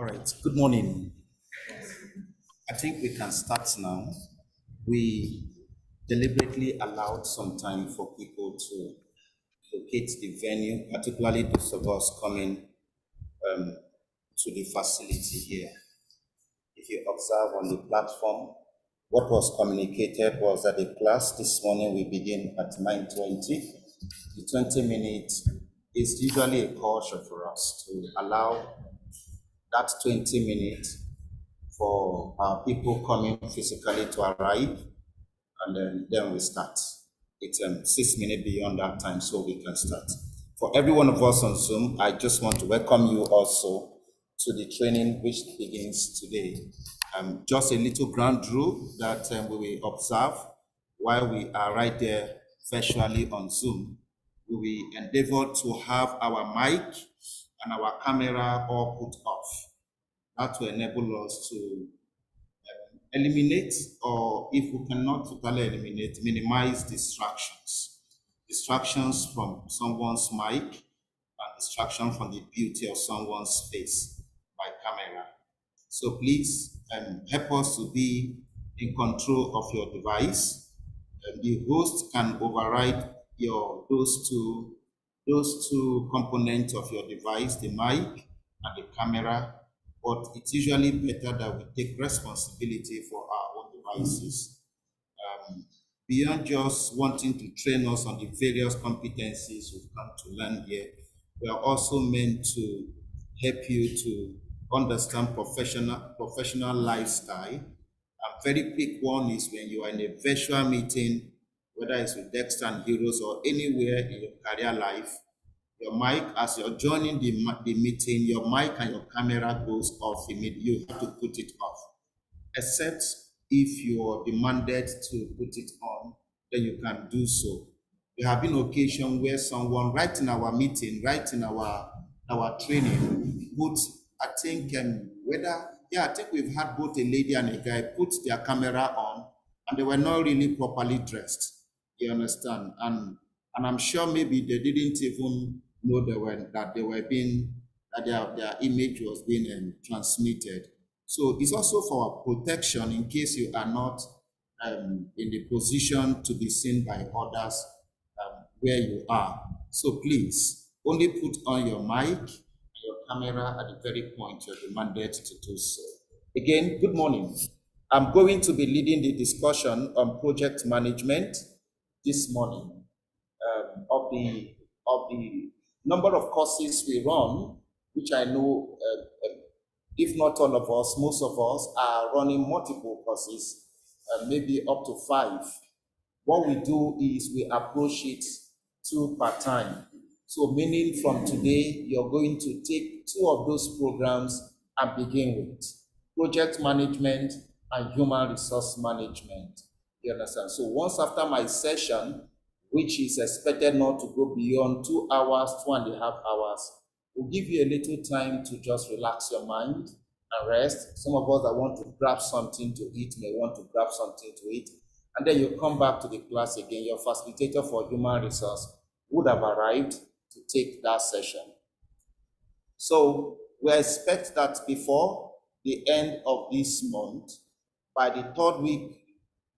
All right, good morning. I think we can start now. We deliberately allowed some time for people to locate the venue, particularly those of us coming to the facility here. If you observe on the platform, what was communicated was that the class this morning will begin at 9:20. The 20 minutes is usually a caution for us to allow that 20 minutes for our people coming physically to arrive, and then we start. It's 6 minutes beyond that time, so we can start. For every one of us on Zoom, I just want to welcome you also to the training which begins today. Just a little ground rule that we will observe while we are right there virtually on Zoom. We will endeavor to have our mic and our camera all put off. That will enable us to eliminate, or if we cannot totally eliminate, minimize distractions. Distractions from someone's mic and distraction from the beauty of someone's face by camera. So please help us to be in control of your device. The host can override those two components of your device, the mic and the camera, but it's usually better that we take responsibility for our own devices. Beyond just wanting to train us on the various competencies we've come to learn here, we are also meant to help you to understand professional lifestyle. A very quick one is when you are in a virtual meeting, whether it's with DEXTER and Heroes or anywhere in your career life, your mic, as you're joining the meeting, your mic and your camera goes off immediately. You have to put it off, except if you're demanded to put it on, then you can do so. There have been occasions where someone, right in our meeting, right in our training, I think we've had both a lady and a guy put their camera on, and they were not really properly dressed. You understand? And I'm sure maybe they didn't even know that their image was being transmitted. So it's also for our protection in case you are not in the position to be seen by others where you are. So please only put on your mic and your camera at the very point you're demanded to do so. Again, good morning. I'm going to be leading the discussion on project management this morning. Of the number of courses we run, which I know, if not all of us, most of us are running multiple courses, maybe up to 5. What we do is we approach it 2 per time. So meaning from today, you're going to take 2 of those programs and begin with project management and human resource management. You understand? So once after my session, which is expected not to go beyond 2 hours, 2.5 hours, will give you a little time to just relax your mind and rest. Some of us that want to grab something to eat may want to grab something to eat. And then you come back to the class again. Your facilitator for human resource would have arrived to take that session. So we expect that before the end of this month, by the 3rd week,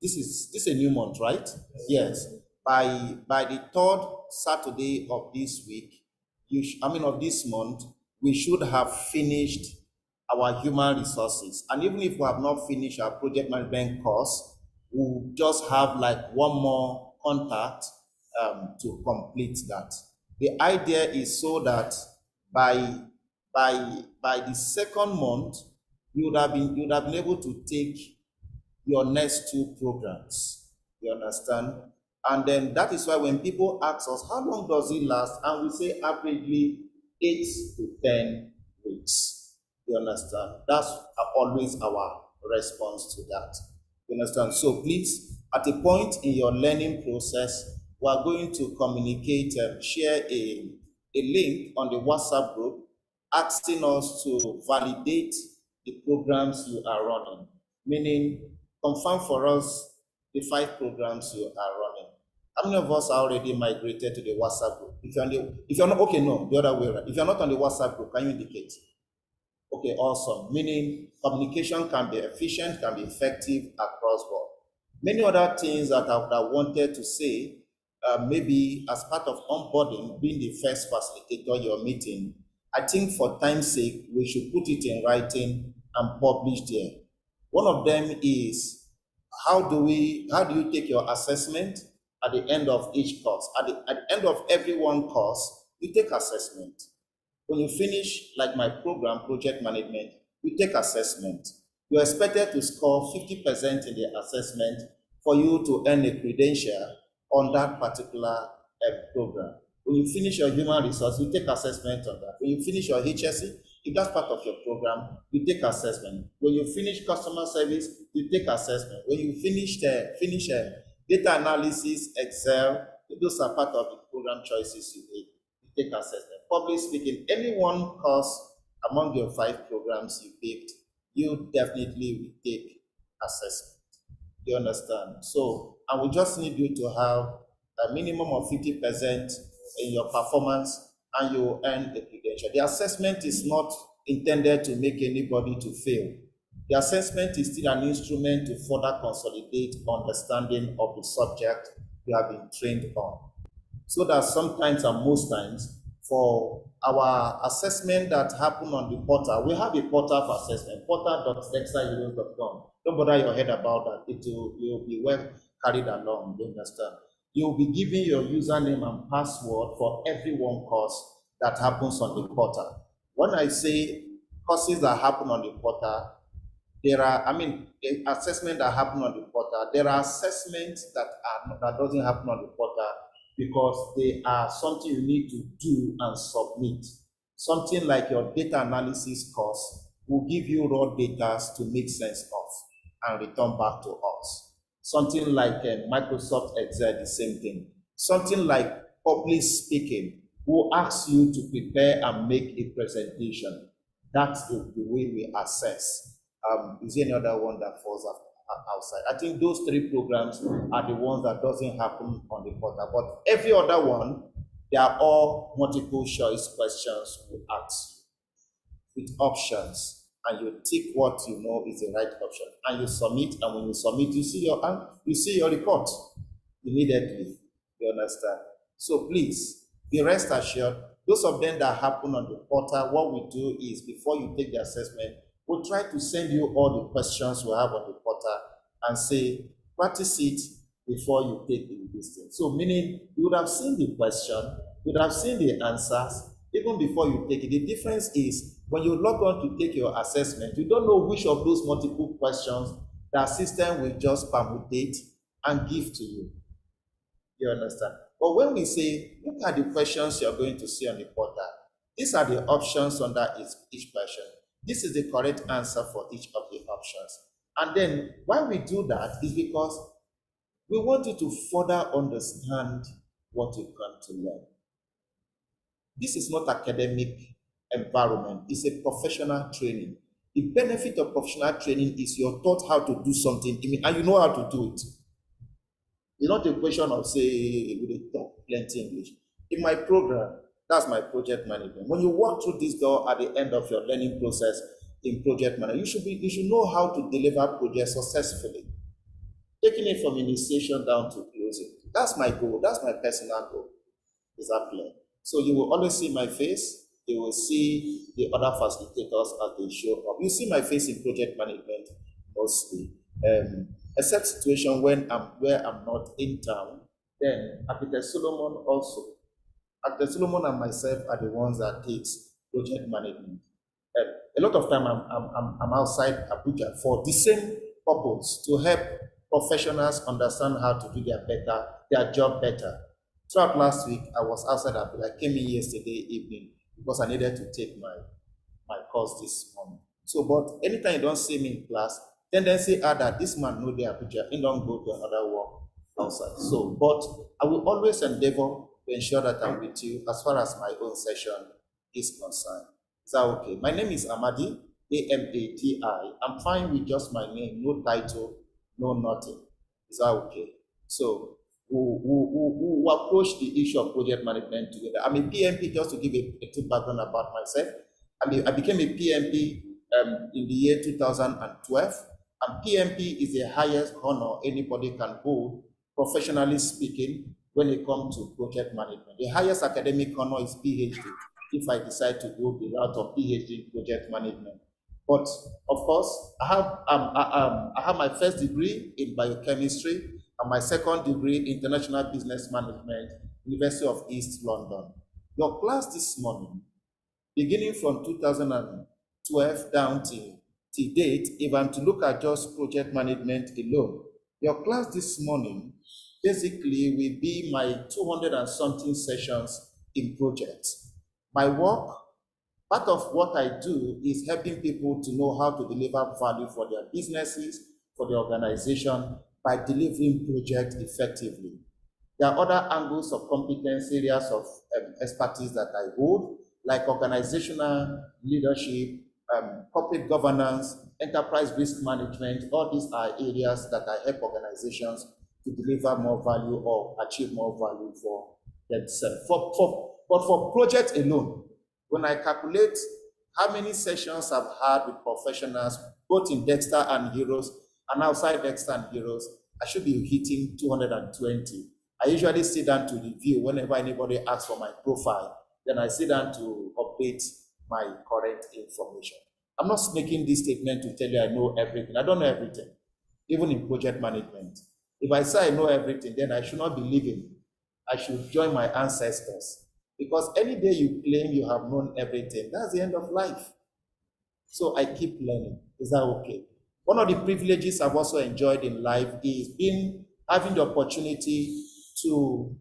this is a new month, right? Yes. By the 3rd Saturday of this week, of this month, we should have finished our human resources. And even if we have not finished our project management course, we'll just have like one more contact to complete that. The idea is so that by the 2nd month, you would have been able to take your next 2 programs. You understand? And then that is why when people ask us, how long does it last? And we say averagely 8 to 10 weeks. You understand? That's always our response to that. You understand? So please, at a point in your learning process, we are going to communicate and share a link on the WhatsApp group asking us to validate the programs you are running. Meaning, confirm for us the 5 programs you are running. How many of us are already migrated to the WhatsApp group? If you're not, okay, no, the other way around. If you're not on the WhatsApp group, can you indicate? Okay, awesome. Meaning communication can be efficient, can be effective across board. Many other things that I would have wanted to say, maybe as part of onboarding, being the first facilitator your meeting, I think for time's sake, we should put it in writing and publish there. One of them is how do you take your assessment at the end of each course? At the end of every one course, you take assessment. When you finish, like my program, project management, you take assessment. You're expected to score 50% in the assessment for you to earn a credential on that particular program. When you finish your human resource, you take assessment on that. When you finish your HSE, if that's part of your program, you take assessment. When you finish customer service, you take assessment. When you finish data analysis, Excel, those are part of the program choices you make. You take assessment. Public speaking, any one course among your 5 programs you picked, you definitely will take assessment. You understand? So I will just need you to have a minimum of 50% in your performance and you will earn the credential. The assessment is not intended to make anybody to fail. The assessment is still an instrument to further consolidate understanding of the subject you have been trained on. So that sometimes and most times, for our assessment that happen on the portal, we have a portal for assessment, portal.dexterheroes.com. Don't bother your head about that. You'll be well carried along, you understand? You'll be giving your username and password for every one course that happens on the portal. When I say courses that happen on the portal, there are, assessments that happen on the portal. There are assessments that doesn't happen on the portal because they are something you need to do and submit. Something like your data analysis course will give you raw data to make sense of and return back to us. Something like Microsoft Excel, the same thing. Something like public speaking will ask you to prepare and make a presentation. That's the way we assess. Is there another one that falls outside? I think those 3 programs are the ones that doesn't happen on the portal. But every other one, they are all multiple choice questions we ask you with options. And you tick what you know is the right option. And you submit, and when you submit, you see your report immediately. You understand? So please, be rest assured, those of them that happen on the portal, what we do is before you take the assessment, we'll try to send you all the questions we have on the portal and say, practice it before you take the listing. So meaning you would have seen the question, you would have seen the answers, even before you take it. The difference is when you log on to take your assessment, you don't know which of those multiple questions the system will just permutate and give to you. You understand? But when we say, look at the questions you're going to see on the portal, these are the options under each question. This is the correct answer for each of the options. And then why we do that is because we want you to further understand what you come to learn. This is not academic environment, it's a professional training. The benefit of professional training is you're taught how to do something and you know how to do it. It's not a question of say, we talk plenty English. In my program, that's my project management. When you walk through this door at the end of your learning process in project management, you should know how to deliver projects successfully. Taking it from initiation down to closing. That's my goal. That's my personal goal. Is that clear? So you will always see my face. You will see the other facilitators as they show up. You see my face in project management mostly. Except situation where I'm not in town, then Architect Solomon also. Architect Solomon and myself are the ones that takes project management. A lot of time I'm outside Abuja for the same purpose, to help professionals understand how to do their job better. Throughout last week, I was outside Abuja. I came in yesterday evening because I needed to take my course this morning. So, but anytime you don't see me in class, tendency are that this man know the Abuja, he don't go to another work outside. So, but I will always endeavor to ensure that I'm with you as far as my own session is concerned. Is that okay? My name is Amadi, A-M-A-D-I. I'm fine with just my name, no title, no nothing. Is that okay? So, we'll approach the issue of project management together. I'm a PMP, just to give a background about myself. I became a PMP in the year 2012, and PMP is the highest honor anybody can hold, professionally speaking, when it comes to project management. The highest academic honor is PhD, if I decide to go the route of PhD in project management. But of course, I have my first degree in biochemistry and my second degree in international business management, University of East London. Your class this morning, beginning from 2012 down to date, if I'm to look at just project management alone, your class this morning basically will be my 200 and something sessions in projects. My work, part of what I do is helping people to know how to deliver value for their businesses, for the organization, by delivering projects effectively. There are other angles of competence, areas of expertise that I hold, like organizational leadership, corporate governance, enterprise risk management. All these are areas that I help organizations to deliver more value or achieve more value for themselves. But for projects alone, when I calculate how many sessions I've had with professionals, both in DEXTER and Heroes, and outside DEXTER and Heroes, I should be hitting 220. I usually sit down to review whenever anybody asks for my profile, then I sit down to update my current information. I'm not making this statement to tell you I know everything. I don't know everything, even in project management. If I say I know everything, then I should not be living. I should join my ancestors. Because any day you claim you have known everything, that's the end of life. So I keep learning. Is that okay? One of the privileges I've also enjoyed in life is having the opportunity to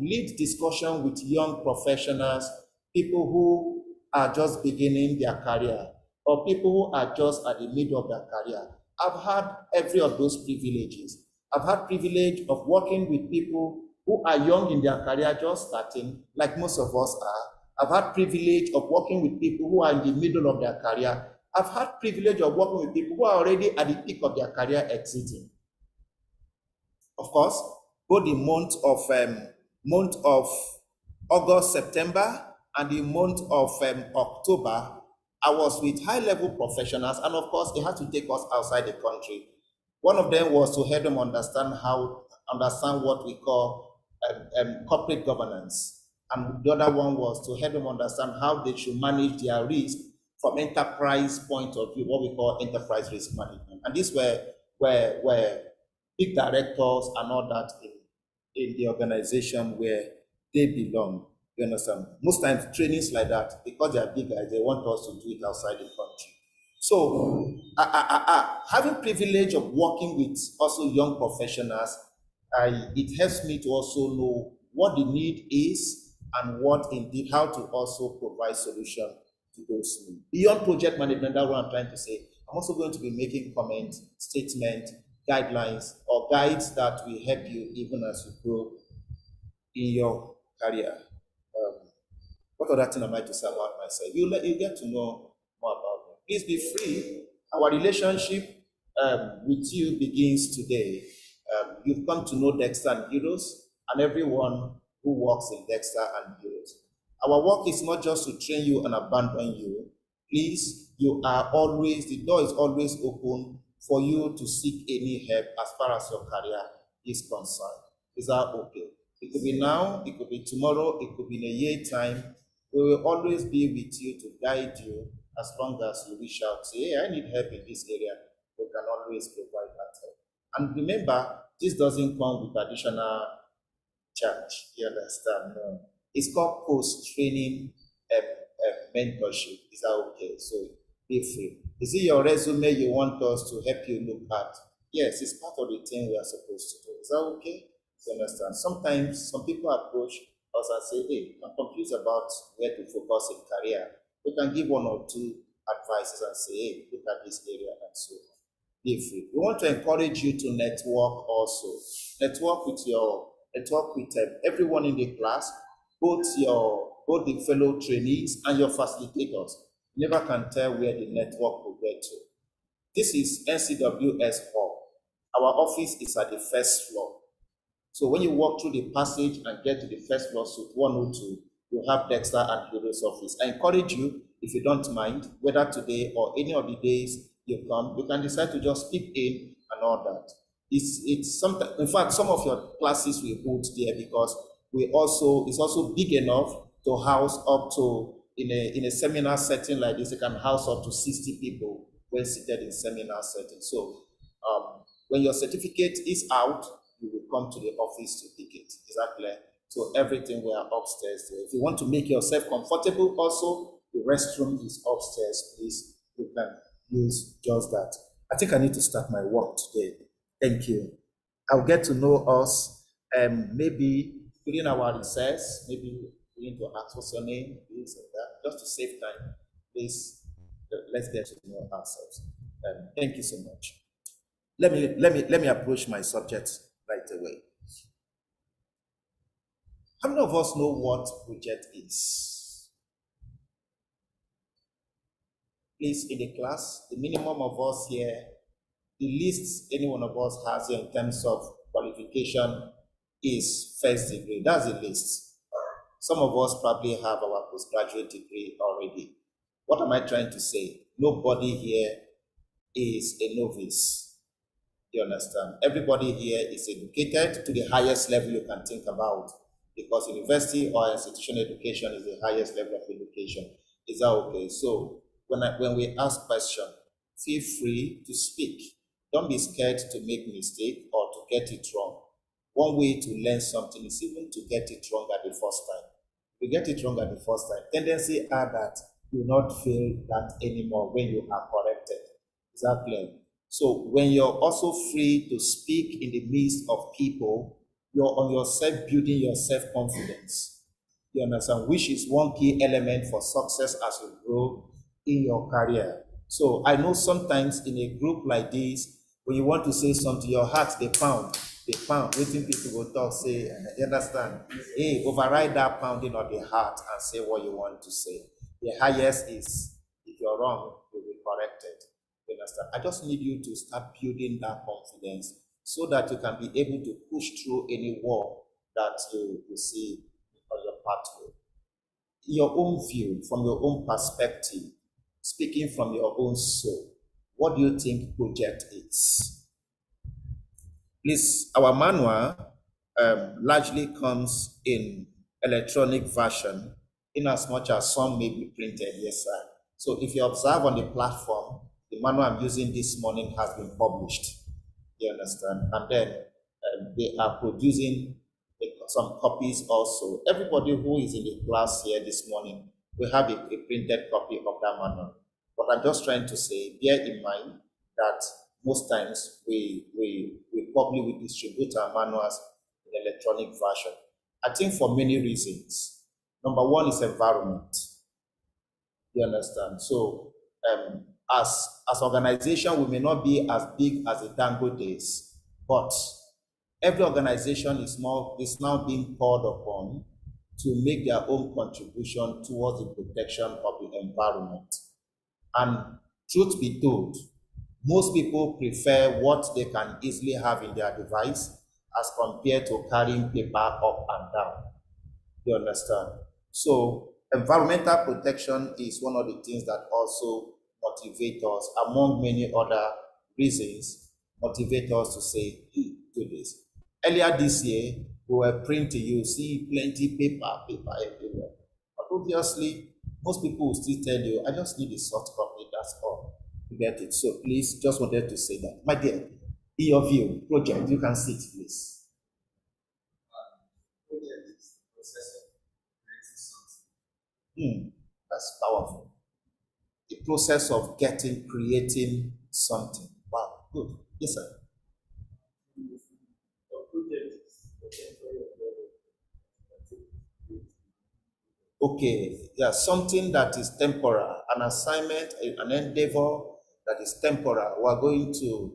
lead discussion with young professionals, people who are just beginning their career, or people who are just at the middle of their career. I've had every of those privileges. I've had privilege of working with people who are young in their career, just starting, like most of us are. I've had privilege of working with people who are in the middle of their career. I've had privilege of working with people who are already at the peak of their career exiting. Of course, both the month of August, September, and the month of October, I was with high-level professionals, and of course, they had to take us outside the country. One of them was to help them understand what we call corporate governance, and the other one was to help them understand how they should manage their risk from enterprise point of view, what we call enterprise risk management. And these were big directors and all that in the organization where they belong. You understand? Most times trainings like that, because they are big guys, they want us to do it outside the country. So having privilege of working with also young professionals, it helps me to also know what the need is and what indeed, how to also provide solution to those needs. Beyond project management, that's what I'm trying to say. I'm also going to be making comments, statements, guidelines, or guides that will help you even as you grow in your career. What other thing am I to say about myself? You get to know more about me. Please be free. Our relationship with you begins today. You've come to know DEXTER and Heroes, and everyone who works in DEXTER and Heroes. Our work is not just to train you and abandon you. Please, the door is always open for you to seek any help as far as your career is concerned. Is that okay? It could be now, it could be tomorrow, it could be in a year's time. We will always be with you to guide you as long as you reach out. Say, hey, I need help in this area. We can always provide that help. And remember, this doesn't come with additional charge. You understand? No. It's called post-training mentorship. Is that okay? So be free. Is it your resume you want us to help you look at? Yes, it's part of the thing we are supposed to do. Is that okay? You understand? Sometimes some people approach us and say, hey, I'm confused about where to focus in career. We can give one or two advices and say, hey, look at this area and so on. Be free. We want to encourage you to network also. Network with everyone in the class, both the fellow trainees and your facilitators. You never can tell where the network will get to. This is NCWS Hall. Our office is at the first floor. So when you walk through the passage and get to the first floor, suite 102, You have Dexter and Heroes office. I encourage you, if you don't mind, whether today or any of the days you come, you can decide to just speak in and all that. It's something. In fact, some of your classes we hold there because it's also big enough to house up to in a seminar setting like this. It can house up to 60 people when seated in seminar setting. So when your certificate is out, you will come to the office to pick it. Is that clear? So everything we are upstairs there. If you want to make yourself comfortable also, the restroom is upstairs, please. You can use just that. I think I need to start my work today. Thank you. I'll get to know us maybe during our recess, maybe we need to ask what's your name, this and that, just to save time. Please, let's get to know ourselves. Thank you so much. Let me approach my subject right away. How many of us know what project is? Please, in the class, the minimum of us here, the least any one of us has here in terms of qualification is first degree. That's the least. Some of us probably have our postgraduate degree already. What am I trying to say? Nobody here is a novice. You understand? Everybody here is educated to the highest level you can think about, because university or institutional education is the highest level of education. Is that okay? So when we ask questions, feel free to speak. Don't be scared to make mistake or to get it wrong. One way to learn something is even to get it wrong at the first time. If you get it wrong at the first time, tendency are that you will not feel that anymore when you are corrected. Is that clear? So when you're also free to speak in the midst of people, you're on yourself building your self-confidence. You understand? Which is one key element for success as you grow in your career. So I know sometimes in a group like this, when you want to say something, your heart, they pound, waiting people will talk, say, you understand? Hey, override that pounding of the heart and say what you want to say. The highest is, if you're wrong, you'll be corrected. You understand? I just need you to start building that confidence so that you can be able to push through any wall that you see on your pathway. In your own view, from your own perspective, speaking from your own soul, what do you think project is? Please, our manual largely comes in electronic version, in as much as some may be printed, yes, sir. So if you observe on the platform, the manual I'm using this morning has been published. You understand? And then they are producing some copies also. Everybody who is in the class here this morning will have a printed copy of that manual. But I'm just trying to say, bear in mind that most times we probably distribute our manuals in electronic version. I think for many reasons. Number one is environment. You understand? So as organization, we may not be as big as the Dangotes, but every organization is now being called upon to make their own contribution towards the protection of the environment. And truth be told, most people prefer what they can easily have in their device as compared to carrying paper up and down. You understand? So environmental protection is one of the things that also motivate us, among many other reasons, motivate us to say, do this. Earlier this year, we were printing, you see plenty paper everywhere. But obviously, most people will still tell you, I just need a soft copy, that's all. You get it? So please, just wanted to say that. My dear, in your view, project, you can sit, please. That's powerful. The process of creating something. Wow, good. Yes, sir. Okay, yeah, something that is temporal, an assignment, an endeavor that is temporal. We're going to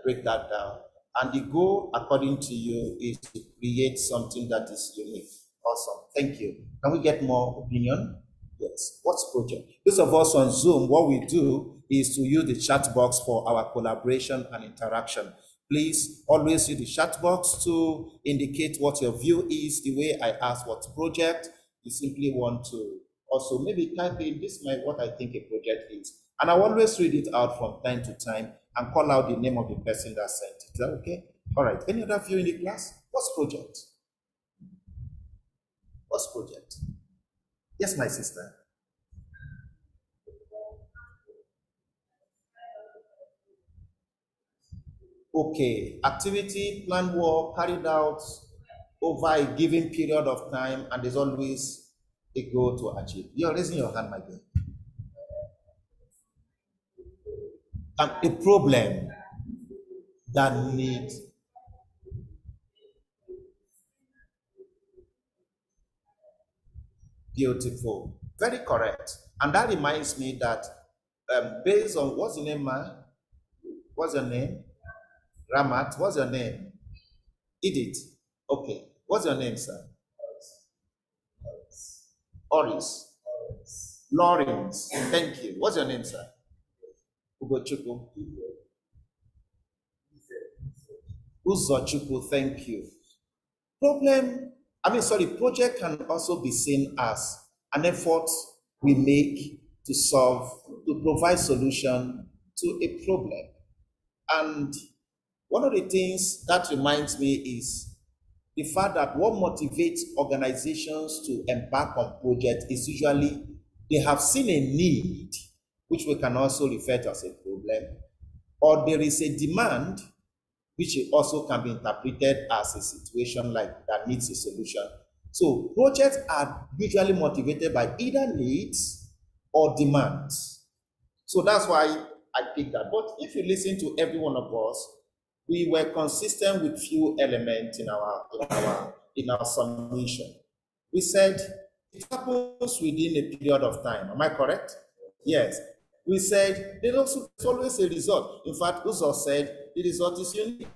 break that down. And the goal, according to you, is to create something that is unique. Awesome. Thank you. Can we get more opinion? Yes. What's project? Those of us on Zoom, what we do is to use the chat box for our collaboration and interaction. Please always use the chat box to indicate what your view is. The way I asked what's project, you simply want to also maybe type in this my what I think a project is. And I always read it out from time to time and call out the name of the person that sent it. Is that okay? All right. Any other view in the class? What's project? What's project? Yes, my sister. Okay. Activity, plan work carried out over a given period of time, and there's always a goal to achieve. You're raising your hand, my dear. A problem that needs. Beautiful. Very correct. And that reminds me that based on what's the name, man? What's your name? Ramat. What's your name? Edith. Okay. What's your name, sir? Oris. Lawrence. Thank you. What's your name, sir? Ugochukwu. Uzochukwu. Thank you. Project can also be seen as an effort we make to solve, to provide solution to a problem. And one of the things that reminds me is the fact that what motivates organizations to embark on projects is usually they have seen a need, which we can also refer to as a problem, or there is a demand, which also can be interpreted as a situation like that needs a solution. So projects are usually motivated by either needs or demands. So that's why I picked that. But if you listen to every one of us, we were consistent with few elements in our submission. We said it happens within a period of time. Am I correct? Yes. We said there's always a result. In fact, Uzo said the result is unique.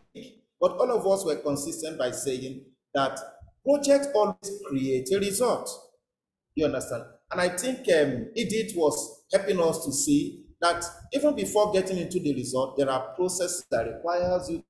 But all of us were consistent by saying that projects always create a result. You understand? And I think Edith was helping us to see that even before getting into the result, there are processes that requires you.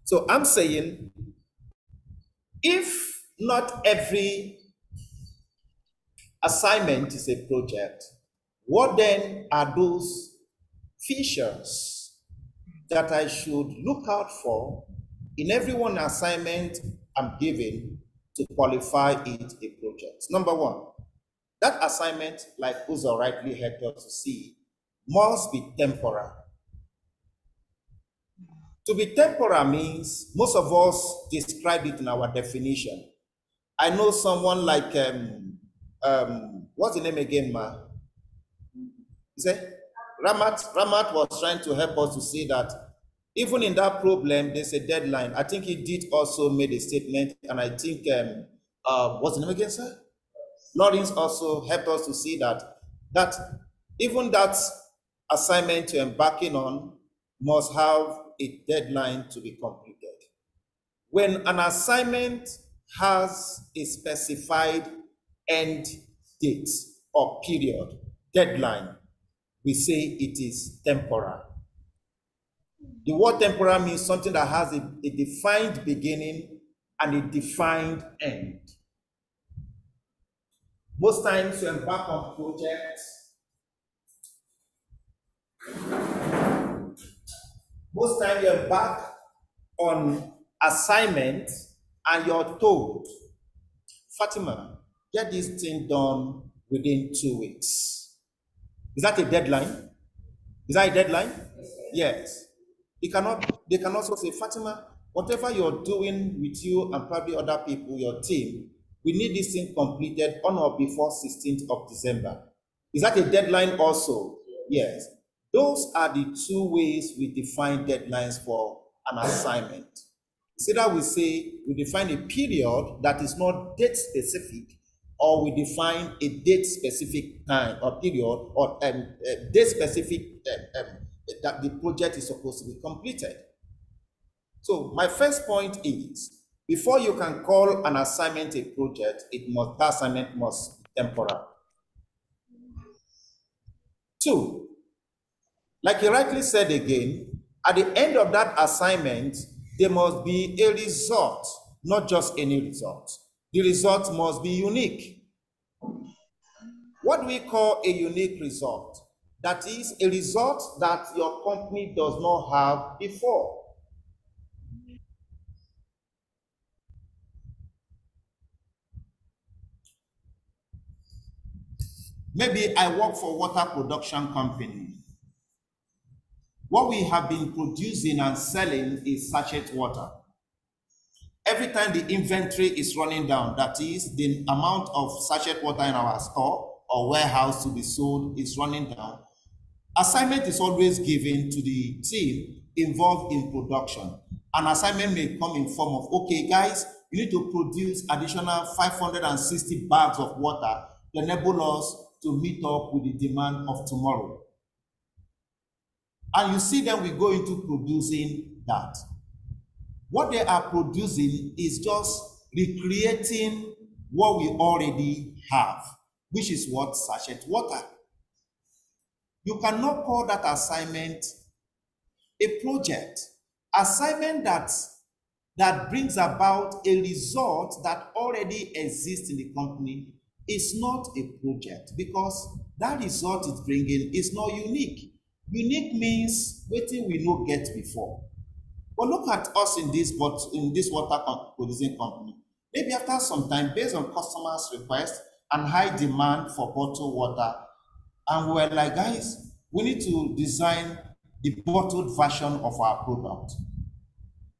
So I'm saying if not every assignment is a project, what then are those features that I should look out for in every one assignment I'm given to qualify it a project? Number one, that assignment, like Uzo rightly helped us to see, must be temporal. To be temporal means most of us describe it in our definition. I know someone like what's the name again, ma? He said, Ramat was trying to help us to see that even in that problem, there's a deadline. I think he did also made a statement, and I think, what's the name again, sir? Lawrence also helped us to see that even that assignment you're embarking on must have a deadline to be completed. When an assignment has a specified end date or period, deadline, we say it is temporal. The word temporal means something that has a defined beginning and a defined end. Most times you embark on projects, most times you embark on assignments and you're told, Fatima, get this thing done within 2 weeks. Is that a deadline? Is that a deadline? Yes. They can also say, Fatima, whatever you're doing with you and probably other people, your team, we need this thing completed on or before 16th of December. Is that a deadline also? Yes. Those are the two ways we define deadlines for an assignment. So that we say we define a period that is not date specific, or we define a date specific time or period or date specific that the project is supposed to be completed. So my first point is, before you can call an assignment a project, that assignment must be temporal. 2, like you rightly said again, at the end of that assignment, there must be a result, not just any result. The result must be unique. What do we call a unique result? That is a result that your company does not have before. Maybe I work for a water production company. What we have been producing and selling is sachet water. Every time the inventory is running down, that is, the amount of sachet water in our store or warehouse to be sold is running down, assignment is always given to the team involved in production. An assignment may come in form of, okay, guys, you need to produce additional 560 bags of water to enable us to meet up with the demand of tomorrow. And you see them, we go into producing that. What they are producing is just recreating what we already have, which is what? Sachet water. You cannot call that assignment a project. Assignment that brings about a result that already exists in the company is not a project, because that result it's bringing is not unique. Unique means waiting we no get before. But look at us in this water producing company. Maybe after some time, based on customers' request and high demand for bottled water, and we were like, guys, we need to design the bottled version of our product.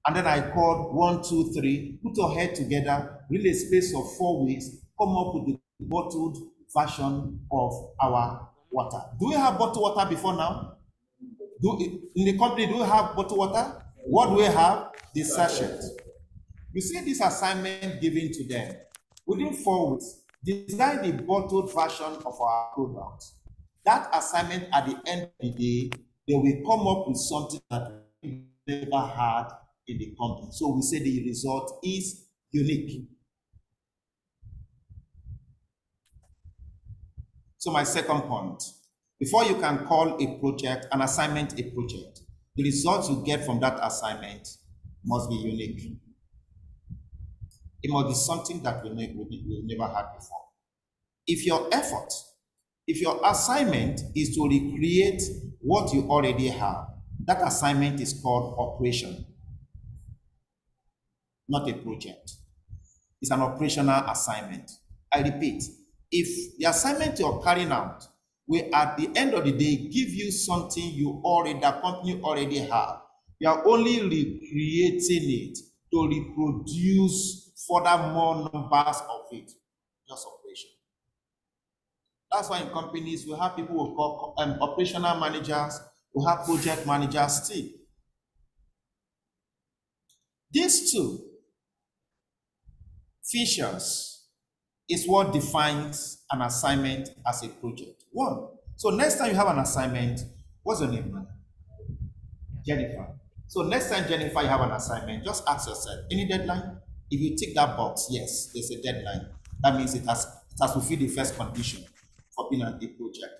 And then I called 1, 2, 3, put our head together, really a space of 4 weeks, come up with the bottled version of our water. Do we have bottled water before now? In the company, do we have bottled water? What do we have? The sachet. You see this assignment given to them. Within 4 weeks, design the bottled version of our product. That assignment, at the end of the day, they will come up with something that we never had in the company. So we say the result is unique. So my second point, before you can call a project, an assignment a project, the results you get from that assignment must be unique. It must be something that we never had before. If your assignment is to recreate what you already have, that assignment is called operation, not a project. It's an operational assignment. I repeat, if the assignment you're carrying out will at the end of the day give you something the company already have, you are only recreating it to reproduce further more numbers of it, just operation. That's why in companies we have people who call operational managers, we have project managers too. These two features is what defines an assignment as a project. One. So next time you have an assignment, what's your name, man? Jennifer. So next time, Jennifer, you have an assignment, just ask yourself, any deadline? If you tick that box, yes, there's a deadline. That means it has fulfilled the first condition for being a project.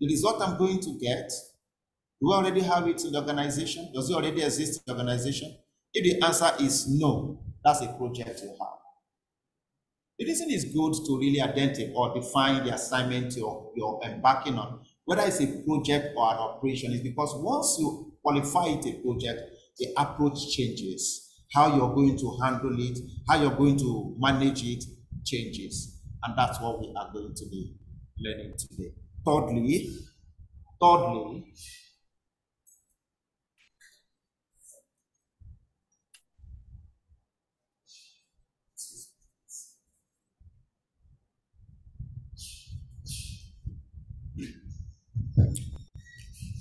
The result I'm going to get, do I already have it in the organization? Does it already exist in the organization? If the answer is no, that's a project you have. The reason it's good to really identify or define the assignment you're embarking on, whether it's a project or an operation, is because once you qualify it a project, the approach changes. How you're going to handle it, how you're going to manage it changes. And that's what we are going to be learning today. Thirdly,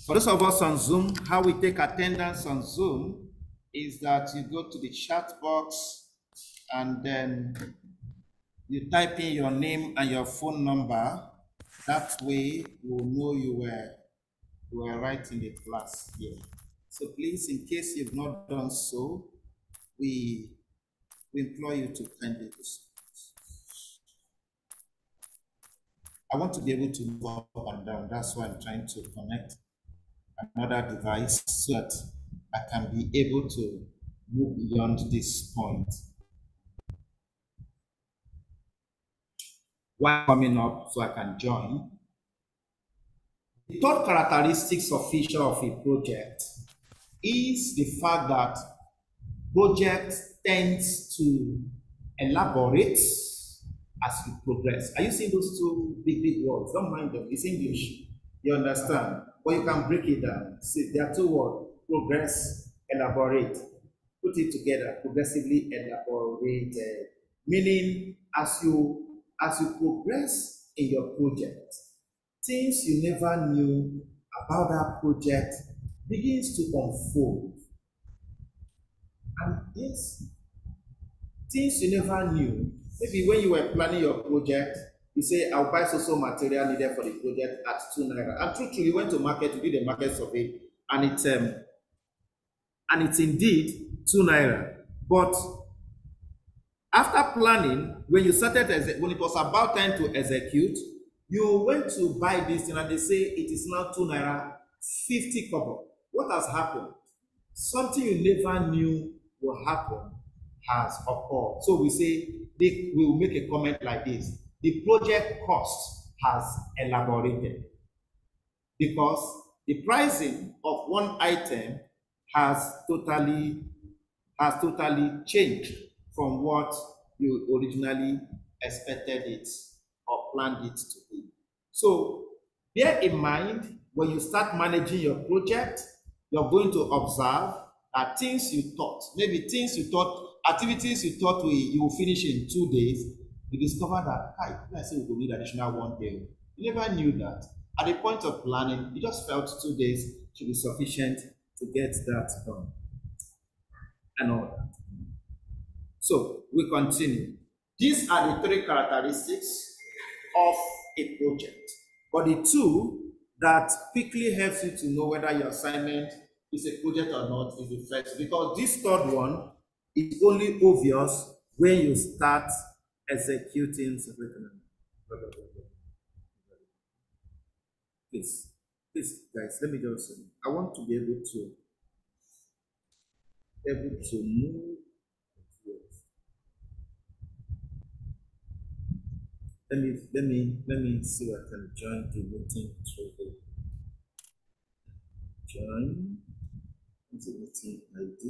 for those of us on Zoom, how we take attendance on Zoom is that you go to the chat box and then you type in your name and your phone number. That way we'll know you were right in the class here. So please, in case you've not done so, we implore you to kindly do so. I want to be able to move up and down. That's why I'm trying to connect another device so that I can be able to move beyond this point. While coming up so I can join. The third characteristics of feature of a project is the fact that project tends to elaborate as you progress. Are you seeing those two big words? Don't mind them. It's English. You understand? But you can break it down. See, there are two words: progress, elaborate. Put it together. Progressively elaborated. Meaning, as you progress in your project, things you never knew about that project begins to unfold. And yes, things you never knew. Maybe when you were planning your project, you say, I'll buy so material needed for the project at 2 naira. And truthfully, you went to market to do the market survey, and it's indeed 2 naira. But after planning, when you started, when it was about time to execute, you went to buy this thing and they say it is now 2 naira 50 kobo. What has happened? Something you never knew will happen has occurred. So we say, we will make a comment like this: the project cost has elaborated because the pricing of one item has totally changed from what you originally expected it or planned it to be. So bear in mind, when you start managing your project, you're going to observe that things you thought, activities you thought you will finish in 2 days, you discover that, I say we will need additional 1 day. You never knew that. At the point of planning, you just felt 2 days should be sufficient to get that done and all that. So we continue. These are the 3 characteristics of a project. But the 2 that quickly helps you to know whether your assignment is a project or not is the first, because this third one is only obvious when you start executing. Please, guys, let me just. I want to be able to move. Let me see if I can join the meeting through the join the meeting ID.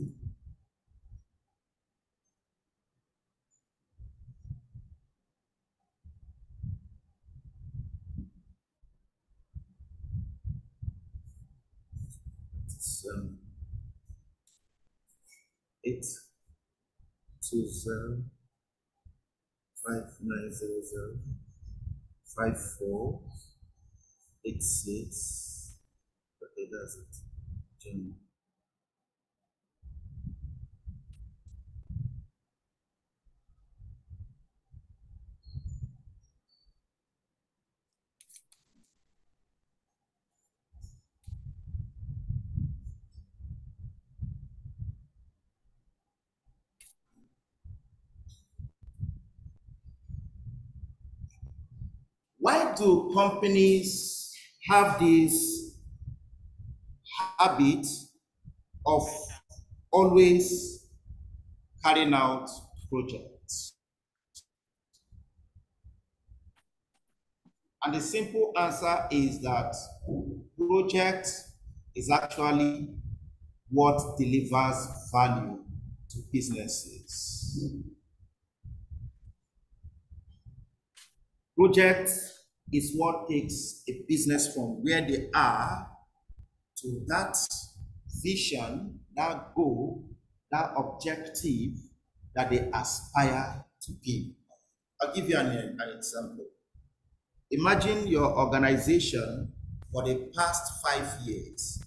It's 820 5900 5486. Okay, that's it. Why do companies have this habit of always carrying out projects? And the simple answer is that project is actually what delivers value to businesses. Project is what takes a business from where they are to that vision, that goal, that objective that they aspire to be. I'll give you an example. Imagine your organization for the past 5 years.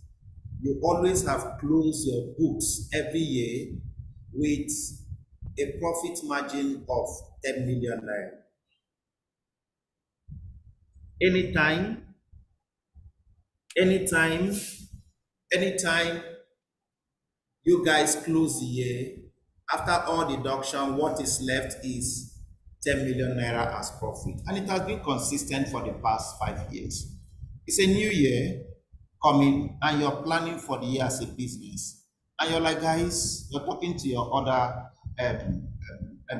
You always have closed your books every year with a profit margin of 10 million naira. Anytime you guys close the year, after all deduction, what is left is 10 million naira as profit. And it has been consistent for the past 5 years. It's a new year coming and you're planning for the year as a business. And you're like, guys, you're talking to your other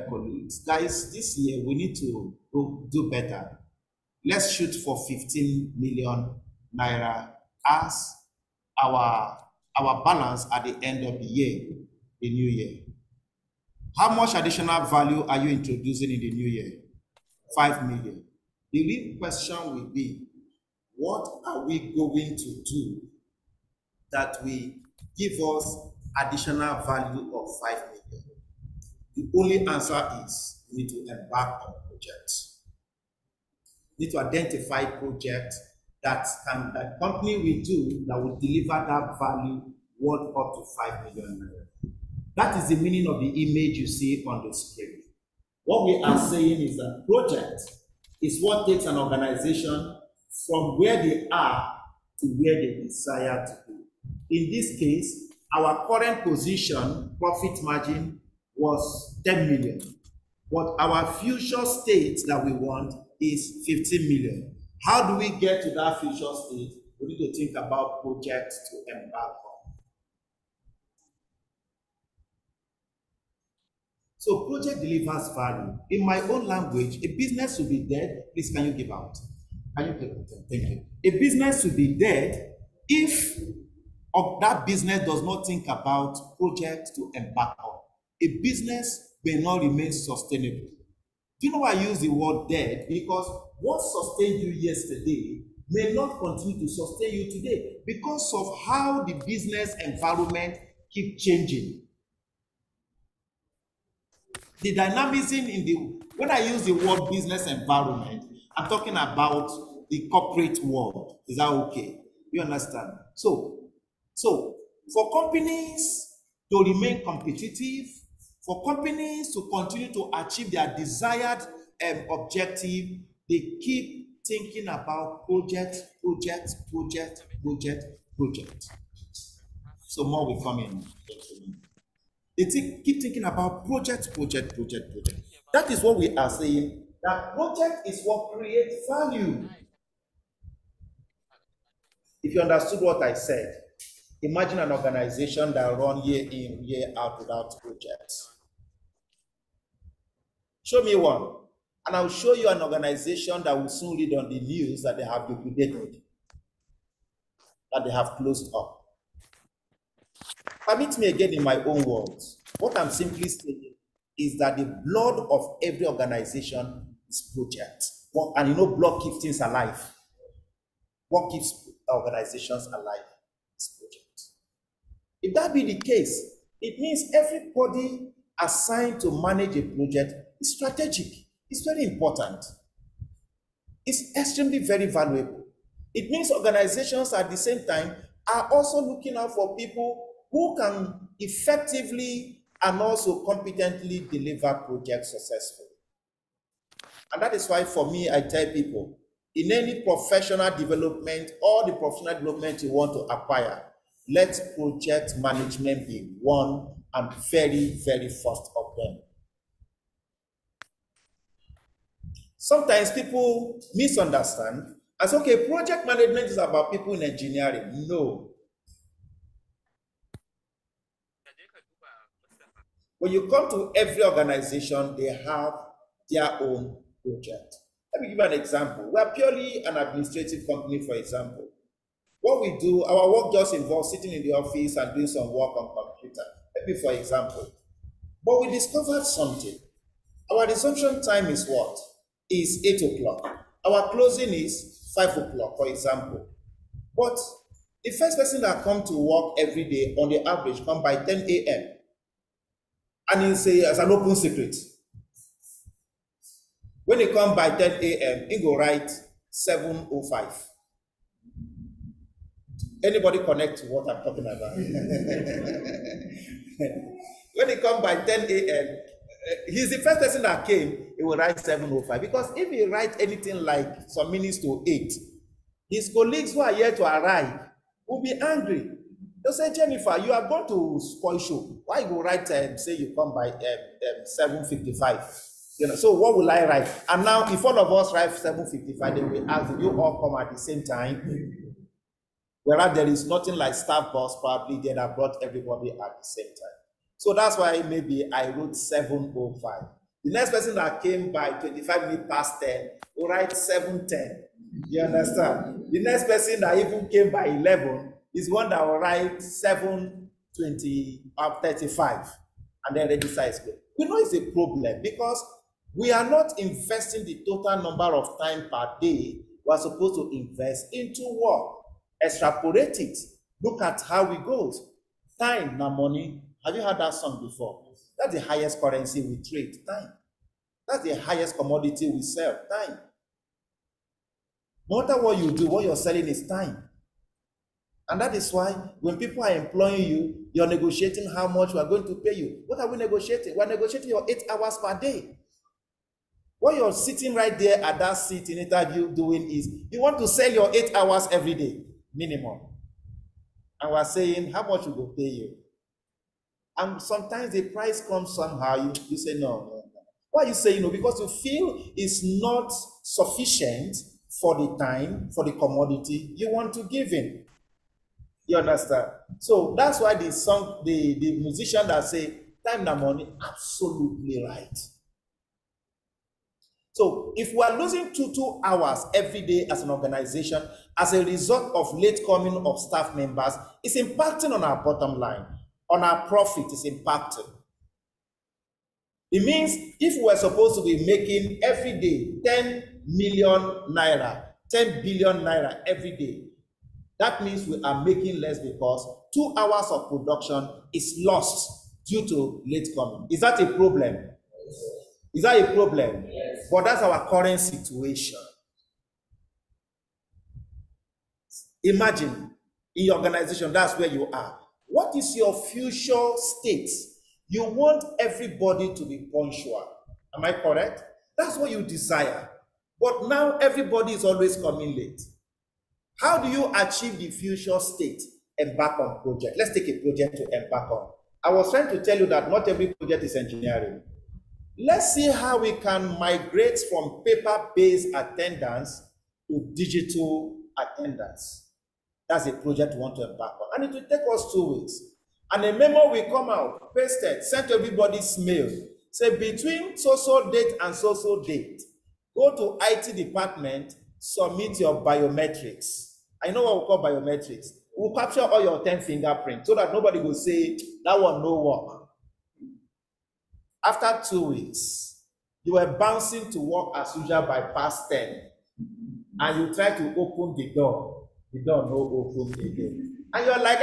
colleagues. Guys, this year we need to do better. Let's shoot for 15 million naira as our balance at the end of the year, the new year. How much additional value are you introducing in the new year? 5 million. The real question will be, what are we going to do that will give us additional value of 5 million? The only answer is we need to embark on projects. We need to identify projects that company will do that will deliver that value worth up to 5 million naira. That is the meaning of the image you see on the screen. What we are saying is that project is what takes an organization from where they are to where they desire to be. In this case, our current position, profit margin, was 10 million. But our future state that we want is 15 million. How do we get to that future state? We need to think about projects to embark on. So project delivers value. In my own language, a business will be dead. Please, can you give out? Can you give out? Thank you. A business will be dead if that business does not think about projects to embark on. A business may not remain sustainable. Do you know why I use the word dead? Because what sustained you yesterday may not continue to sustain you today because of how the business environment keep changing. The dynamism when I use the word business environment, I'm talking about the corporate world. Is that okay? You understand? So for companies to remain competitive, for companies to continue to achieve their desired objective, they keep thinking about project. So more will come in. They keep thinking about project. That is what we are saying. That project is what creates value. If you understood what I said, imagine an organization that runs year in, year out without projects. Show me one, and I'll show you an organization that will soon read on the news that they have liquidated, that they have closed up. Permit me again in my own words. What I'm simply saying is that the blood of every organization is project. And you know, blood keeps things alive. What keeps organizations alive is project. If that be the case, it means everybody assigned to manage a project is strategic. It's very important. is extremely very valuable. It means organizations at the same time are also looking out for people who can effectively and also competently deliver projects successfully. And that is why for me, I tell people, in any professional development or the professional development you want to acquire, let project management be one and very, very first of them. Sometimes people misunderstand as, okay, project management is about people in engineering. No. When you come to every organization, they have their own project. Let me give you an example. We are purely an administrative company, for example. What we do, our work just involves sitting in the office and doing some work on computer. Let me, for example. But we discovered something. Our resumption time is what? Is 8 o'clock. Our closing is 5 o'clock, for example. But the first person that come to work every day, on the average, come by 10 a.m. And he say, as an open secret, when he come by 10 a.m., he go write 7:05. Anybody connect to what I'm talking about? When he come by 10 a.m., he's the first person that came, he will write 7:05. Because if he write anything like some minutes to 8, his colleagues who are yet to arrive will be angry. They'll say, Jennifer, you are going to spoil show. Why you write, say you come by 7:55? You know, so what will I write? And now, if all of us write 7:55, then we ask, you all come at the same time? Whereas there is nothing like staff boss probably that have brought everybody at the same time. So that's why maybe I wrote 7:05. The next person that came by 25 minutes past 10 will write 7:10. You understand? The next person that even came by 11 is one that will write 7:20 or 35, and then register is good. We know it's a problem because we are not investing the total number of time per day we are supposed to invest into work. Extrapolate it. Look at how it goes. Time, now money. Have you heard that song before? That's the highest currency we trade. Time. That's the highest commodity we sell. Time. No matter what you do, what you're selling is time. And that is why when people are employing you, you're negotiating how much we are going to pay you. What are we negotiating? We're negotiating your 8 hours per day. What you're sitting right there at that seat in interview doing is, you want to sell your 8 hours every day, minimum. And we're saying, how much we will pay you? And sometimes the price comes somehow, you say, no. Why are you saying no? Because you feel it's not sufficient for the time, for the commodity you want to give in. You understand? So that's why the song, the musician that say, time and money, absolutely right. So if we are losing 2 hours every day as an organization as a result of late coming of staff members, it's impacting on our bottom line, on our profit, it's impacting. It means if we're supposed to be making every day 10 million naira, 10 billion naira every day, that means we are making less because 2 hours of production is lost due to late coming. Is that a problem? Is that a problem? Yes. But that's our current situation. Imagine in your organization, that's where you are. What is your future state? You want everybody to be punctual. Am I correct? That's what you desire. But now everybody is always coming late. How do you achieve the future state? Embark on project. Let's take a project to embark on. I was trying to tell you that not every project is engineering. Let's see how we can migrate from paper-based attendance to digital attendance. That's a project we want to embark on. And it will take us 2 weeks. And a memo will come out, pasted, sent to everybody's mail. Say between so-so date and so-so date, go to IT department, submit your biometrics. I know what we call biometrics. We'll capture all your 10 fingerprints so that nobody will say, that one no work. After 2 weeks, you were bouncing to work as usual by past 10. And you try to open the door. The door no open again. And you're like,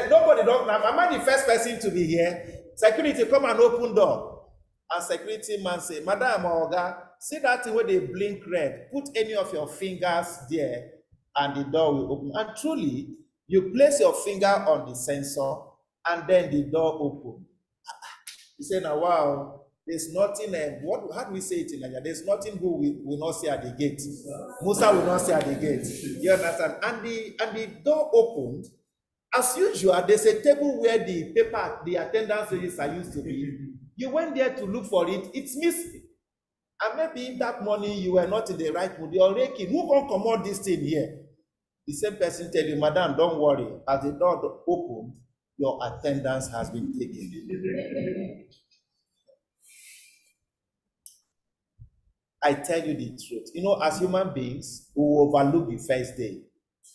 nobody don't. Am I the first person to be here? Security, come and open door. And security man say, Madam Oga, see that thing where they blink red, put any of your fingers there and the door will open. And truly, you place your finger on the sensor and then the door opens. You say, now, wow, there's nothing, how do we say it in Nigeria? There's nothing who will not say at the gate. Musa will not say at the gate. You understand? And the door opened. As usual, there's a table where the paper, the attendance register used to be. You went there to look for it, it's missing. And maybe that morning you were not in the right mood. You're raking. Who can come out this thing here? The same person tell you, madam, don't worry. As the door opened, your attendance has been taken. I tell you the truth. You know, as human beings, we will overlook the first day.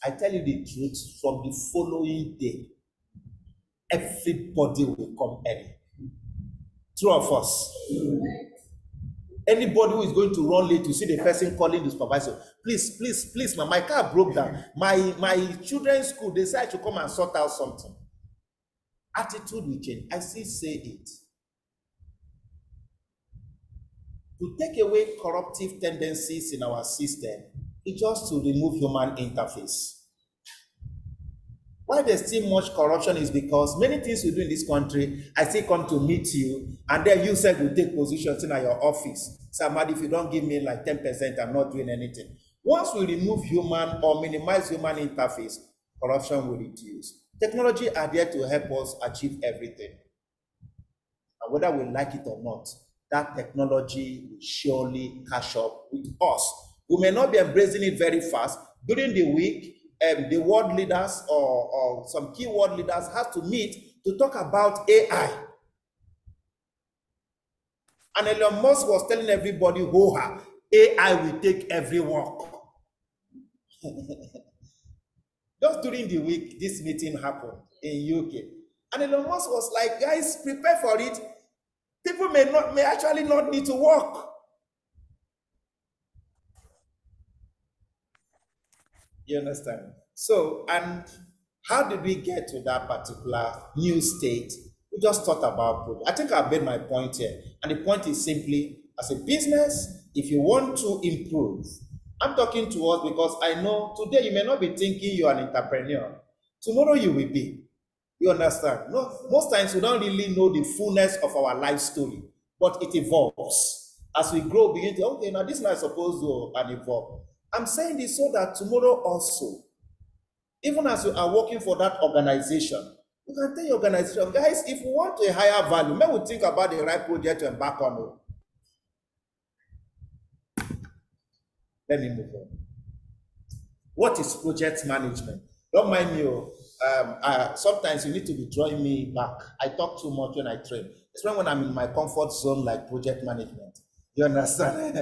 I tell you the truth, from the following day, everybody will come early. True of us. Anybody who is going to run late to see the person calling the supervisor, please, please, please, my car broke down. My children's school, they said to come and sort out something. Attitude will change. I still say it. To take away corruptive tendencies in our system, it's just to remove human interface. Why there's still much corruption is because many things we do in this country, I still come to meet you, and then you said will take positions in your office. Somebody, if you don't give me like 10%, I'm not doing anything. Once we remove human or minimize human interface, corruption will reduce. Technology are there to help us achieve everything. And whether we like it or not, that technology will surely catch up with us. We may not be embracing it very fast. During the week, the world leaders or some key world leaders have to meet to talk about AI. And Elon Musk was telling everybody, AI will take every work. Just during the week, this meeting happened in UK. And Elon Musk was like, guys, prepare for it. People may actually not need to work. You understand? So, and how did we get to that particular new state? We just thought about project. I think I've made my point here. And the point is simply, as a business, if you want to improve, I'm talking to us because I know today you may not be thinking you're an entrepreneur. Tomorrow you will be. You understand? No, most times we don't really know the fullness of our life story, but it evolves. As we grow, begin to, okay, now this is not supposed to evolve. I'm saying this so that tomorrow also, even as you are working for that organization, you can tell your organization, guys, if we want a higher value, maybe we think about the right project to embark on. Let me move on. What is project management? Don't mind me. Sometimes you need to be drawing me back. I talk too much when I train. It's when I'm in my comfort zone, like project management. You understand?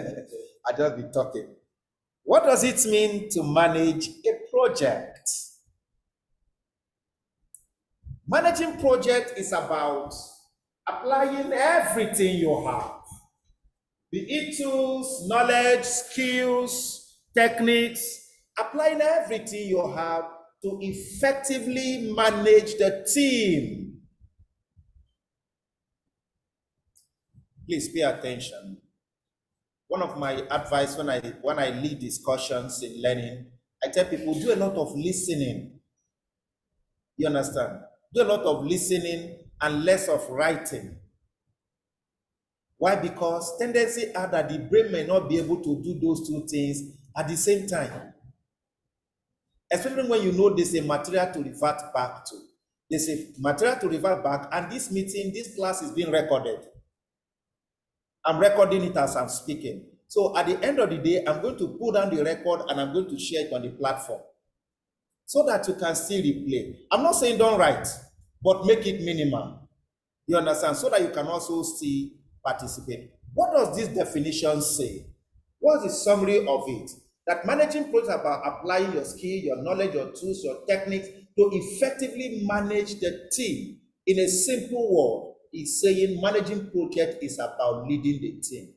I just be talking. What does it mean to manage a project? Managing project is about applying everything you have. Be it tools, knowledge, skills, techniques, applying everything you have to effectively manage the team. Please pay attention. One of my advice when I lead discussions in learning, I tell people, do a lot of listening. You understand? Do a lot of listening and less of writing. Why? Because tendency are that the brain may not be able to do those two things at the same time. Especially when you know there's a material to revert back to. There's a material to revert back, and this meeting, this class is being recorded. I'm recording it as I'm speaking. So at the end of the day, I'm going to pull down the record and I'm going to share it on the platform so that you can still replay. I'm not saying don't write, but make it minimal. You understand? So that you can also still participate. What does this definition say? What's the summary of it? That managing projects is about applying your skill, your knowledge, your tools, your techniques to effectively manage the team. In a simple word, it's saying managing project is about leading the team.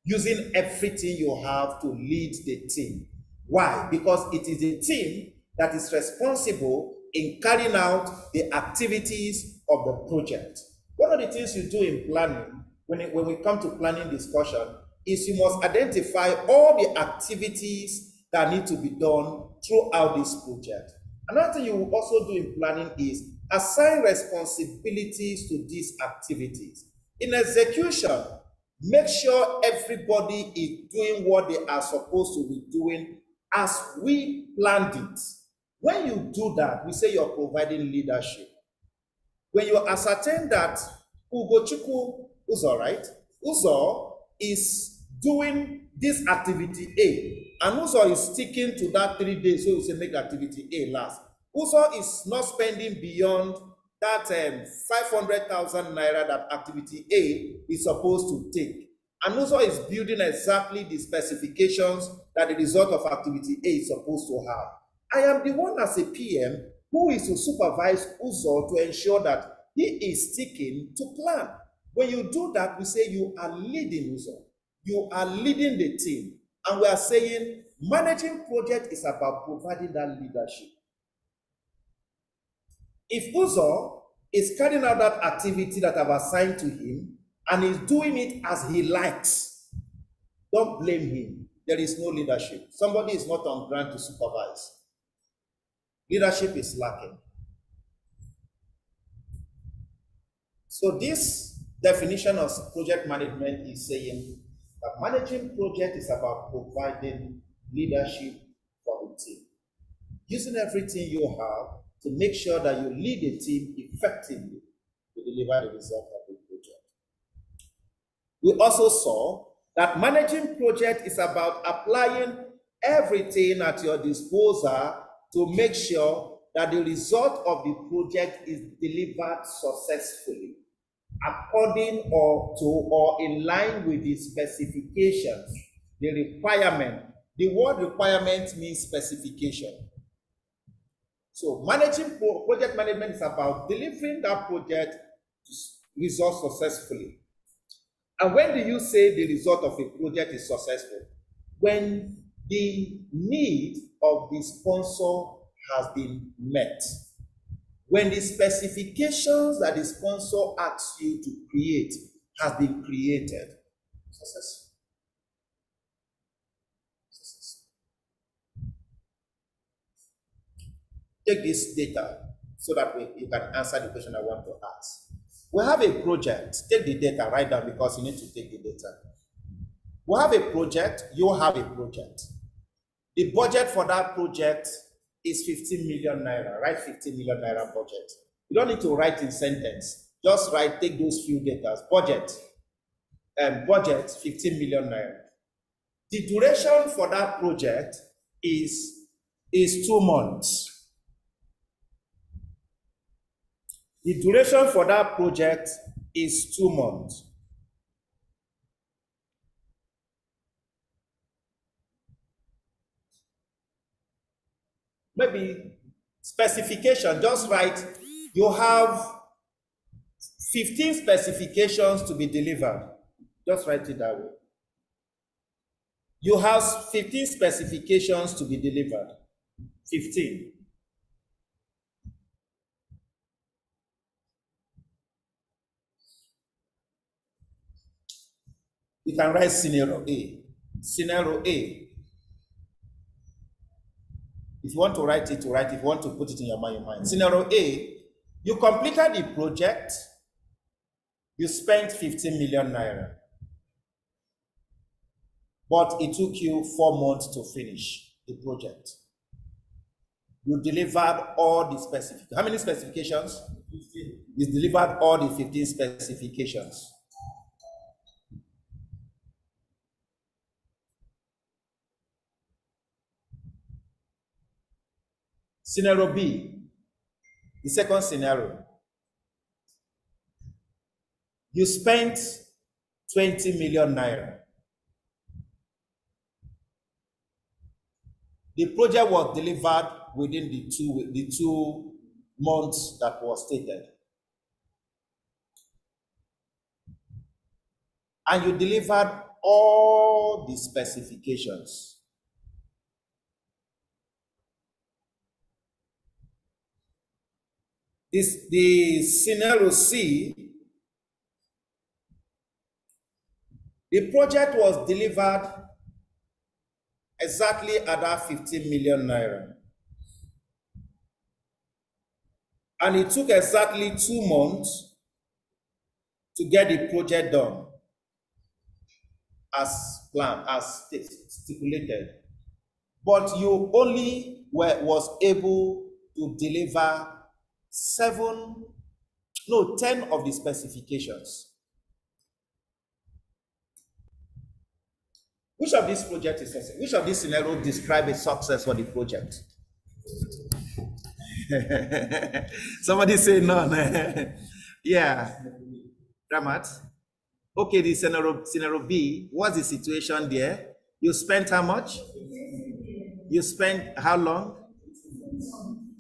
Using everything you have to lead the team. Why? Because it is the team that is responsible in carrying out the activities of the project. One of the things you do in planning, when we come to planning discussion, is you must identify all the activities that need to be done throughout this project. Another thing you will also do in planning is assign responsibilities to these activities. In execution, make sure everybody is doing what they are supposed to be doing as we planned it. When you do that, we say you're providing leadership. When you ascertain that Ugochukwu Uzo, right? Uzo is doing this activity A, and Uzo is sticking to that 3 days, so you say make activity A last. Uzo is not spending beyond that 500,000 naira that activity A is supposed to take. And Uzo is building exactly the specifications that the result of activity A is supposed to have. I am the one as a PM who is to supervise Uzo to ensure that he is sticking to plan. When you do that, we say you are leading Uzo. You are leading the team. And we are saying managing project is about providing that leadership. If Uzo is carrying out that activity that I've assigned to him and is doing it as he likes, don't blame him. There is no leadership. Somebody is not on ground to supervise. Leadership is lacking. So this definition of project management is saying that managing project is about providing leadership for the team. Using everything you have to make sure that you lead the team effectively to deliver the result of the project. We also saw that managing project is about applying everything at your disposal to make sure that the result of the project is delivered successfully, according or in line with the specifications, the requirement. The word requirement means specification. So project management is about delivering that project result successfully. And when do you say the result of a project is successful? When the need of the sponsor has been met. When the specifications that the sponsor asks you to create has been created. Successful. Take this data so that you can answer the question I want to ask. We have a project. Take the data, write down because you need to take the data. We have a project, you have a project. The budget for that project is 15 million naira. Write 15 million naira budget. You don't need to write in sentence. Just write, take those few data. Budget, 15 million naira. The duration for that project is 2 months. The duration for that project is 2 months. Maybe specification, just write, you have 15 specifications to be delivered. Just write it that way. You have 15 specifications to be delivered. 15. You can write scenario A. Scenario A. If you want to write it, to write. If you want to put it in your mind, Scenario A, you completed the project, you spent 15 million naira. But it took you 4 months to finish the project. You delivered all the specifications. How many specifications? 15. You delivered all the 15 specifications. Scenario B, the second scenario. You spent 20 million naira. The project was delivered within the two months that was stated. And you delivered all the specifications. The scenario C, The project was delivered exactly at that 15 million naira. And it took exactly 2 months to get the project done as planned, as stipulated. But you only was able to deliver 10 of the specifications. Which of these projects is success? Which of these scenarios describe a success for the project? Somebody say none. Yeah. Ramat? Okay, the scenario B, what's the situation there? You spent how much? You spent how long?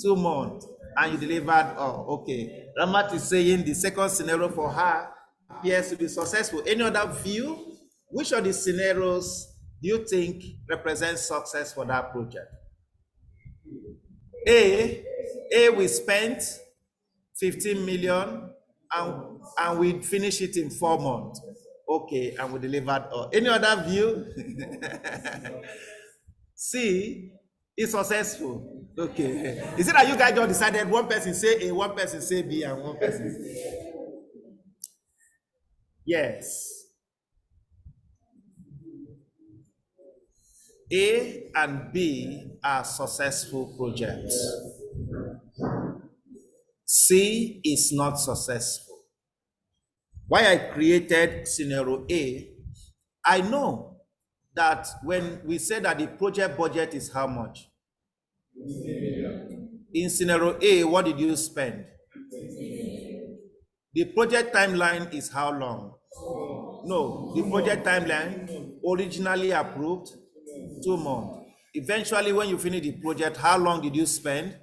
2 months. And you delivered, oh, okay. Ramat is saying the second scenario for her appears to be successful. Any other view? Which of the scenarios do you think represents success for that project? A, we spent 15 million and we finish it in 4 months. Okay, and we delivered all. Any other view? C is successful. Okay. Is it that you guys just decided one person say A, one person say B, and one person say A? Yes. A and B are successful projects. C is not successful. Why I created scenario A, I know that when we say that the project budget is how much? In scenario A, what did you spend? The project timeline is how long? No, the project timeline originally approved 2 months. Eventually, when you finish the project, how long did you spend?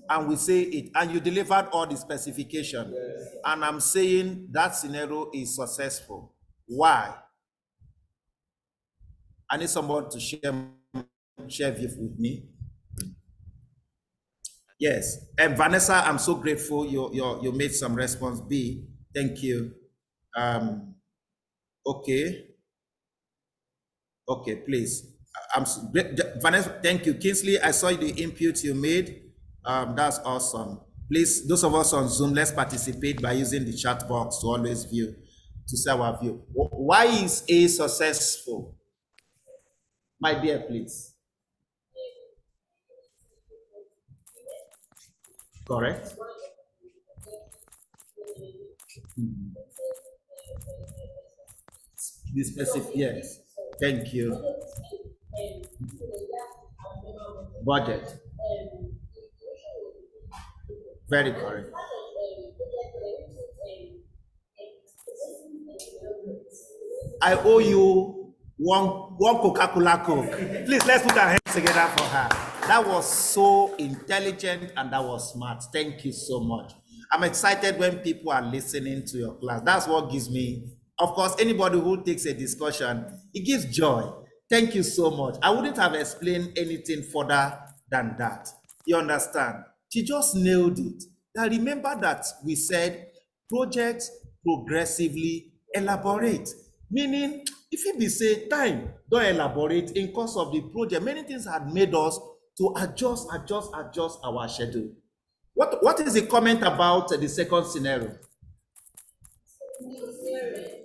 And we say it, and you delivered all the specification. And I'm saying that scenario is successful. Why? I need someone to share view with me. Yes, and Vanessa, I'm so grateful you made some response. B, thank you. Okay, please. Vanessa, thank you. Kingsley, I saw the input you made. That's awesome. Please, those of us on Zoom, let's participate by using the chat box to always view, to see our view. Why is A successful? My dear, please. Correct? The specific, yes. Thank you. Budget. Very correct. I owe you one Coca-Cola Coke. Please, let's put our hands together for her. That was so intelligent and that was smart. Thank you so much. I'm excited when people are listening to your class. That's what gives me, of course, anybody who takes a discussion, it gives joy. Thank you so much. I wouldn't have explained anything further than that. You understand? She just nailed it. Now remember that we said projects progressively elaborate. Meaning, if it be say time, don't elaborate in course of the project, many things had made us to adjust our schedule. What is the comment about the second scenario?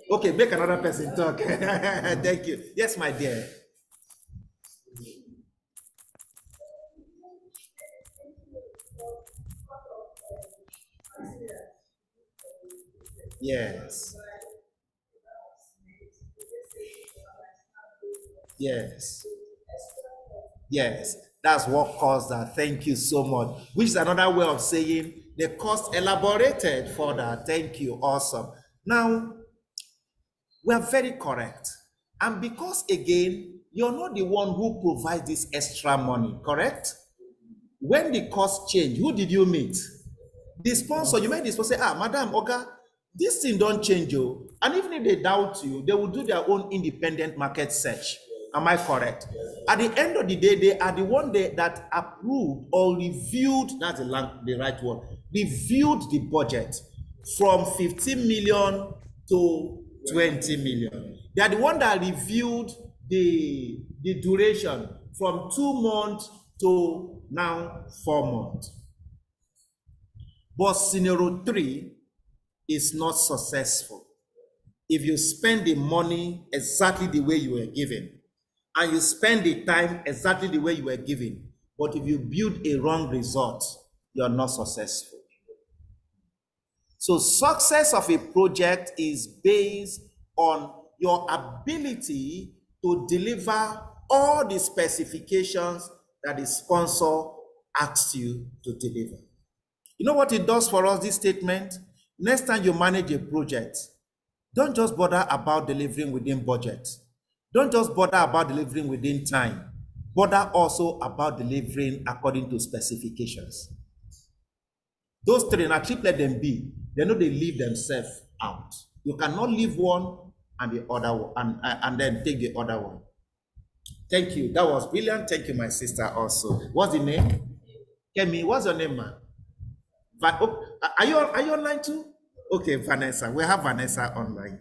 Okay, make another person talk. Thank you. Yes, my dear. Yes. Yes. Yes. That's what caused that. Thank you so much. Which is another way of saying the cost elaborated for that. Thank you. Awesome. Now, we are very correct. And because, again, you're not the one who provides this extra money, correct? When the cost change, who did you meet? The sponsor. You met the sponsor say, Madam, Oga, this thing don't change you. And even if they doubt you, they will do their own independent market search. Am I correct? Yes. At the end of the day, they are the one that approved or reviewed, that's the right word, reviewed the budget from 15 million to 20 million. They are the one that reviewed the duration from 2 months to now 4 months. But scenario 3 is not successful. If you spend the money exactly the way you were given, and you spend the time exactly the way you were given, but if you build a wrong result, you're not successful. So success of a project is based on your ability to deliver all the specifications that the sponsor asks you to deliver. You know what it does for us, this statement? Next time you manage a project, don't just bother about delivering within budget. Don't just bother about delivering within time. Bother also about delivering according to specifications. Those three, now keep let them be. They know they leave themselves out. You cannot leave one and the other one, and then take the other one. Thank you. That was brilliant. Thank you, my sister. Also, what's the name? Kemi. What's your name, man? Oh, are you online too? Okay, Vanessa. We have Vanessa online.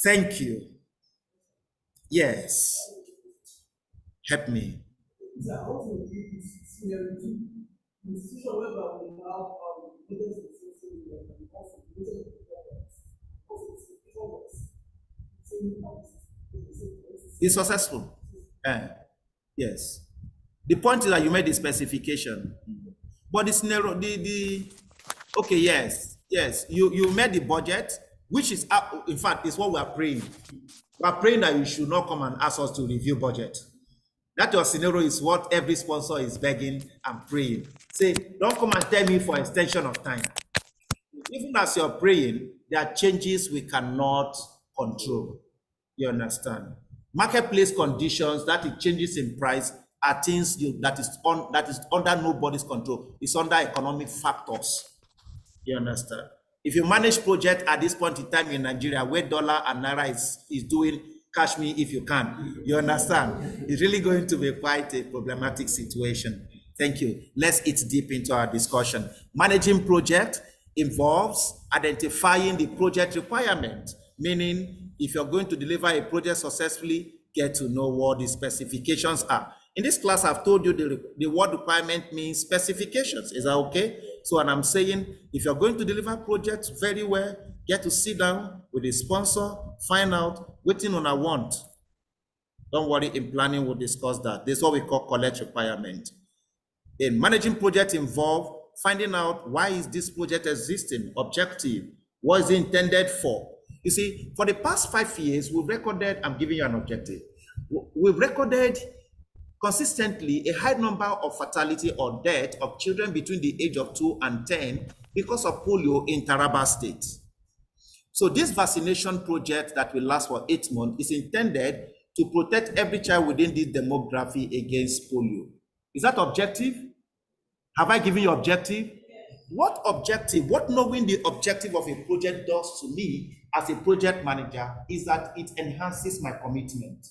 Thank you. Yes. Help me. It's successful. Yes. The point is that you made the specification. But the scenario, okay, yes, you made the budget, which is, in fact, is what we are praying. We are praying that you should not come and ask us to review budget. That your scenario is what every sponsor is begging and praying. Say, don't come and tell me for extension of time. Even as you're praying, there are changes we cannot control. You understand? Marketplace conditions, that it changes in price, are things that is under nobody's control. It's under economic factors. You understand? If you manage project at this point in time in Nigeria, where dollar and naira is doing, cash me if you can. You understand? It's really going to be quite a problematic situation. Thank you. Let's eat deep into our discussion. Managing project involves identifying the project requirement, meaning if you're going to deliver a project successfully, get to know what the specifications are. In this class, I've told you the word requirement means specifications. Is that okay? So, and I'm saying, if you're going to deliver projects very well, get to sit down with the sponsor, find out what thing on I want. Don't worry, in planning, we'll discuss that. This is what we call collect requirement. In managing project involve finding out why is this project existing, objective, what is it intended for. You see, for the past 5 years, we've recorded, I'm giving you an objective, we've recorded consistently a high number of fatality or death of children between the age of 2 and 10 because of polio in Taraba State. So this vaccination project that will last for 8 months is intended to protect every child within this demography against polio. Is that objective? Have I given you objective? What objective, what knowing the objective of a project does to me as a project manager is that it enhances my commitment.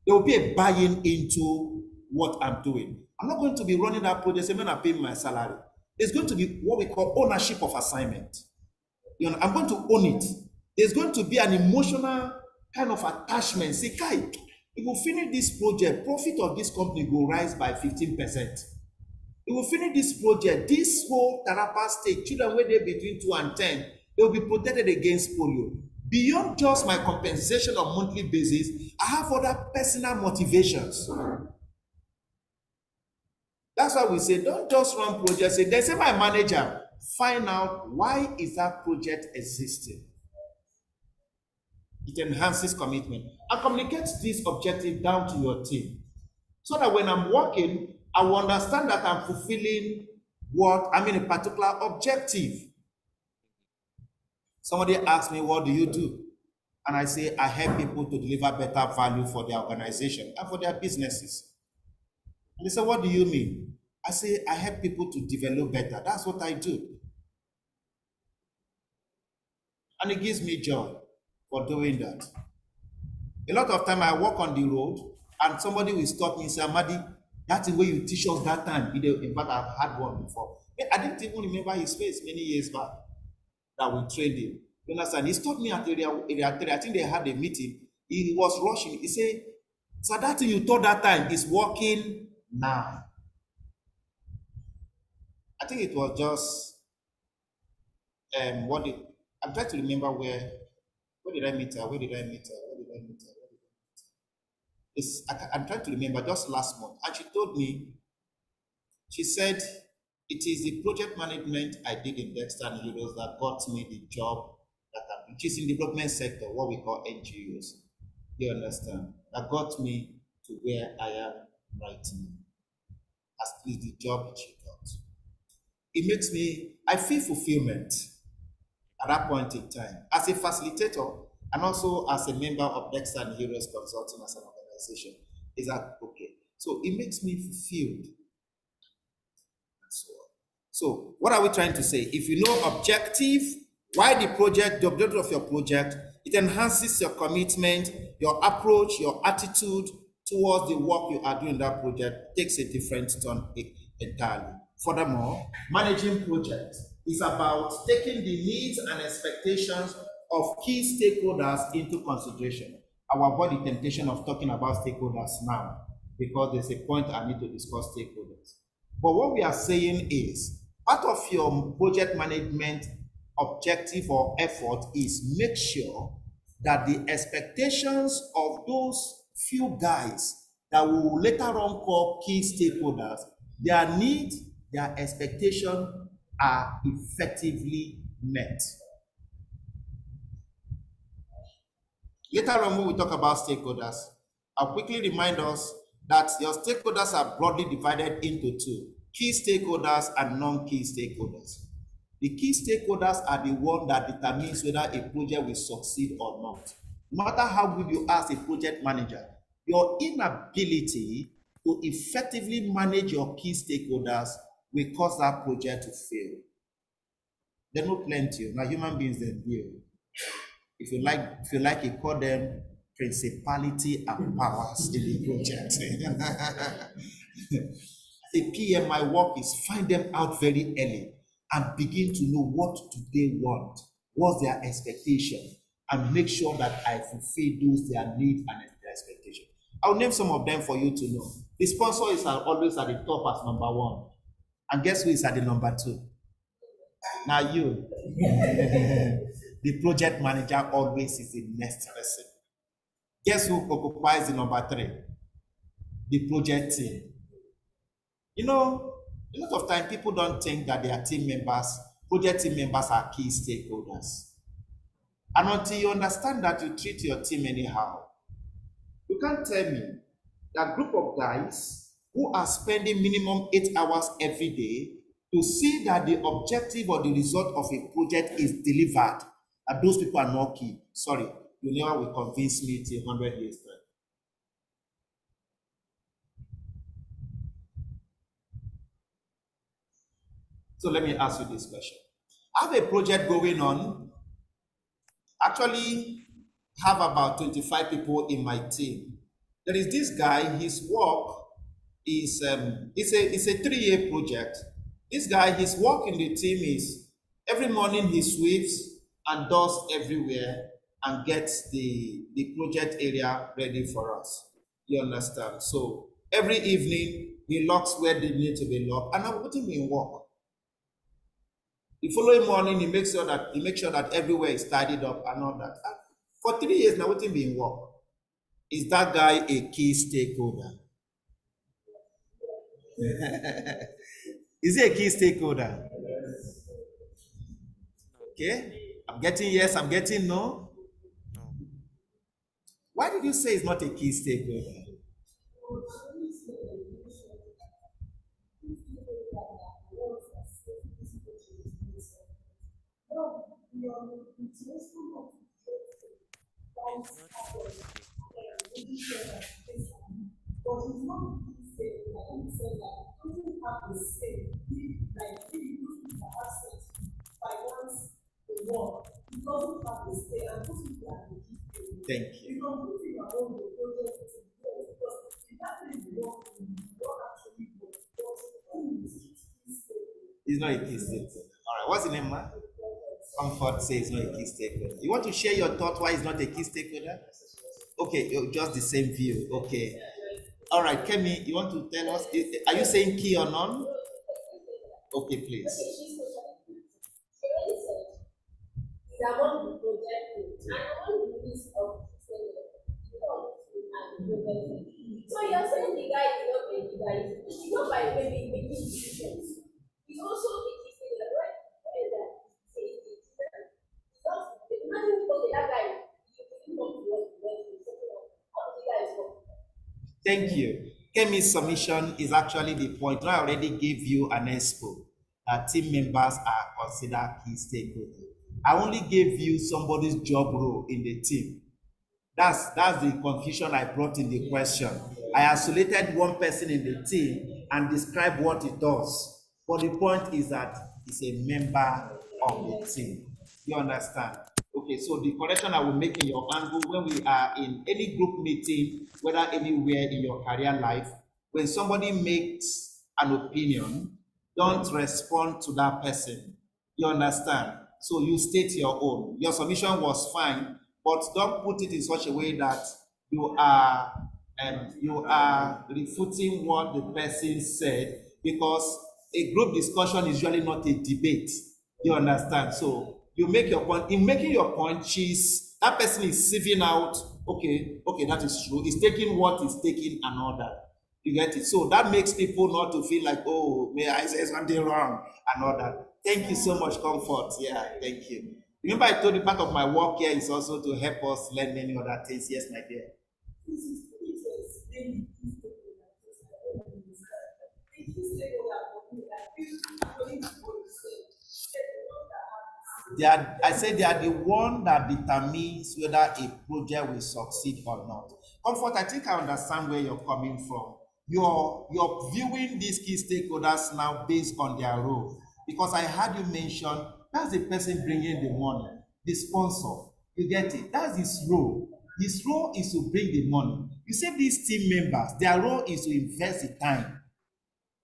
There will be a buy-in into what I'm doing. I'm not going to be running that project saying, when I pay my salary. There's going to be what we call ownership of assignment. You know, I'm going to own it. There's going to be an emotional kind of attachment. Say, Kai, if we finish this project, profit of this company will rise by 15%. If we finish this project, this whole Tarapa State, children where they're between 2 and 10, they will be protected against polio. Beyond just my compensation on a monthly basis, I have other personal motivations. That's why we say, don't just run projects. Say, they say my manager, find out why is that project existing. It enhances commitment. And communicate this objective down to your team. So that when I'm working, I will understand that I'm fulfilling a particular objective. Somebody asks me, what do you do? And I say, I help people to deliver better value for their organization and for their businesses. And they say, what do you mean? I say, I help people to develop better. That's what I do. And it gives me joy for doing that. A lot of time I walk on the road and somebody will stop me and say, Amadi, that's the way you teach us that time. In fact, I've had one before. I didn't even remember his face many years back that we trained him. You understand? He stopped me at area 3. I think they had a meeting. He was rushing. He said, so that thing you told that time is working now. I think it was just what did I'm trying to remember where did I meet her? Where did I meet her? Where did I meet her? I'm trying to remember just last month. And she told me, she said, it is the project management I did in DEXTER and Heroes that got me the job that which is in the development sector, what we call NGOs. You understand? That got me to where I am right now. As is the job she got. It makes me, I feel fulfillment at that point in time as a facilitator and also as a member of DEXTER and Heroes Consulting as an organization. Is that okay? So it makes me fulfilled. And so on. So what are we trying to say? If you know objective, why the project, the objective of your project, it enhances your commitment, your approach, your attitude towards the work you are doing in that project takes a different turn entirely. Furthermore, managing projects is about taking the needs and expectations of key stakeholders into consideration. I will avoid the temptation of talking about stakeholders now because there's a point I need to discuss stakeholders. But what we are saying is, part of your project management objective or effort is make sure that the expectations of those few guys that we will later on call key stakeholders, their needs, their expectations are effectively met. Later on, when we talk about stakeholders, I'll quickly remind us that your stakeholders are broadly divided into two: key stakeholders and non-key stakeholders. The key stakeholders are the one that determines whether a project will succeed or not. No matter how good you are as a project manager, your inability to effectively manage your key stakeholders will cause that project to fail. There are no plenty. Now human beings they deal. If you like, you call them principality and powers in the project. A PM, my work is find them out very early and begin to know what do they want, what's their expectation, and make sure that I fulfill those their needs and their expectation. I'll name some of them for you to know. The sponsor is always at the top as number 1. And guess who is at the number 2? Now you. The project manager always is the next person. Guess who occupies the number 3? The project team. You know, a lot of time people don't think that their team members, project team members are key stakeholders. And until you understand that, you treat your team anyhow. You can't tell me that group of guys who are spending minimum 8 hours every day to see that the objective or the result of a project is delivered, and those people are not key. Sorry, you never will convince me till 100 years time. So let me ask you this question. I have a project going on. Actually, have about 25 people in my team. There is this guy, his work is it's a 3-year project. This guy, his work in the team is every morning he sweeps and does everywhere and gets the project area ready for us. You understand? So every evening he locks where they need to be locked, and I'm putting him in work. The following morning he makes sure that everywhere is tidied up and all that. And for 3 years now, waiting being work. Is that guy a key stakeholder? Is he a key stakeholder? Okay. I'm getting yes, I'm getting no. Why did you say it's not a key stakeholder? Thank you. He's not a key stakeholder. All right, what's the name, man? Comfort says not a key stakeholder. You want to share your thought why it's not a key stakeholder? Okay, just the same view. Okay. All right, Kemi, you want to tell us? Are you saying key or none? Okay, please. So you're saying the guy is not a leader, it's not by maybe making decisions. He's also making decisions, right? What is that? Imagine, okay, that guy, you want to work, how the guy is working. Thank you. Kemi's submission is actually the point. I already gave you an expo that team members are considered key stakeholders. I only gave you somebody's job role in the team. That's the confusion I brought in the question. I isolated one person in the team and described what it does. But the point is that it's a member of the team. You understand? Okay, so the correction I will make in your angle when we are in any group meeting, whether anywhere in your career life, when somebody makes an opinion, don't respond to that person. You understand? So you state your own. Your submission was fine, but don't put it in such a way that you are refuting what the person said, because a group discussion is usually not a debate. You understand? So you make your point. In making your point, that person is sieving out, okay, that is true. He's taking what is taking and all that. You get it? So that makes people not to feel like, oh, may I say something wrong and all that. Thank you so much, Comfort. Yeah, thank you. Remember, I told you part of my work here is also to help us learn many other things. Yes, my dear. I say they are the one that determines whether a project will succeed or not. Comfort, I think I understand where you're coming from. You're viewing these key stakeholders now based on their role. Because I heard you mention that's the person bringing the money, the sponsor. You get it? That's his role. His role is to bring the money. You say these team members, their role is to invest the time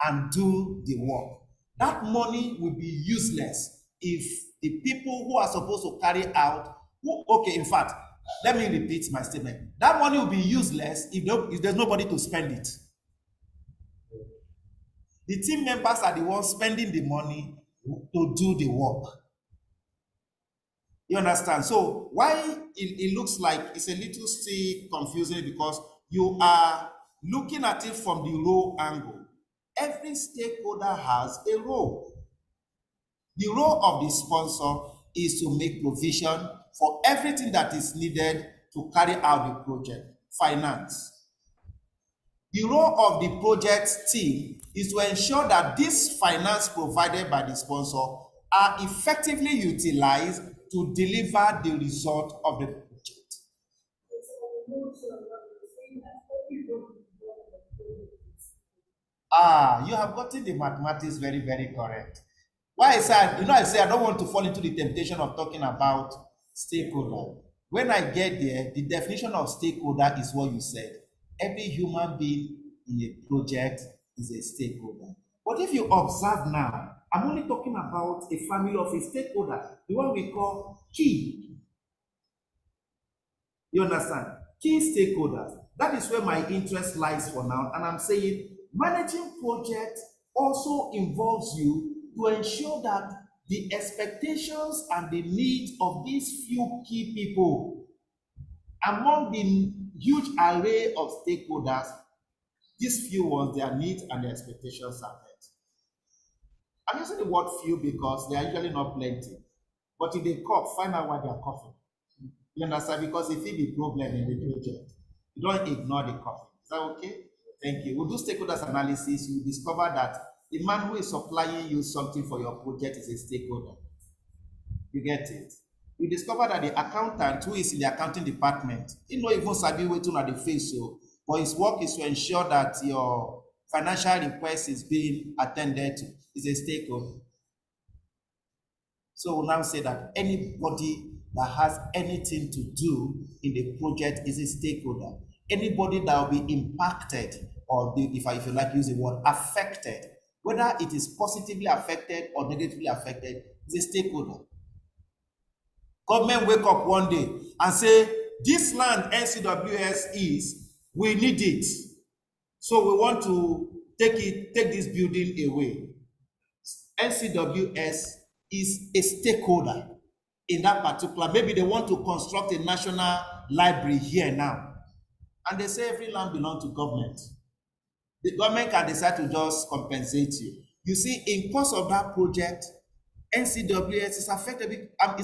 and do the work. That money will be useless if the people who are supposed to carry out, in fact, let me repeat my statement. That money will be useless if there's nobody to spend it. The team members are the ones spending the money to do the work. You understand? So why it looks like it's a little still confusing, because you are looking at it from the role angle. Every stakeholder has a role. The role of the sponsor is to make provision for everything that is needed to carry out the project. Finance. The role of the project team is to ensure that this finance provided by the sponsor are effectively utilized to deliver the result of the project. You have gotten the mathematics very, very correct. Why I said, I say I don't want to fall into the temptation of talking about stakeholder. When I get there, the definition of stakeholder is what you said. Every human being in a project is a stakeholder. But if you observe now, I'm only talking about a family of a stakeholder, the one we call key. You understand? Key stakeholders. That is where my interest lies for now. And I'm saying managing projects also involves you to ensure that the expectations and the needs of these few key people among the huge array of stakeholders, these few ones, their needs and their expectations are met. I'm using the word few because they are usually not plenty. But if they cough, find out why they are coughing. You understand? Because if it be a problem in the project, you don't ignore the coughing. Is that okay? Thank you. We'll do stakeholders analysis. You discover that the man who is supplying you something for your project is a stakeholder. You get it? You discover that the accountant who is in the accounting department, he not even sabi waiting at the face, so but his work is to ensure that your financial request is being attended to. Is a stakeholder. So we'll now say that anybody that has anything to do in the project is a stakeholder. Anybody that will be impacted, or if you like use the word affected, whether it is positively affected or negatively affected, is a stakeholder. Government wake up one day and say, this land NCWS is, we need it. So we want to take this building away. NCWS is a stakeholder in that particular. Maybe they want to construct a national library here now. And they say every land belongs to government. The government can decide to just compensate you. You see, in course of that project, NCWS is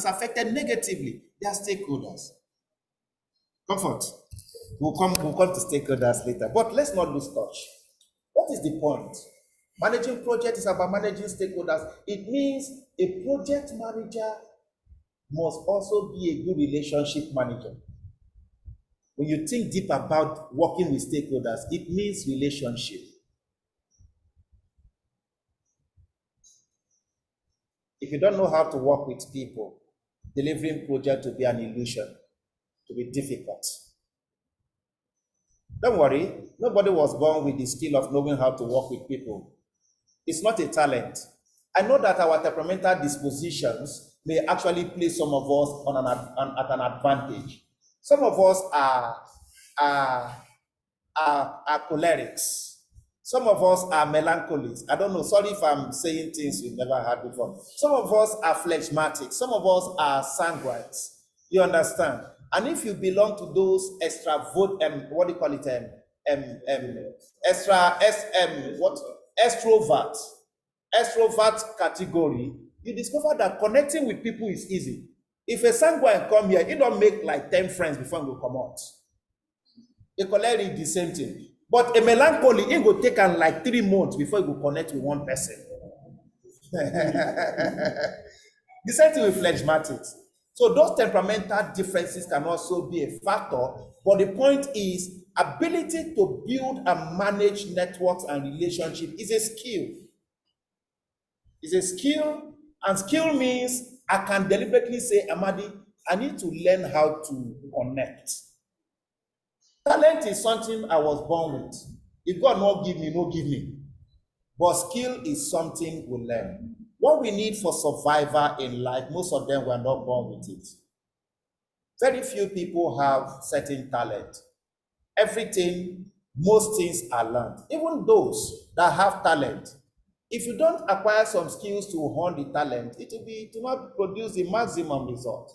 affected negatively. They are stakeholders. Comfort. We'll come to stakeholders later. But let's not lose touch. What is the point? Managing project is about managing stakeholders. It means a project manager must also be a good relationship manager. When you think deep about working with stakeholders, it means relationship. If you don't know how to work with people, delivering project will be an illusion, to be difficult. Don't worry, nobody was born with the skill of knowing how to work with people. It's not a talent. I know that our temperamental dispositions may actually place some of us at an advantage. Some of us are cholerics. Some of us are melancholics. I don't know, sorry if I'm saying things you've never heard before. Some of us are phlegmatics. Some of us are sanguines. You understand? And if you belong to those extrovert category, you discover that connecting with people is easy. If a sanguine come here, he don't make like 10 friends before he will come out. A choleric, the same thing. But a melancholy, it will take like 3 months before he will connect with one person. The same thing with phlegmatics. So those temperamental differences can also be a factor, but the point is, ability to build and manage networks and relationships is a skill. It's a skill, and skill means I can deliberately say, Amadi, I need to learn how to connect. Talent is something I was born with. If God not give me, no give me. But skill is something we learn. What we need for survival in life, most of them were not born with it. Very few people have certain talent. Most things are learned. Even those that have talent, if you don't acquire some skills to hone the talent, it will not produce the maximum result.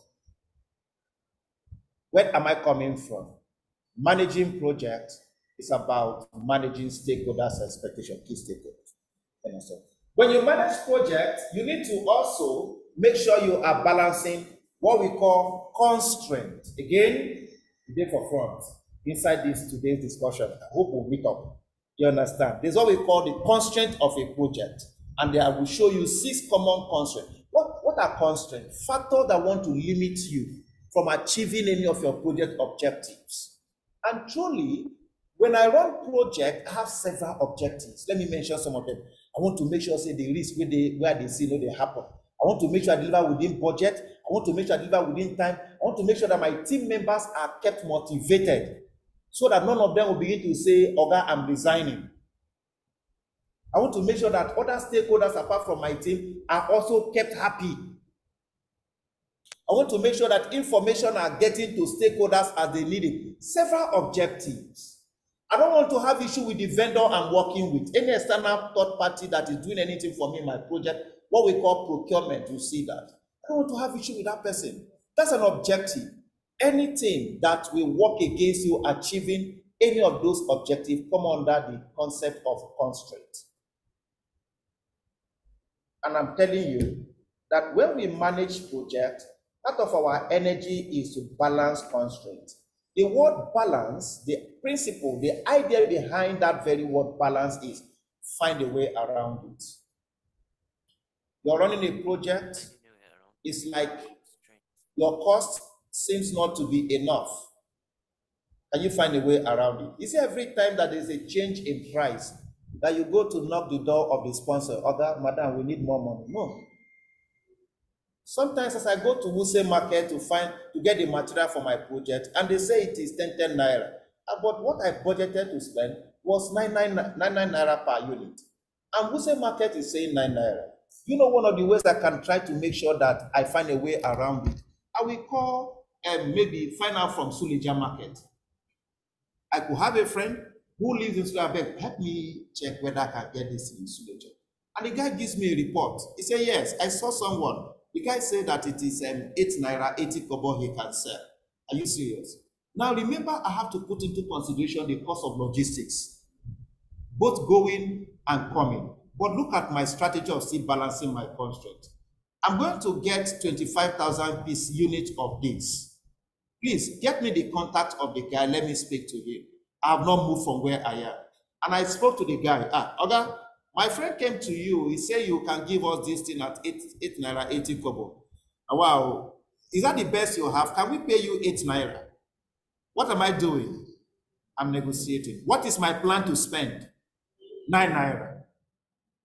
Where am I coming from? Managing projects is about managing stakeholders' expectations, key stakeholders. When you manage projects, you need to also make sure you are balancing what we call constraint. Again, today for front, inside today's discussion, I hope we'll meet up. You understand? There's what we call the constraint of a project. And there I will show you 6 common constraints. What are constraints? Factors that want to limit you from achieving any of your project objectives. And truly, when I run project, I have several objectives. Let me mention some of them. I want to make sure, say, the risk where they see no they happen. I want to make sure I deliver within budget. I want to make sure I deliver within time. I want to make sure that my team members are kept motivated so that none of them will begin to say, Oga, I'm resigning. I want to make sure that other stakeholders apart from my team are also kept happy. I want to make sure that information are getting to stakeholders as they need it. Several objectives. I don't want to have issue with the vendor I'm working with. Any external third party that is doing anything for me in my project, what we call procurement, you see that. I don't want to have issue with that person. That's an objective. Anything that will work against you achieving any of those objectives come under the concept of constraint. And I'm telling you that when we manage projects, part of our energy is to balance constraints. The word balance, the principle, the idea behind that very word balance is find a way around it. You're running a project, it's like your cost seems not to be enough. Can you find a way around it? You see, every time that there's a change in price, that you go to knock the door of the sponsor, madam, we need more money. No. Sometimes as I go to Wuse Market to get the material for my project, and they say it is 10 naira. But what I budgeted to spend was 99 naira per unit. And Wuse Market is saying 9 naira. You know, one of the ways I can try to make sure that I find a way around it, I will call and maybe find out from Suleja Market. I could have a friend who lives in Suleja. Help me check whether I can get this in Suleja. And the guy gives me a report. He said, yes, I saw someone. The guy said that it is 8 naira, 80 kobo he can sell. Are you serious? Now remember, I have to put into consideration the cost of logistics, both going and coming. But look at my strategy of still balancing my constraint. I'm going to get 25,000 piece unit of this. Please get me the contact of the guy. Let me speak to him. I have not moved from where I am. And I spoke to the guy. Okay, my friend came to you. He said you can give us this thing at 8 naira, 80 kobo. Wow. Is that the best you have? Can we pay you 8 naira? What am I doing? I'm negotiating. What is my plan to spend? 9 naira.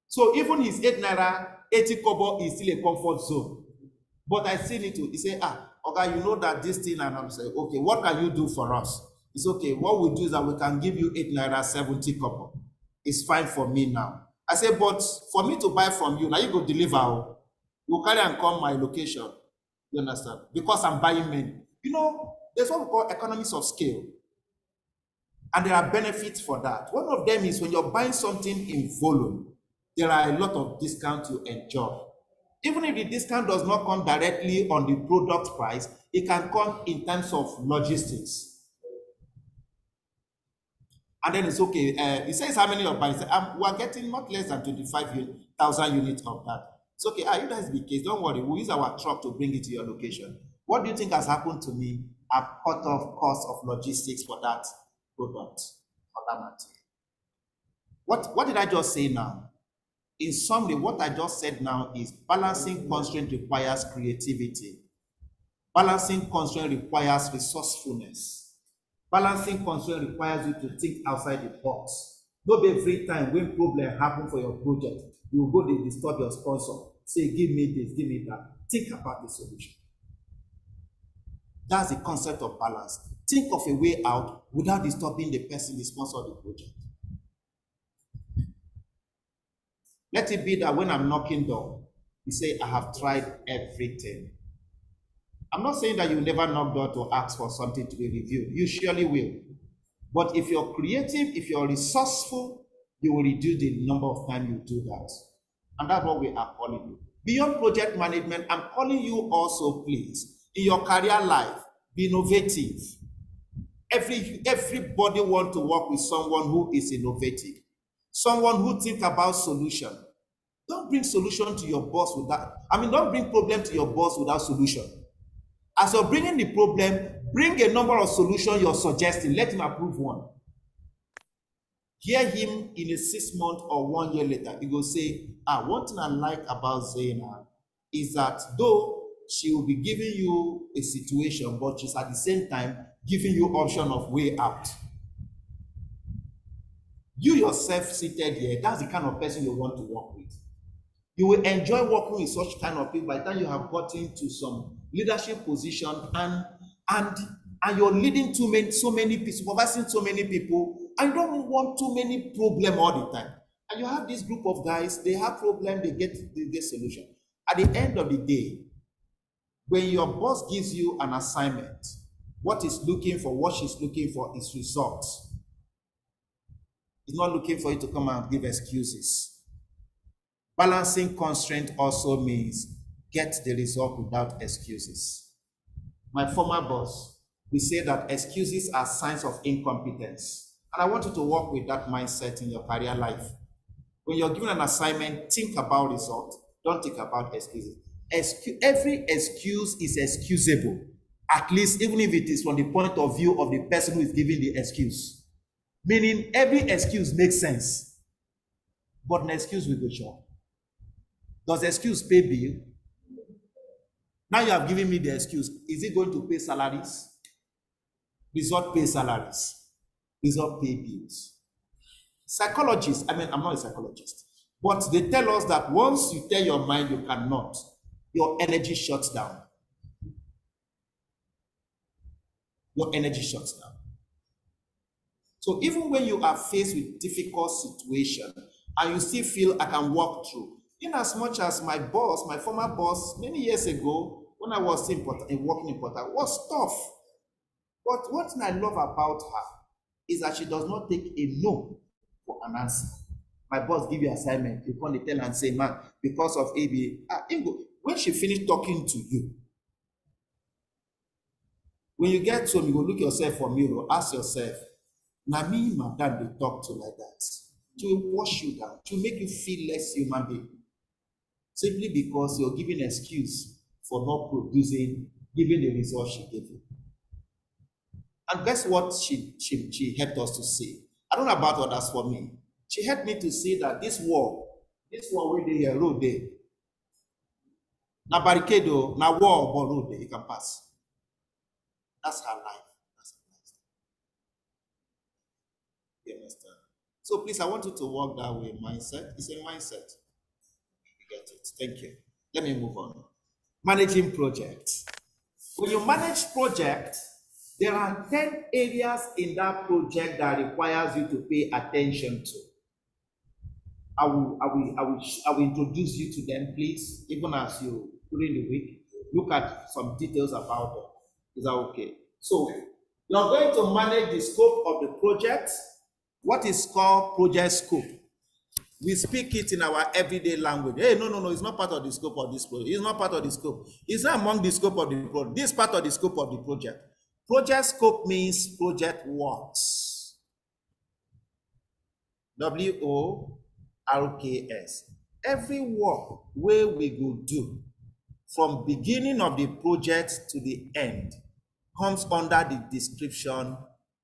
So even his 8 naira, 80 kobo is still a comfort zone. But I still need to, he say, okay, you know that this thing, and I'm saying, okay, what can you do for us? It's okay. What we do is that we can give you 8 naira, 70 kobo. It's fine for me now. I say, but for me to buy from you, now you go deliver. You carry and come my location. You understand? Because I'm buying many. You know, there's what we call economies of scale. And there are benefits for that. One of them is when you're buying something in volume, there are a lot of discounts you enjoy. Even if the discount does not come directly on the product price, it can come in terms of logistics. And then it's okay. He says how many of buying? We are getting not less than 25,000 units of that. It's okay. You guys be case. Don't worry. We'll use our truck to bring it to your location. What do you think has happened to me? I've cut off cost of logistics for that product, for that material. What did I just say now? In summary, what I just said now is balancing constraint requires creativity. Balancing constraint requires resourcefulness. Balancing constraint requires you to think outside the box. Not every time when problem happen for your project, you go to disturb your sponsor. Say, give me this, give me that. Think about the solution. That's the concept of balance. Think of a way out without disturbing the person, the sponsor of the project. Let it be that when I'm knocking door, you say, I have tried everything. I'm not saying that you never knock door to ask for something to be reviewed. You surely will. But if you're creative, if you're resourceful, you will reduce the number of times you do that. And that's what we are calling you. Beyond project management, I'm calling you also, please, in your career life, be innovative. Everybody wants to work with someone who is innovative. Someone who thinks about solution. Don't bring solution to your boss without, don't bring problem to your boss without solution. As you're bringing the problem, bring a number of solutions you're suggesting. Let him approve one. Hear him in a 6 months or 1 year later. He will say, one thing I like about Zaina is that though she will be giving you a situation, but she's at the same time giving you option of way out. You yourself seated here, that's the kind of person you want to work with. You will enjoy working with such kind of people by the time you have gotten to some leadership position and you're leading so many people, supervising so many people, and you don't want too many problems all the time. And you have this group of guys, they have problems, they get solution. At the end of the day, when your boss gives you an assignment, what she's looking for is results. He's not looking for you to come and give excuses. Balancing constraint also means get the result without excuses. My former boss, we say that excuses are signs of incompetence. And I want you to work with that mindset in your career life. When you're given an assignment, think about results. Don't think about excuses. Every excuse is excusable, at least even if it is from the point of view of the person who is giving the excuse. Meaning every excuse makes sense, but an excuse will go short. Does the excuse pay bill? Now you have given me the excuse. Is it going to pay salaries? Result pay salaries. Result pay bills. Psychologists, I'm not a psychologist, but they tell us that once you tell your mind you cannot, your energy shuts down. Your energy shuts down. So even when you are faced with difficult situation and you still feel I can walk through, in as much as my boss, my former boss, many years ago, when I was working in Port Harcourt, was tough. But one thing I love about her is that she does not take a no for an answer. My boss give you assignment, you come to tell and say, man, because of ABA, when she finished talking to you, when you get home, you go look yourself for mirror, ask yourself, now me, madam, they talk to like that. To wash you down, to make you feel less human being. Simply because you're giving excuse for not producing, giving the result she gave you. And guess what she helped us to see? I don't know about others for me. She helped me to see that this war where they here, road there. Now barricade, now war or road there, you can pass. That's her life. That's her life. You understand? So please, I want you to walk that way. Mindset. It's a mindset. You get it. Thank you. Let me move on. Managing projects. When you manage projects, there are 10 areas in that project that requires you to pay attention to. I will introduce you to them, please, even as you during the week look at some details about them. Is that okay? So you're going to manage the scope of the project. What is called project scope? We speak it in our everyday language. Hey, no, it's not part of the scope of this project. It's not part of the scope. It's not among the scope of the project. This is part of the scope of the project. Project scope means project works. WORKS. Every work where we go do from beginning of the project to the end comes under the description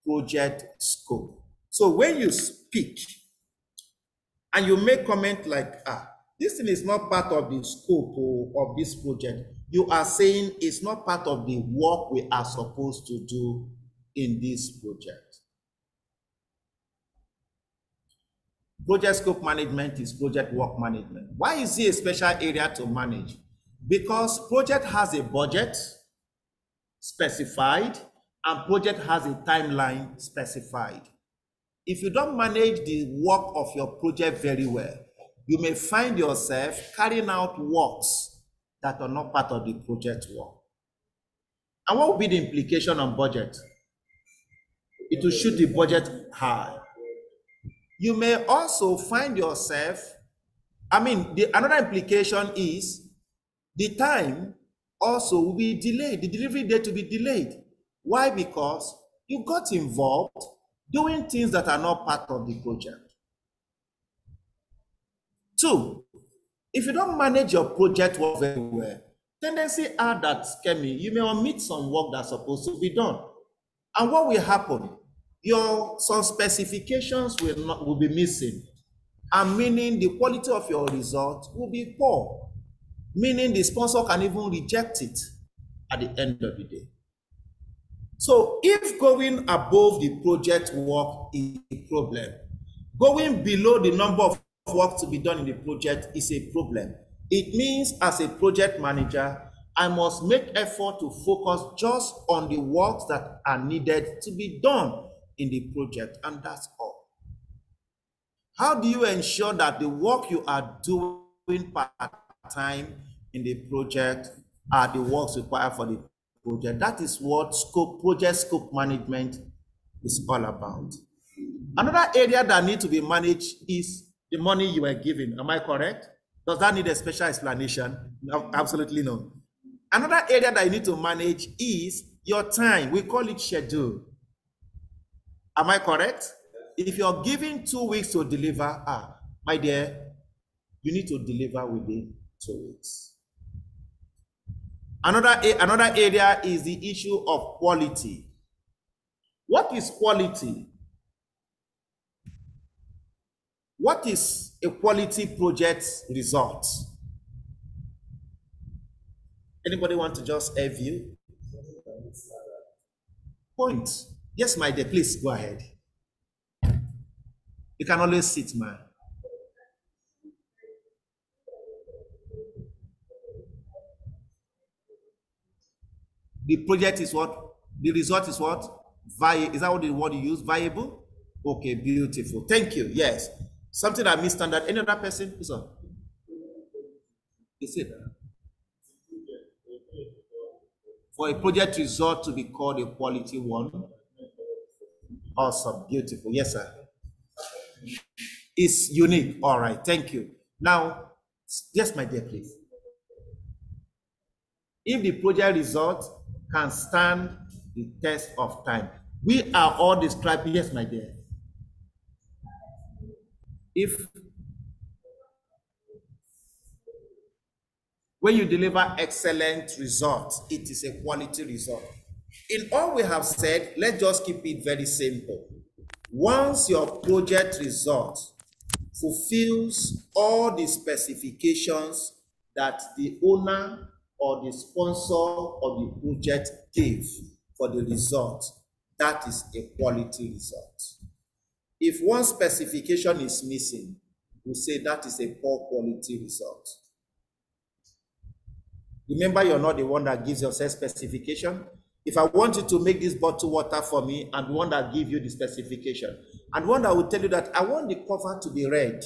project scope. So when you speak and you make comment like, this thing is not part of the scope of this project, you are saying it's not part of the work we are supposed to do in this project. Project scope management is project work management. Why is it a special area to manage? Because project has a budget specified and project has a timeline specified. If you don't manage the work of your project very well, you may find yourself carrying out works that are not part of the project work. And what will be the implication on budget? It will shoot the budget high. You may also find yourself, another implication is the time also will be delayed, the delivery date will be delayed. Why? Because you got involved doing things that are not part of the project. 2, if you don't manage your project work very well, tendency are that, Kemi, you may omit some work that's supposed to be done. And what will happen? Some specifications will be missing, and meaning the quality of your result will be poor, meaning the sponsor can even reject it at the end of the day. So if going above the project work is a problem, going below the number of work to be done in the project is a problem. It means as a project manager, I must make effort to focus just on the works that are needed to be done in the project, and that's all. How do you ensure that the work you are doing part-time in the project are the works required for the project? That is what project scope management is all about. Another area that needs to be managed is the money you are given. Am I correct? Does that need a special explanation? No, absolutely no. Another area that you need to manage is your time. We call it schedule. Am I correct? If you're given 2 weeks to deliver, my dear, you need to deliver within 2 weeks. Another area is the issue of quality. What is quality? What is a quality project result? Anybody want to just view? Point. Yes, my dear, please go ahead. You can always sit, man. The project is what? The result is what? Is that what the word you use? Viable? Okay, beautiful. Thank you. Yes. Something that means standard. Any other person? Is it? For a project result to be called a quality one. Awesome, beautiful. Yes, sir. It's unique. All right, thank you. Now, yes, my dear, please. If the project result can stand the test of time, we are all describing, yes, my dear. If when you deliver excellent results, it is a quality result. In all we have said, let's just keep it very simple. Once your project result fulfills all the specifications that the owner or the sponsor of the project gave for the result, that is a quality result. If one specification is missing, we say that is a poor quality result. Remember, you're not the one that gives yourself specification. If I want you to make this bottle water for me, I'm the one that give you the specification. And one that will tell you that I want the cover to be red.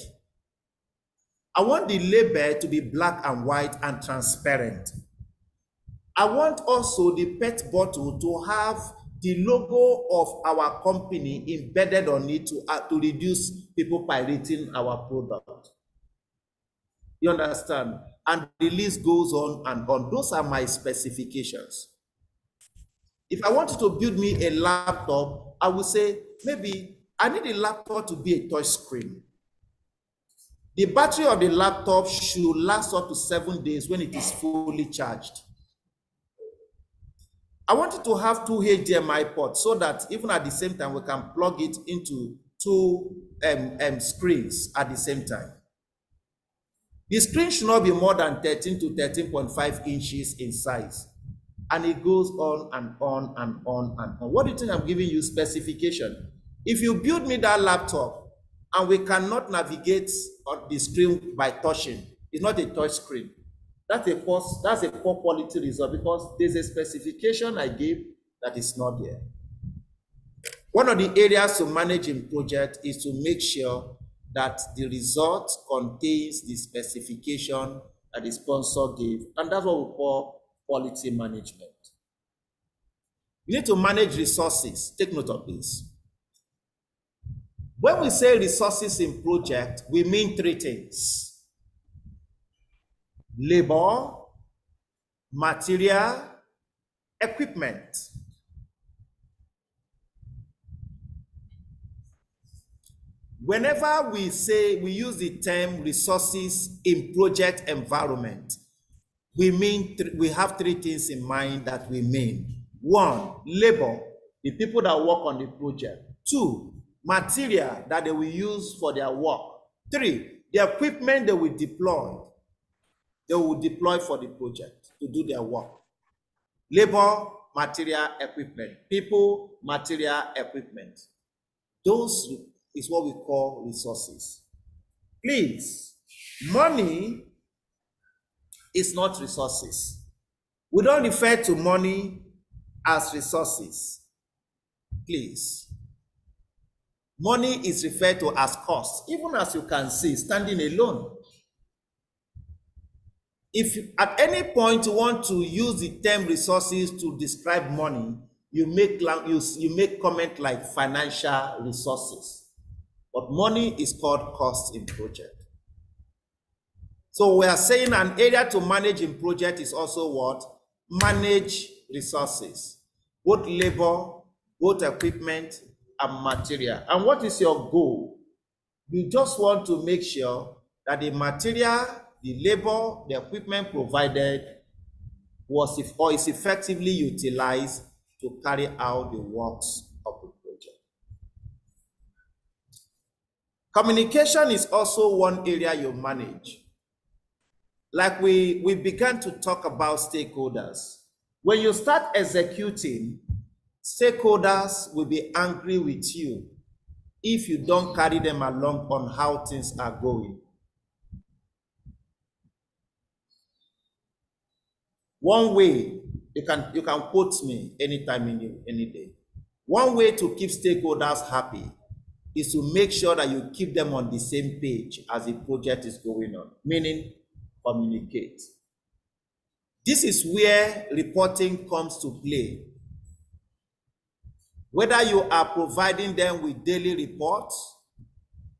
I want the label to be black and white and transparent. I want also the PET bottle to have the logo of our company embedded on it to reduce people pirating our product. You understand? And the list goes on and on. Those are my specifications. If I want you to build me a laptop, I will say, maybe I need a laptop to be a touch screen. The battery of the laptop should last up to 7 days when it is fully charged. I want it to have 2 HDMI ports so that even at the same time, we can plug it into 2 screens at the same time. The screen should not be more than 13 to 13.5 inches in size. And it goes on and on and on and on. What do you think I'm giving you specification? If you build me that laptop and we cannot navigate on the screen by touching, it's not a touch screen. That's a poor quality result because there's a specification I gave that is not there. One of the areas to manage in project is to make sure that the result contains the specification that the sponsor gave, and that's what we call quality management. You need to manage resources. Take note of this. When we say resources in project, we mean 3 things: labor, material, equipment. Whenever we use the term resources in project environment, we have 3 things in mind that we mean. 1, labor, the people that work on the project. 2, material that they will use for their work. 3, the equipment they will deploy. They will deploy for the project to do their work. Labor, material, equipment. People, material, equipment. Those is what we call resources. Please, money is not resources. We don't refer to money as resources. Please. Money is referred to as cost, even as you can see, standing alone. If at any point you want to use the term resources to describe money, you make comment like financial resources. But money is called cost in project. So we are saying an area to manage in project is also what? Manage resources, both labor, both equipment, and material. And what is your goal? You just want to make sure that the material, the labor, the equipment provided is effectively utilized to carry out the works of the project. Communication is also one area you manage. Like we began to talk about stakeholders. When you start executing, stakeholders will be angry with you if you don't carry them along on how things are going. One way, you can quote me anytime, any day. One way to keep stakeholders happy is to make sure that you keep them on the same page as the project is going on, meaning communicate. This is where reporting comes to play. Whether you are providing them with daily reports,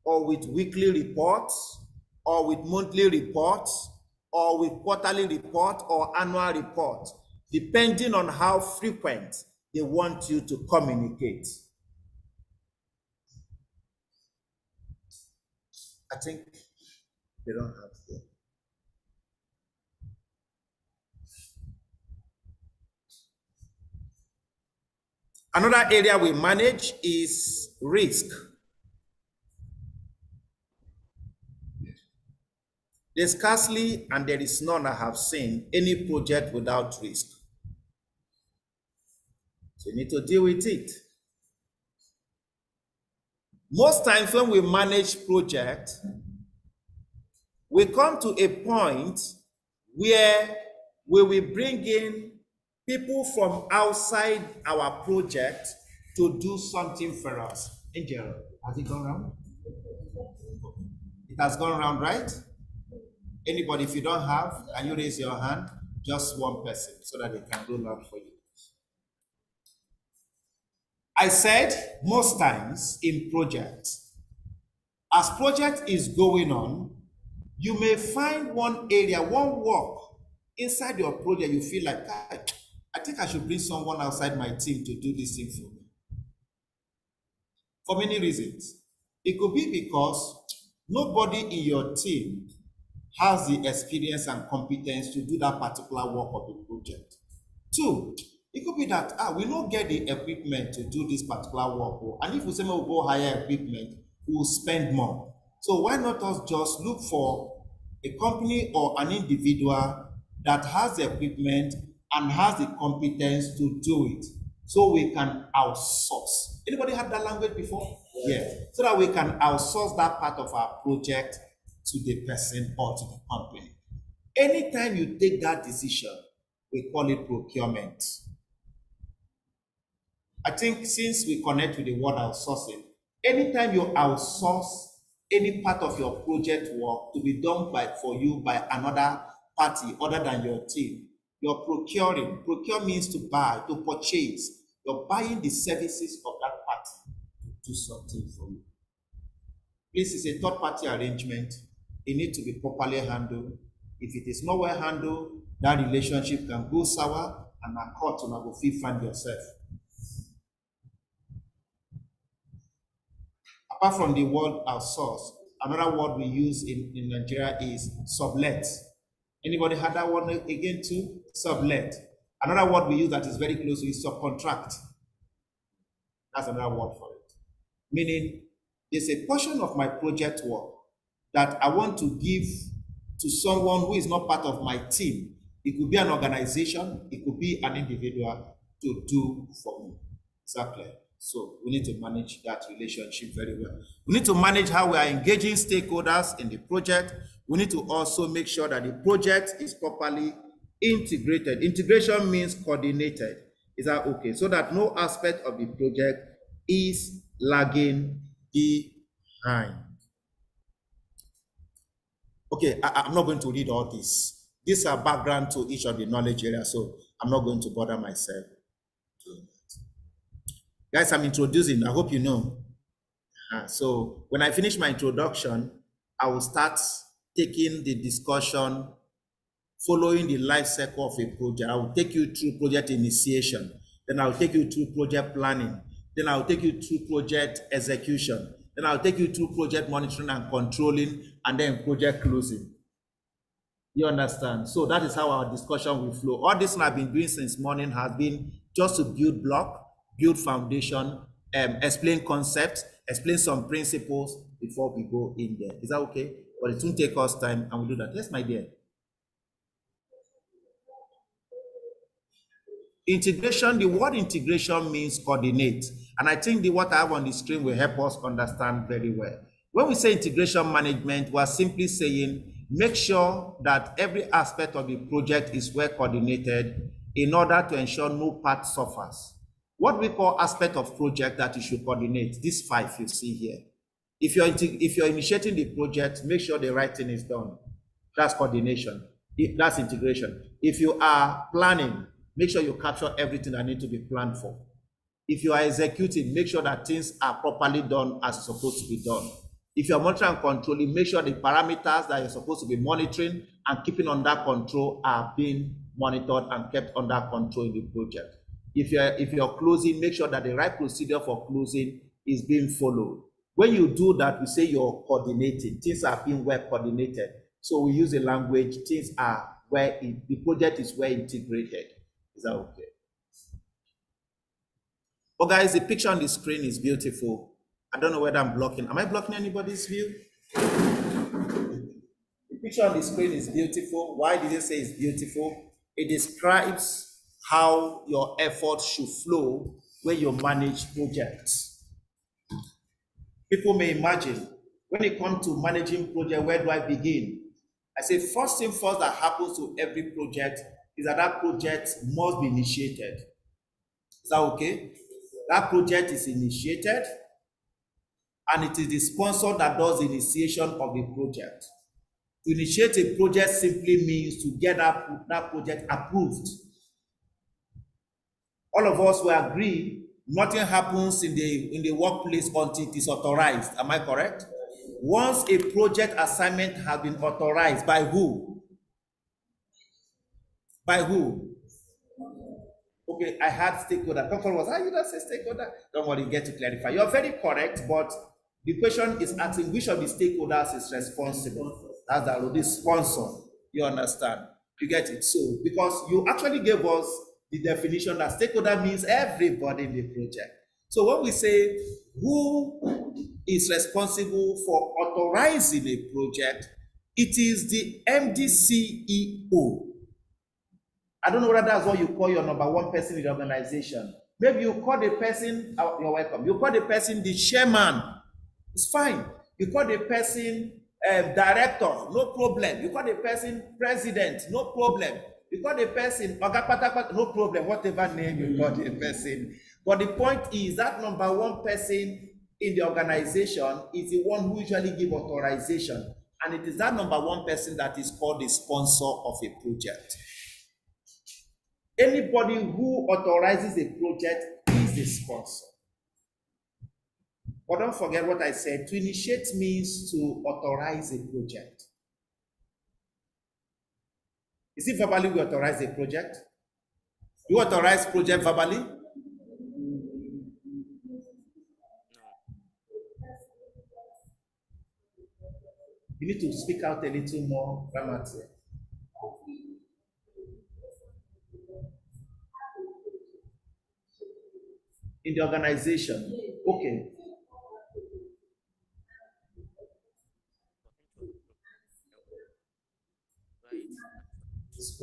or with weekly reports, or with monthly reports, or with quarterly report or annual report, depending on how frequent they want you to communicate. I think they don't have to. Another area we manage is risk. There's scarcely, and there is none I have seen, any project without risk. So you need to deal with it. Most times when we manage projects, we come to a point where we will bring in people from outside our project to do something for us. Angel, has it gone round? It has gone round, right? Anybody, if you don't have, can you raise your hand? Just one person so that they can roll out for you. I said most times in projects, as project is going on, you may find one area, one work inside your project, you feel like, I think I should bring someone outside my team to do this thing for me. For many reasons. It could be because nobody in your team has the experience and competence to do that particular work of the project. Two, it could be that we don't get the equipment to do this particular work, and if we say we'll go hire equipment, we will spend more. So why not us just look for a company or an individual that has the equipment and has the competence to do it, so we can outsource. Anybody had that language before? Yeah. So that we can outsource that part of our project to the person or to the company. Anytime you take that decision, we call it procurement. I think since we connect with the word outsourcing, anytime you outsource any part of your project work to be done for you by another party other than your team, you're procuring. Procure means to buy, to purchase. You're buying the services of that party to do something for you. This is a third-party arrangement. It needs to be properly handled. If it is not well handled, that relationship can go sour and a court and go feel find yourself. Apart from the word outsource, another word we use in Nigeria is sublet. Anybody had that word again too? Sublet. Another word we use that is very close is subcontract. That's another word for it. Meaning, there's a portion of my project work that I want to give to someone who is not part of my team. It could be an organization, it could be an individual to do for me. Exactly. So we need to manage that relationship very well. We need to manage how we are engaging stakeholders in the project. We need to also make sure that the project is properly integrated. Integration means coordinated. Is that okay? So that no aspect of the project is lagging behind. Okay, I'm not going to read all this. These are background to each of the knowledge areas, so I'm not going to bother myself. Guys, I'm introducing, I hope you know. So when I finish my introduction, I will start taking the discussion following the life cycle of a project. I will take you through project initiation, then I'll take you through project planning, then I'll take you through project execution, then I'll take you through project monitoring and controlling, and then project closing. You understand? So that is how our discussion will flow. All this I've been doing since morning has been just to build block, build foundation, explain concepts, explain some principles before we go in there. Is that okay? But it won't take us time and we'll do that. Yes, my dear. Integration, the word integration means coordinate. And I think what I have on the screen will help us understand very well. When we say integration management, we're simply saying, make sure that every aspect of the project is well coordinated in order to ensure no part suffers. What we call aspect of project that you should coordinate, these 5 you see here. If you're initiating the project, make sure the right thing is done. That's coordination. That's integration. If you are planning, make sure you capture everything that needs to be planned for. If you are executing, make sure that things are properly done as it's supposed to be done. If you're monitoring and controlling, make sure the parameters that you're supposed to be monitoring and keeping under control are being monitored and kept under control in the project. If you're closing, make sure that the right procedure for closing is being followed. When you do that, we say you're coordinating. Things are being well coordinated. So we use a language, things are where the project is well integrated. Is that okay? Oh guys, the picture on the screen is beautiful. I don't know whether I'm blocking. Am I blocking anybody's view? The picture on the screen is beautiful. Why did it say it's beautiful? It describes how your effort should flow when you manage projects. People may imagine, when it comes to managing project, where do I begin? I say, first thing first that happens to every project is that that project must be initiated. Is that okay? That project is initiated, and it is the sponsor that does the initiation of the project. To initiate a project simply means to get that project approved. All of us will agree, nothing happens in the workplace until it is authorized. Am I correct? Once a project assignment has been authorized, by who? By who? Okay, I had stakeholder. Comfort was, you don't say stakeholder? Don't worry, get to clarify. You're very correct, but the question is asking which of the stakeholders is responsible. That's the sponsor. You understand? You get it? So, because you actually gave us the definition that stakeholder means everybody in the project. So when we say who is responsible for authorizing a project, it is the MD CEO. I don't know whether that's what you call your number one person in the organization. Maybe you call the person, you're welcome. You call the person the chairman. It's fine. You call the person director, no problem. You call the person president, no problem. You call the person no problem, whatever name you call the person. But the point is that number one person in the organization is the one who usually gives authorization. And it is that number one person that is called the sponsor of a project. Anybody who authorizes a project is the sponsor. But don't forget what I said. To initiate means to authorize a project. Is it verbally we authorize a project? You authorize project verbally? You need to speak out a little more, Ramati. In the organization. Okay.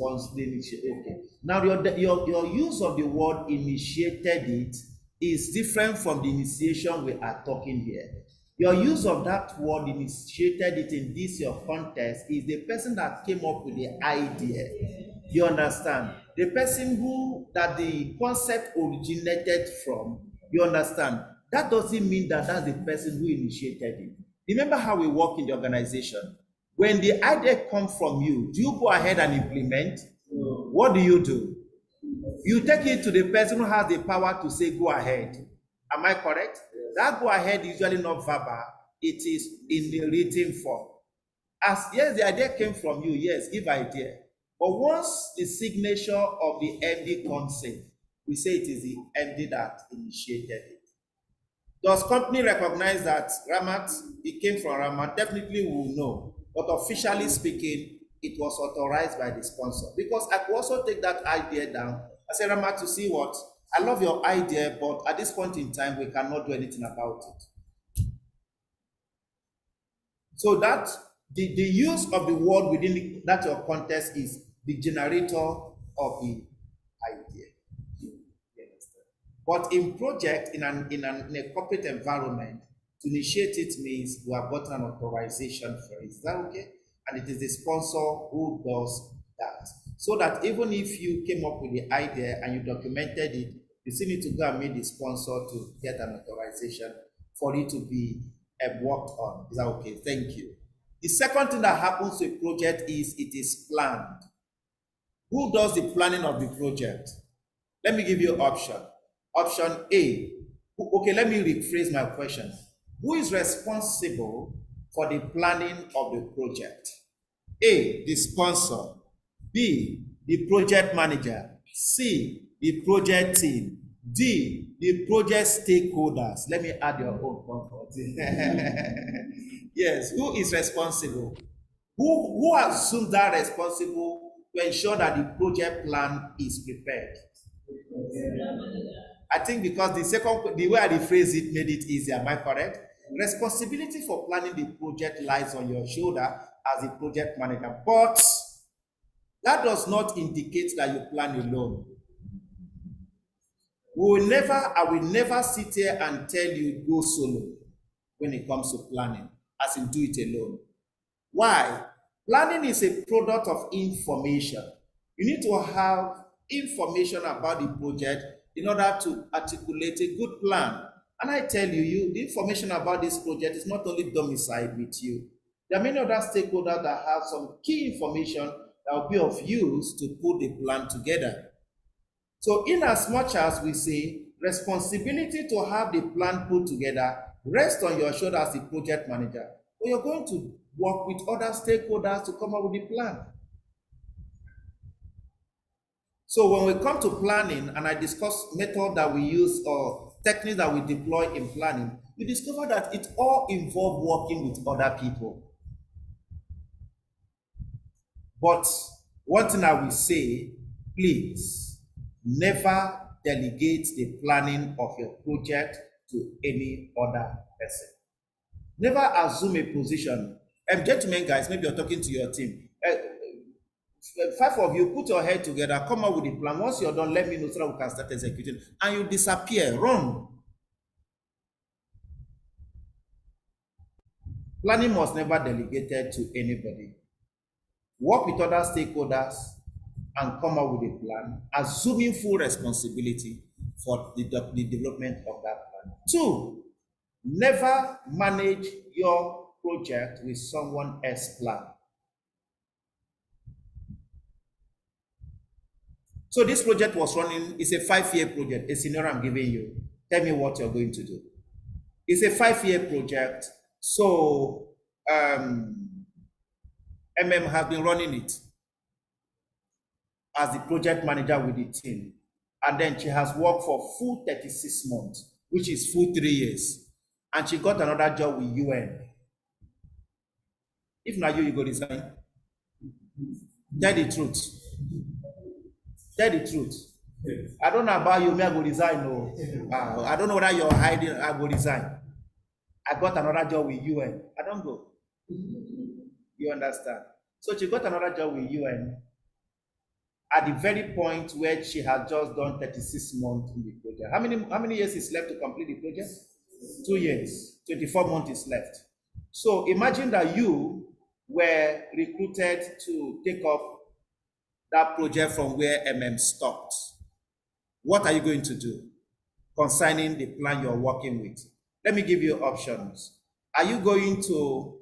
Okay. Now your use of the word initiated it is different from the initiation we are talking here. Your use of that word initiated it in this your context is the person that came up with the idea. You understand? The person that the concept originated from, you understand? That doesn't mean that that's the person who initiated it. Remember how we work in the organization? When the idea comes from you, do you go ahead and implement? What do? You take it to the person who has the power to say go ahead. Am I correct? That go ahead is usually not verbal. It is in the written form. Yes, the idea came from you. Yes, give idea. But once the signature of the MD comes in, we say it is the MD that initiated it. Does company recognize that Ramat, it came from Ramat? Definitely we will know. But officially speaking, it was authorized by the sponsor. Because I could also take that idea down. I say, Ramat, to see what? I love your idea, but at this point in time, we cannot do anything about it. So that the use of the word within that your context is the generator of the idea. But in project, in a corporate environment, to initiate it means we have gotten an authorization for it. Is that okay? And it is the sponsor who does that. So that even if you came up with the idea and you documented it, you still need to go and meet the sponsor to get an authorization for it to be worked on. Is that okay? Thank you. The second thing that happens to a project is it is planned. Who does the planning of the project? Let me give you an option. Option A. Okay, let me rephrase my question. Who is responsible for the planning of the project? A, the sponsor. B, the project manager. C, the project team. D, the project stakeholders. Let me add your own comfort. Yes, who is responsible? Who assumes that responsible to ensure that the project plan is prepared? I think because the way I rephrase it made it easier. Am I correct? Responsibility for planning the project lies on your shoulder as a project manager, but that does not indicate that you plan alone. I will never sit here and tell you go solo when it comes to planning, as in do it alone. Why? Planning is a product of information. You need to have information about the project in order to articulate a good plan. And I tell you, the information about this project is not only domiciled with you. There are many other stakeholders that have some key information that will be of use to put the plan together. So in as much as we say responsibility to have the plan put together rests on your shoulder as the project manager, but you're going to work with other stakeholders to come up with the plan. So when we come to planning and I discuss method that we use or techniques that we deploy in planning, you discover that it all involves working with other people. But one thing I will say, please, never delegate the planning of your project to any other person. Never assume a position. Gentlemen, guys, maybe you're talking to your team. 5 of you, put your head together, come up with a plan. Once you're done, let me know so that we can start executing. And you disappear, run. Planning must never be delegated to anybody. Work with other stakeholders and come up with a plan, assuming full responsibility for the development of that plan. 2, never manage your project with someone else's plan. So this project was running, it's a 5-year project, a scenario I'm giving you. Tell me what you're going to do. It's a 5-year project, so has been running it as the project manager with the team. And then she has worked for full 36 months, which is full 3 years. And she got another job with UN. If not you go resign. Tell the truth. Tell the truth. I don't know about you, me I go resign. No. I don't know whether you're hiding, I go resign. I got another job with UN. I don't go. You understand? So she got another job with UN at the very point where she had just done 36 months in the project. How many years is left to complete the project? 2 years. 24 months is left. So imagine that you were recruited to take up that project from where stopped. What are you going to do concerning the plan you're working with? Let me give you options. Are you going to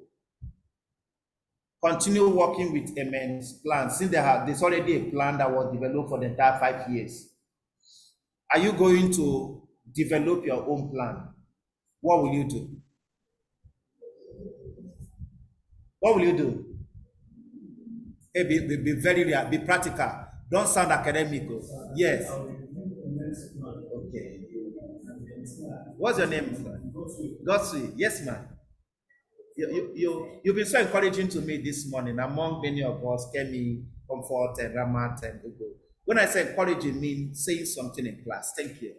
continue working with MN's plan since there's already a plan that was developed for the entire 5 years? Are you going to develop your own plan? What will you do? What will you do? Hey, be very real, be practical. Don't sound academic. Yes. Okay. What's your name? Godswill. Yes, ma'am. You've been so encouraging to me this morning among many of us, Kemi, Comfort, and Ramat, and Ugo. When I say encouraging, I mean saying something in class. Thank you.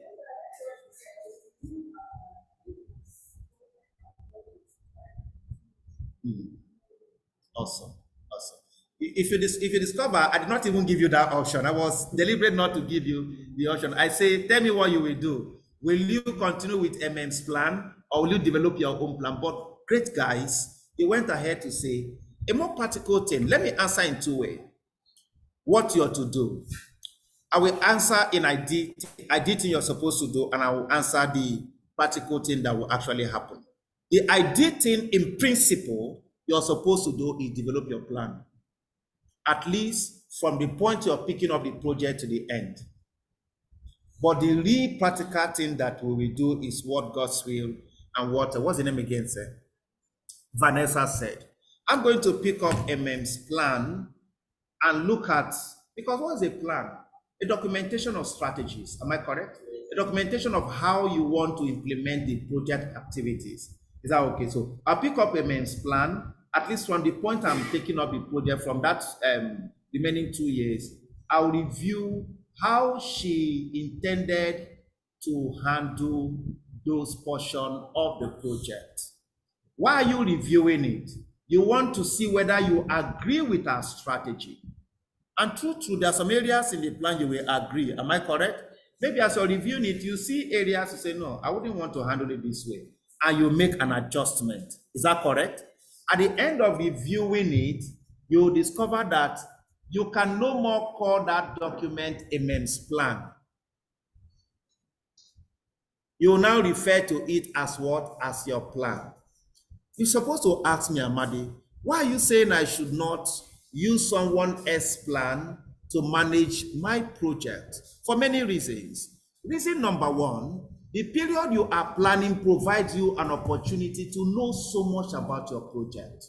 Awesome. Awesome. If you discover, I did not even give you that option. I was deliberate not to give you the option. I say, tell me what you will do. Will you continue with MM's plan or will you develop your own plan? But great guys, they went ahead to say, a more practical thing. Let me answer in 2 ways. What you're to do. I will answer in idea thing you're supposed to do, and I will answer the practical thing that will actually happen. The idea thing in principle you're supposed to do is develop your plan. At least from the point you're picking up the project to the end. But the real practical thing that we will do is what God's will and what's the name again, sir? Vanessa said. I'm going to pick up MM's plan and look at, because what is a plan? A documentation of strategies, am I correct? A documentation of how you want to implement the project activities. Is that okay? So I'll pick up MM's plan, at least from the point I'm taking up the project from that remaining 2 years. I'll review how she intended to handle those portions of the project. Why are you reviewing it? You want to see whether you agree with our strategy. And true, there are some areas in the plan you will agree. Am I correct? Maybe as you're reviewing it, you see areas you say, no, I wouldn't want to handle it this way. And you make an adjustment. Is that correct? At the end of reviewing it, you discover that you can no more call that document a MEMS plan. You will now refer to it as what? As your plan. You're supposed to ask me, Amadi, why are you saying I should not use someone else's plan to manage my project? For many reasons. Reason number one, the period you are planning provides you an opportunity to know so much about your project.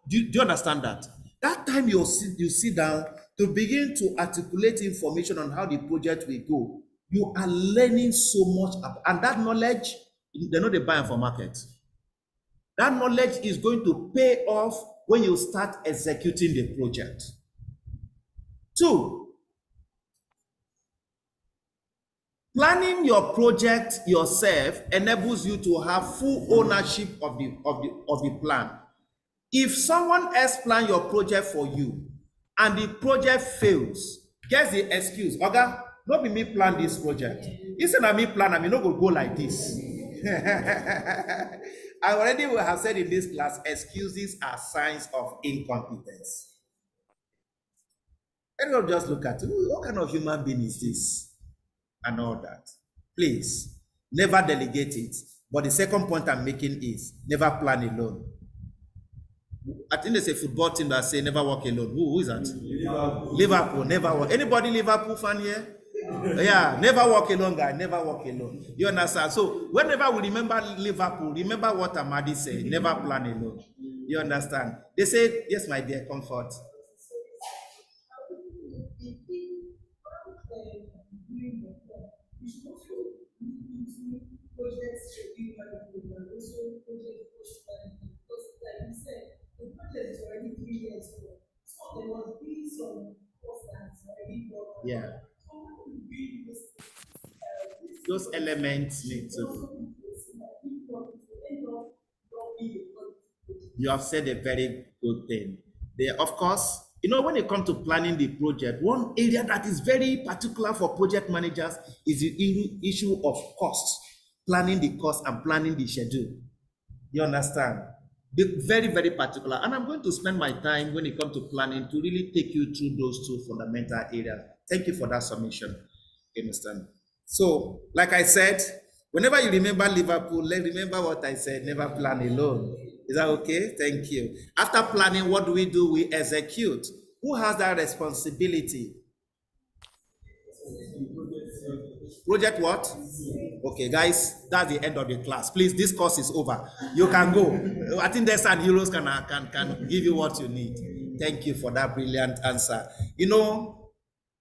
Do you understand that? That time you sit down to begin to articulate information on how the project will go. You are learning so much about, and that knowledge, they're not the buyer for market. That knowledge is going to pay off when you start executing the project. 2, planning your project yourself enables you to have full ownership of the plan. If someone else plans your project for you and the project fails, guess the excuse, okay, not be me plan this project. Instead of me plan, I mean, not go like this. I already have said in this class, excuses are signs of incompetence. Everyone just look at, what kind of human being is this? And all that. Please, never delegate it. But the second point I'm making is, never plan alone. I think there's a football team that say never walk alone. Who is that? Liverpool, never walk. Anybody Liverpool fan here? Yeah, never walk alone, guy. Never walk alone. You understand? So whenever we remember Liverpool, remember what Amadi said. Never plan alone. You understand? They say, yes, my dear, comfort. Yeah. Those elements need to. You have said a very good thing. There, of course, you know, when it comes to planning the project, one area that is very particular for project managers is the issue of costs, planning the cost and planning the schedule. You understand? Very, very particular. And I'm going to spend my time when it comes to planning to really take you through those 2 fundamental areas. Thank you for that submission. You understand? So, like I said, whenever you remember Liverpool, remember what I said, never plan alone. Is that okay? Thank you. After planning, what do? We execute. Who has that responsibility? Project what? Okay, guys, that's the end of the class. Please, this course is over. You can go. I think there's and heroes can give you what you need. Thank you for that brilliant answer. You know,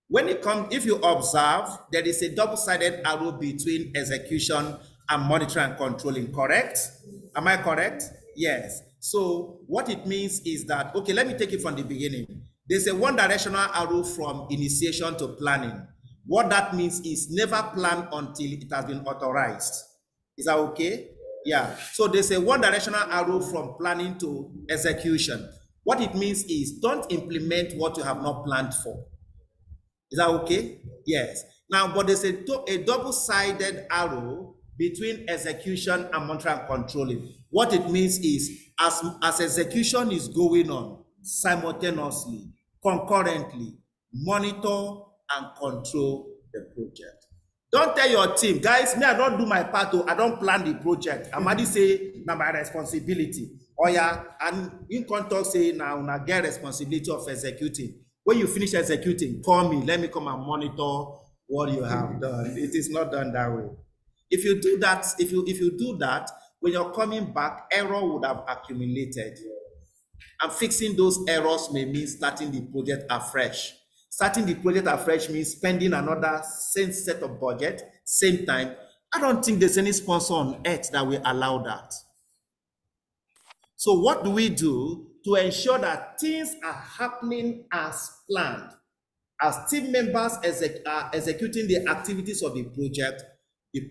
when it comes, if you observe, there is a double-sided arrow between execution and monitoring and controlling, correct? Am I correct? Yes. So what it means is that, okay, let me take it from the beginning. There's a one-directional arrow from initiation to planning. What that means is never plan until it has been authorized. Is that okay? Yeah. So there's a one-directional arrow from planning to execution. What it means is don't implement what you have not planned for. Is that okay? Yes. Now, but there's a double-sided arrow between execution and monitoring and controlling. What it means is as execution is going on simultaneously, concurrently, monitor and control the project. Don't tell your team, guys, me, I don't do my part, I don't plan the project. Amadi say, now my responsibility. Oh yeah, and in contact say, now I get responsibility of executing. When you finish executing, call me. Let me come and monitor what you have done. It is not done that way. If you do that, if you do that, when you're coming back, error would have accumulated. And fixing those errors may mean starting the project afresh. Starting the project afresh means spending another same set of budget, same time. I don't think there's any sponsor on earth that will allow that. So what do we do to ensure that things are happening as planned? As team members are executing the activities of the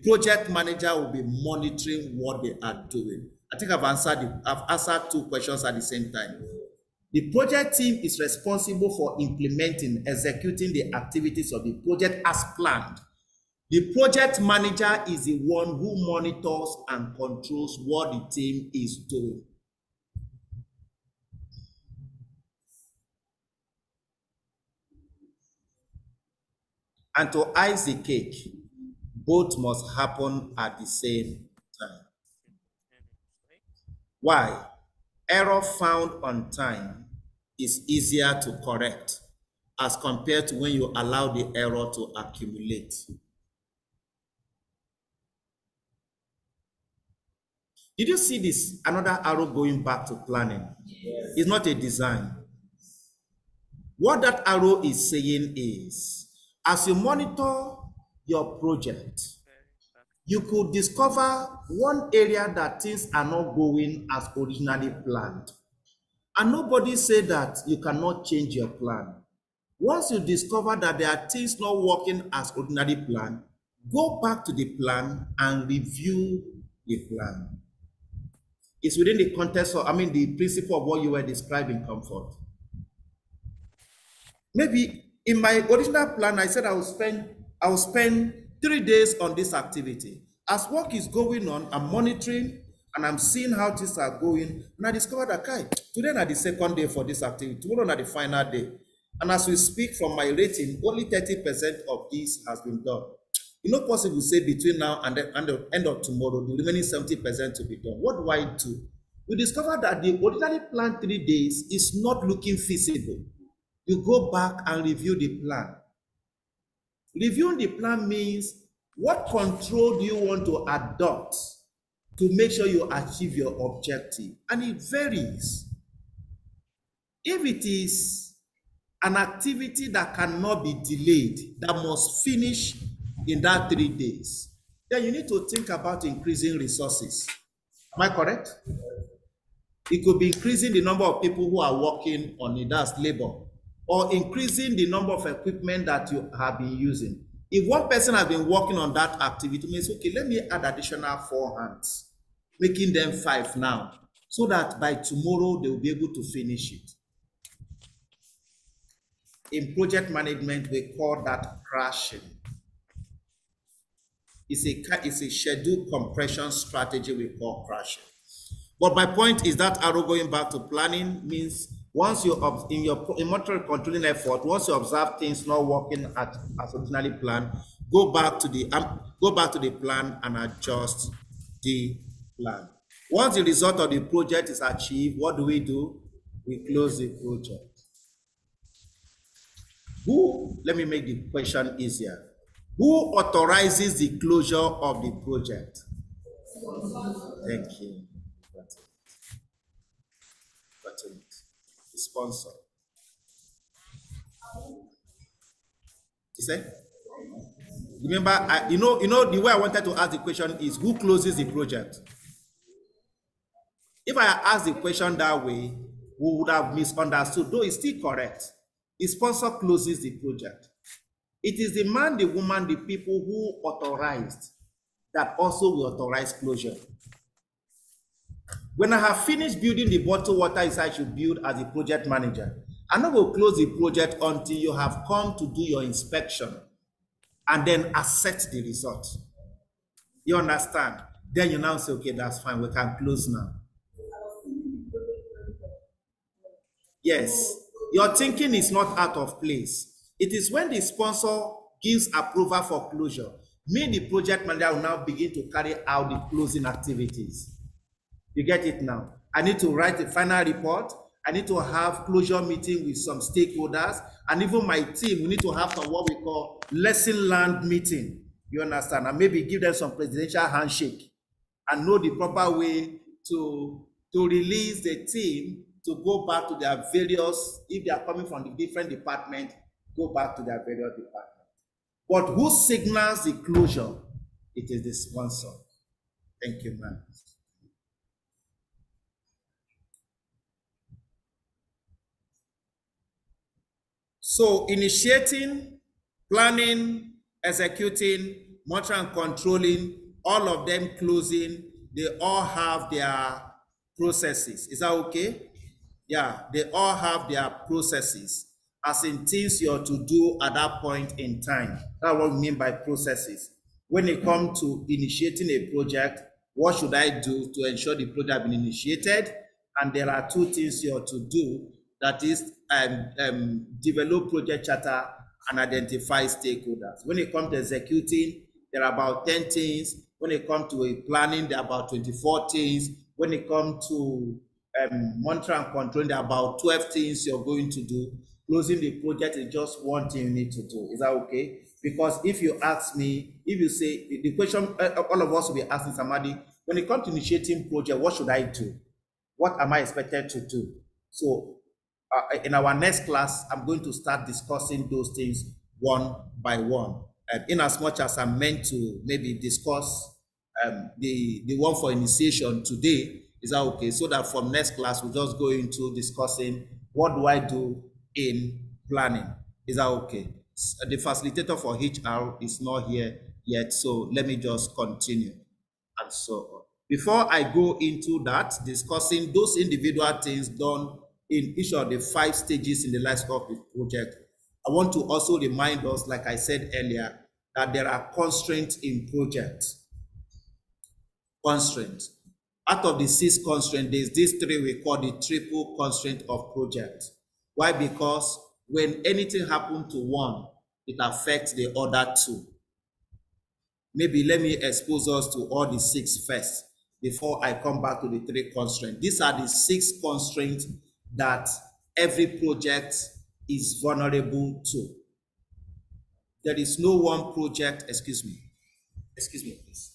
project manager will be monitoring what they are doing. I think I've answered two questions at the same time. The project team is responsible for implementing, executing the activities of the project as planned. The project manager is the one who monitors and controls what the team is doing. And to ice the cake, both must happen at the same time. Why? Error found on time is easier to correct as compared to when you allow the error to accumulate. Did you see this? Another arrow going back to planning. Yes. It's not a design. What that arrow is saying is, as you monitor your project, you could discover one area that things are not going as originally planned. And nobody said that you cannot change your plan. Once you discover that there are things not working as originally planned, go back to the plan and review the plan. It's within the context of, the principle of what you were describing, comfort. Maybe in my original plan, I said I will spend 3 days on this activity. As work is going on, I'm monitoring and I'm seeing how things are going. And I discovered that, today is the second day for this activity, tomorrow is the final day. And as we speak from my rating, only 30% of this has been done. It's not possible to say between now and the end of tomorrow, the remaining 70% to be done. What do I do? We discovered that the originally planned 3 days is not looking feasible. You go back and review the plan. Reviewing the plan means, what control do you want to adopt to make sure you achieve your objective? And it varies. If it is an activity that cannot be delayed, that must finish in that 3 days, then you need to think about increasing resources. Am I correct? It could be increasing the number of people who are working on it, that's labor, or increasing the number of equipment that you have been using. If one person has been working on that activity, it means, okay, let me add additional 4 hands, making them 5 now, so that by tomorrow they will be able to finish it. In project management, we call that crashing. It's a schedule compression strategy we call crashing. But my point is that arrow going back to planning means once you in your monitoring controlling effort, once you observe things not working as originally planned, go back to the plan and adjust the plan. Once the result of the project is achieved, what do? We close the project. Let me make the question easier. Who authorizes the closure of the project? Thank you. The sponsor. You say? Remember, you know the way I wanted to ask the question is, who closes the project? If I asked the question that way, we would have misunderstood, though it's still correct. The sponsor closes the project. It is the man, the woman, the people who authorized that also will authorize closure. When I have finished building the bottled water I should build as a project manager, I'm not going to close the project until you have come to do your inspection and then assess the result. You understand? Then you now say, okay, that's fine, we can close now. Yes, your thinking is not out of place. It is when the sponsor gives approval for closure, me, the project manager, will now begin to carry out the closing activities. You get it now? I need to write a final report. I need to have closure meeting with some stakeholders, and even my team, we need to have some what we call lesson learned meeting. You understand? And maybe give them some presidential handshake and know the proper way to release the team to go back to their various, if they are coming from the different departments, go back to their various departments. But who signals the closure? It is the sponsor. Thank you, man. So initiating, planning, executing, monitoring and controlling, all of them closing, they all have their processes. Is that okay? Yeah, they all have their processes, as in things you're to do at that point in time. That's what we mean by processes. When it comes to initiating a project, what should I do to ensure the project has been initiated? And there are two things you're to do. That is, develop project charter and identify stakeholders. When it comes to executing, there are about 10 things. When it comes to a planning, there are about 24 things. When it comes to monitoring and controlling, there are about 12 things you're going to do. Closing the project is just one thing you need to do. Is that okay? Because if you ask me, if you say, the question all of us will be asking somebody, when it comes to initiating project, what should I do? What am I expected to do? So in our next class, I'm going to start discussing those things one by one. In as much as I'm meant to maybe discuss the one for initiation today, is that okay? So that from next class, we'll just go into discussing what do I do in planning. Is that okay? The facilitator for HR is not here yet, so let me just continue and so on. Before I go into that, discussing those individual things done in each of the 5 stages in the life cycle of the project, I want to also remind us, like I said earlier, that there are constraints in projects. Constraints. Out of the 6 constraints, there's these 3 we call the triple constraint of project. Why? Because when anything happens to one, it affects the other 2. Maybe let me expose us to all the 6 first before I come back to the 3 constraints. These are the 6 constraints that every project is vulnerable to. There is no one project, excuse me please.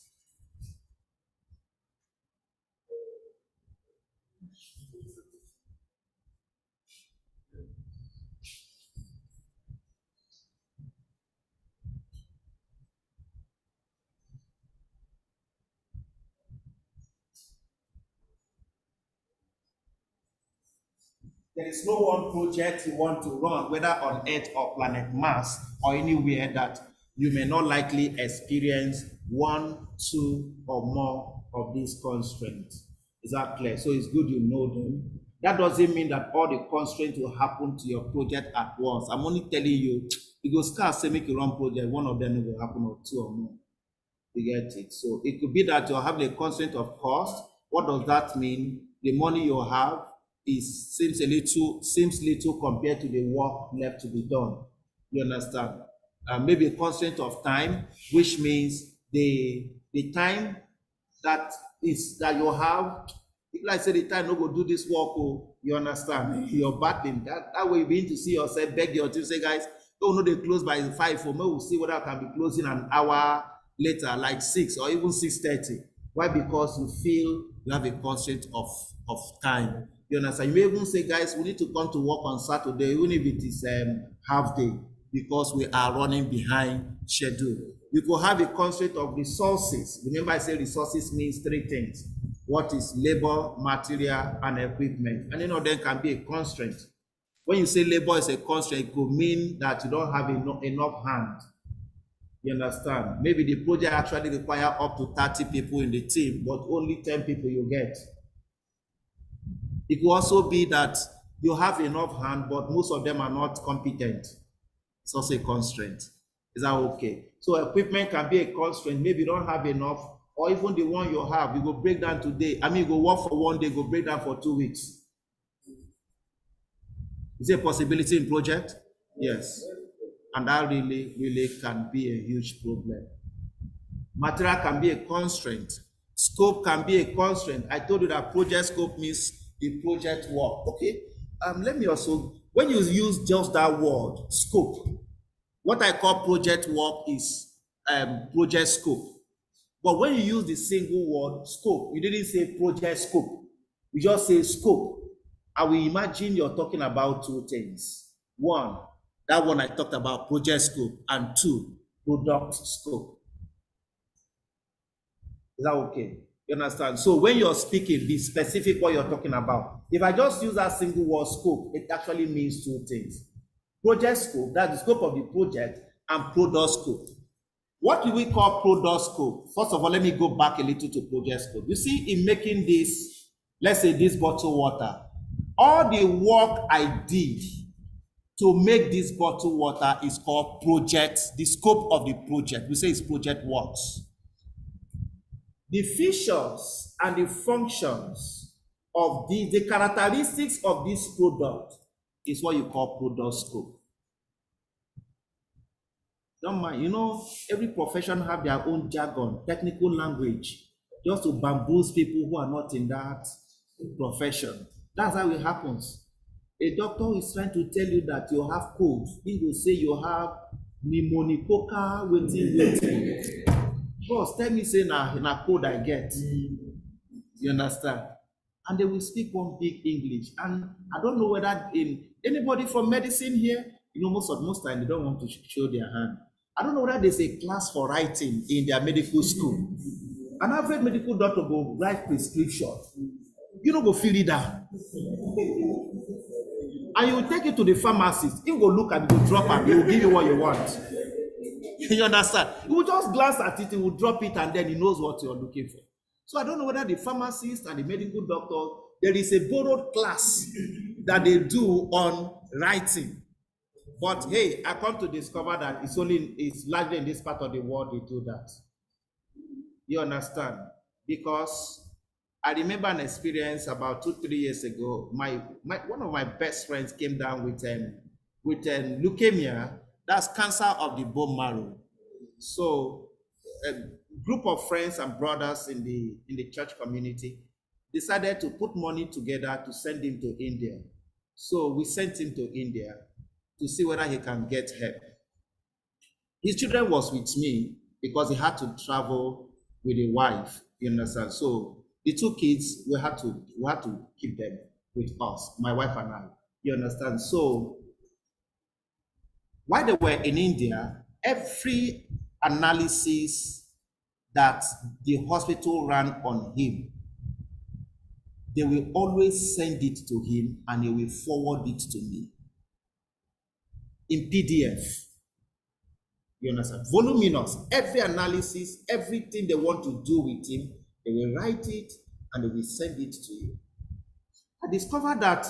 There is no one project you want to run, whether on Earth or planet Mars or anywhere, that you may not likely experience 1, 2, or more of these constraints. Is that clear? So it's good you know them. That doesn't mean that all the constraints will happen to your project at once. I'm only telling you, it goes start say make you run project, one of them will happen, or 2 or more. You get it? So it could be that you're having a constraint of cost. What does that mean? The money you have seems little compared to the work left to be done. You understand? Maybe a constraint of time, which means the time that you have. If like say the time no go do this work, oh, you understand? You're battling that way. You begin to see yourself beg your team, say, guys, don't know they close by 5. For me, we'll see whether I can be closing an hour later, like 6 or even 6:30. Why? Because you feel you have a constraint of time. You understand? You may even say, guys, we need to come to work on Saturday, even if it is half day, because we are running behind schedule. You could have a constraint of resources. Remember, I say resources means 3 things. What is labor, material, and equipment? And them can be a constraint. When you say labor is a constraint, it could mean that you don't have enough hand. You understand? Maybe the project actually requires up to 30 people in the team, but only 10 people you get. It could also be that you have enough hand, but most of them are not competent. It's also a constraint. Is that okay? So equipment can be a constraint. Maybe you don't have enough, or even the one you have, you go break down today. I mean, you go work for 1 day, go break down for 2 weeks. Is there a possibility in project? Yes. And that really can be a huge problem. Material can be a constraint. Scope can be a constraint. I told you that project scope means the project work. Okay. let me also, when you use just that word, scope, what I call project work is project scope. But when you use the single word scope, you didn't say project scope. You just say scope. I will imagine you're talking about two things. One, that one I talked about, project scope, and two, product scope. Is that okay? You understand? So when you're speaking, be specific what you're talking about. If I just use that single word scope, it actually means two things. Project scope, that's the scope of the project, and product scope. What do we call product scope? First of all, let me go back a little to project scope. You see, in making this, let's say this bottled water, all the work I did to make this bottled water is called project, the scope of the project. We say it's project works. The features and the functions of the characteristics of this product is what you call product scope. Don't mind, you know, every profession have their own jargon, technical language, just to bamboozle people who are not in that profession. That's how it happens. A doctor is trying to tell you that you have cold. He will say you have pneumococcal waiting. Boss, tell me say na cold I get. You understand? And they will speak one big English. And I don't know whether in anybody from medicine here, you know, most time they don't want to show their hand. I don't know whether there's a class for writing in their medical school. An average medical doctor will write prescription. You know, go fill it down. And you will take it to the pharmacist. He will look at it, he will drop it, he will give you what you want. You understand? He will just glance at it, he will drop it, and then he knows what you're looking for. So I don't know whether the pharmacist and the medical doctor, there is a borrowed class that they do on writing. But hey, I come to discover that it's largely in this part of the world they do that. You understand? Because I remember an experience about 2-3 years ago. One of my best friends came down with leukemia. That's cancer of the bone marrow. So a group of friends and brothers in the church community decided to put money together to send him to India. So we sent him to India to see whether he can get help. His children was with me because he had to travel with a wife, you understand? So the two kids, we had to keep them with us, my wife and I, you understand? So while they were in India, every analysis that the hospital ran on him, they will always send it to him and he will forward it to me in PDF. You understand? Voluminous. Every analysis, everything they want to do with him, they will write it and they will send it to you. I discovered that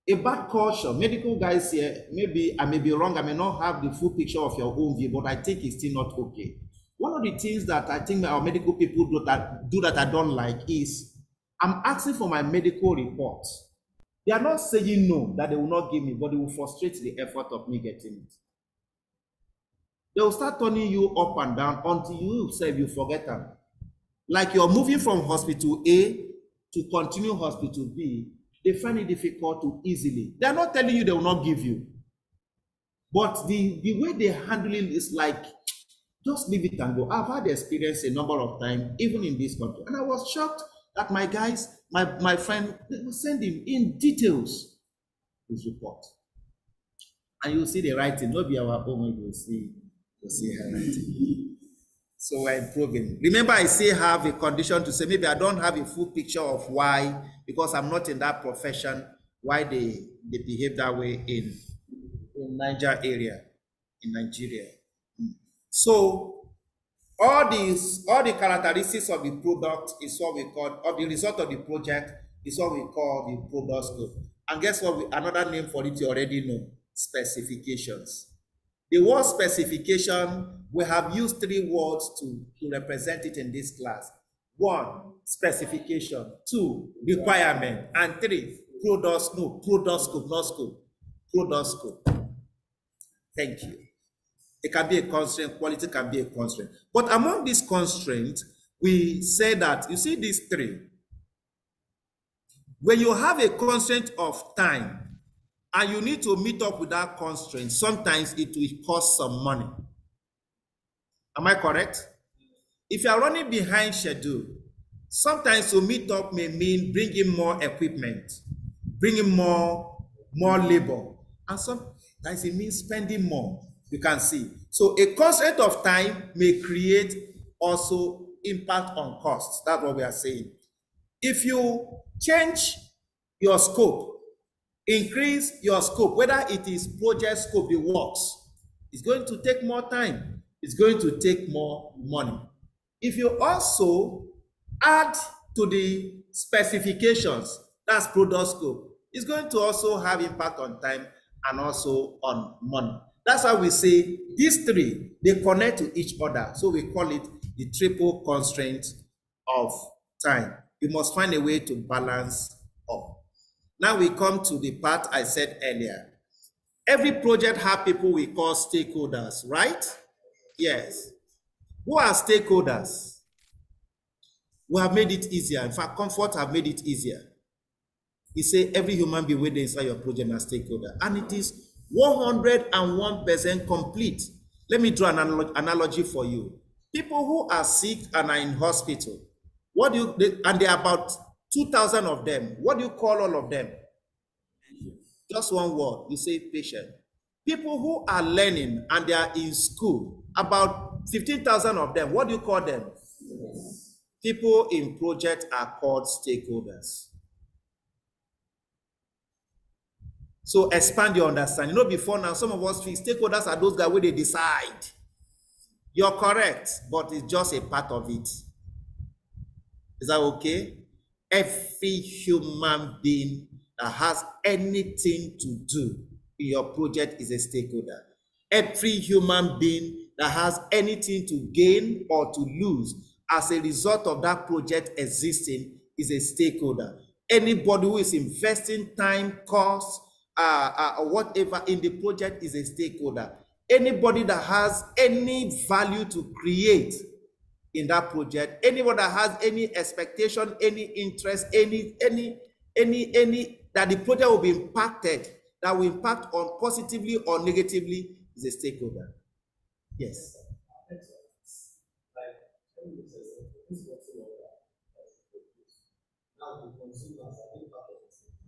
a bad culture, medical guys here, maybe I may be wrong, I may not have the full picture of your own view, but I think it's still not okay. One of the things that I think our medical people do that I don't like is I'm asking for my medical report. They are not saying no, that they will not give me, but they will frustrate the effort of me getting it. They will start turning you up and down until you say you forget them. Like you're moving from hospital A to continue hospital B, they find it difficult to easily. They're not telling you they will not give you. But the way they handle it is like, just leave it and go. I've had the experience a number of times, even in this country. And I was shocked that my guys, my friend, they will send him in details his report. And you'll see the writing, not be our own, you'll see her writing. So we're improving. Remember, I still have a condition to say, maybe I don't have a full picture of why, because I'm not in that profession, why they behave that way in Niger area, in Nigeria. So all the characteristics of the product is what we call, of the result of the project is what we call the product scope. And guess what? Another name for it you already know, specifications. The word specification, we have used 3 words to represent it in this class. 1, specification. 2, requirement. And 3, product scope, not scope. Product scope. Thank you. It can be a constraint, quality can be a constraint. But among these constraints, we say that, you see these 3. When you have a constraint of time and you need to meet up with that constraint, sometimes it will cost some money. Am I correct? If you are running behind schedule, sometimes to meet up may mean bringing more equipment, bringing more labor, and sometimes it means spending more. You can see. So a constraint of time may create also impact on costs. That's what we are saying. If you change your scope, increase your scope, whether it is project scope, the works, it's going to take more time. It's going to take more money. If you also add to the specifications, that's product scope, it's going to also have impact on time and also on money. That's why we say these three, they connect to each other. So we call it the triple constraint of time. You must find a way to balance up. Now we come to the part I said earlier. Every project has people we call stakeholders, right? Yes. Who are stakeholders? We have made it easier. In fact, Comfort have made it easier. He say every human being within inside your project is a stakeholder, and it is 101% complete. Let me draw an analogy for you. People who are sick and are in hospital, and there are about 2,000 of them. What do you call all of them? Just one word. You say patient. People who are learning and they are in school, about 15,000 of them. What do you call them? People in project are called stakeholders. So expand your understanding. You know, before now, some of us think stakeholders are those guys where they decide. You're correct, but it's just a part of it. Is that okay? Every human being that has anything to do in your project is a stakeholder. Every human being that has anything to gain or to lose as a result of that project existing is a stakeholder. Anybody who is investing time, cost, or whatever in the project is a stakeholder. Anybody that has any value to create in that project, anyone that has any expectation, any interest, any that the project will be impacted, that will impact on positively or negatively, is a stakeholder. Yes.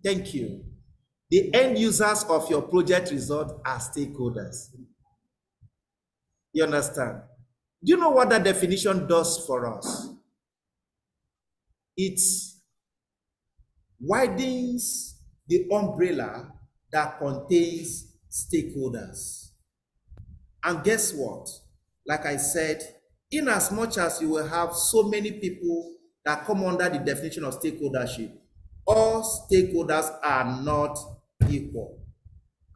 Thank you. The end users of your project result are stakeholders. You understand? Do you know what that definition does for us? It widens the umbrella that contains stakeholders. And guess what? Like I said, in as much as you will have so many people that come under the definition of stakeholdership, all stakeholders are not equal.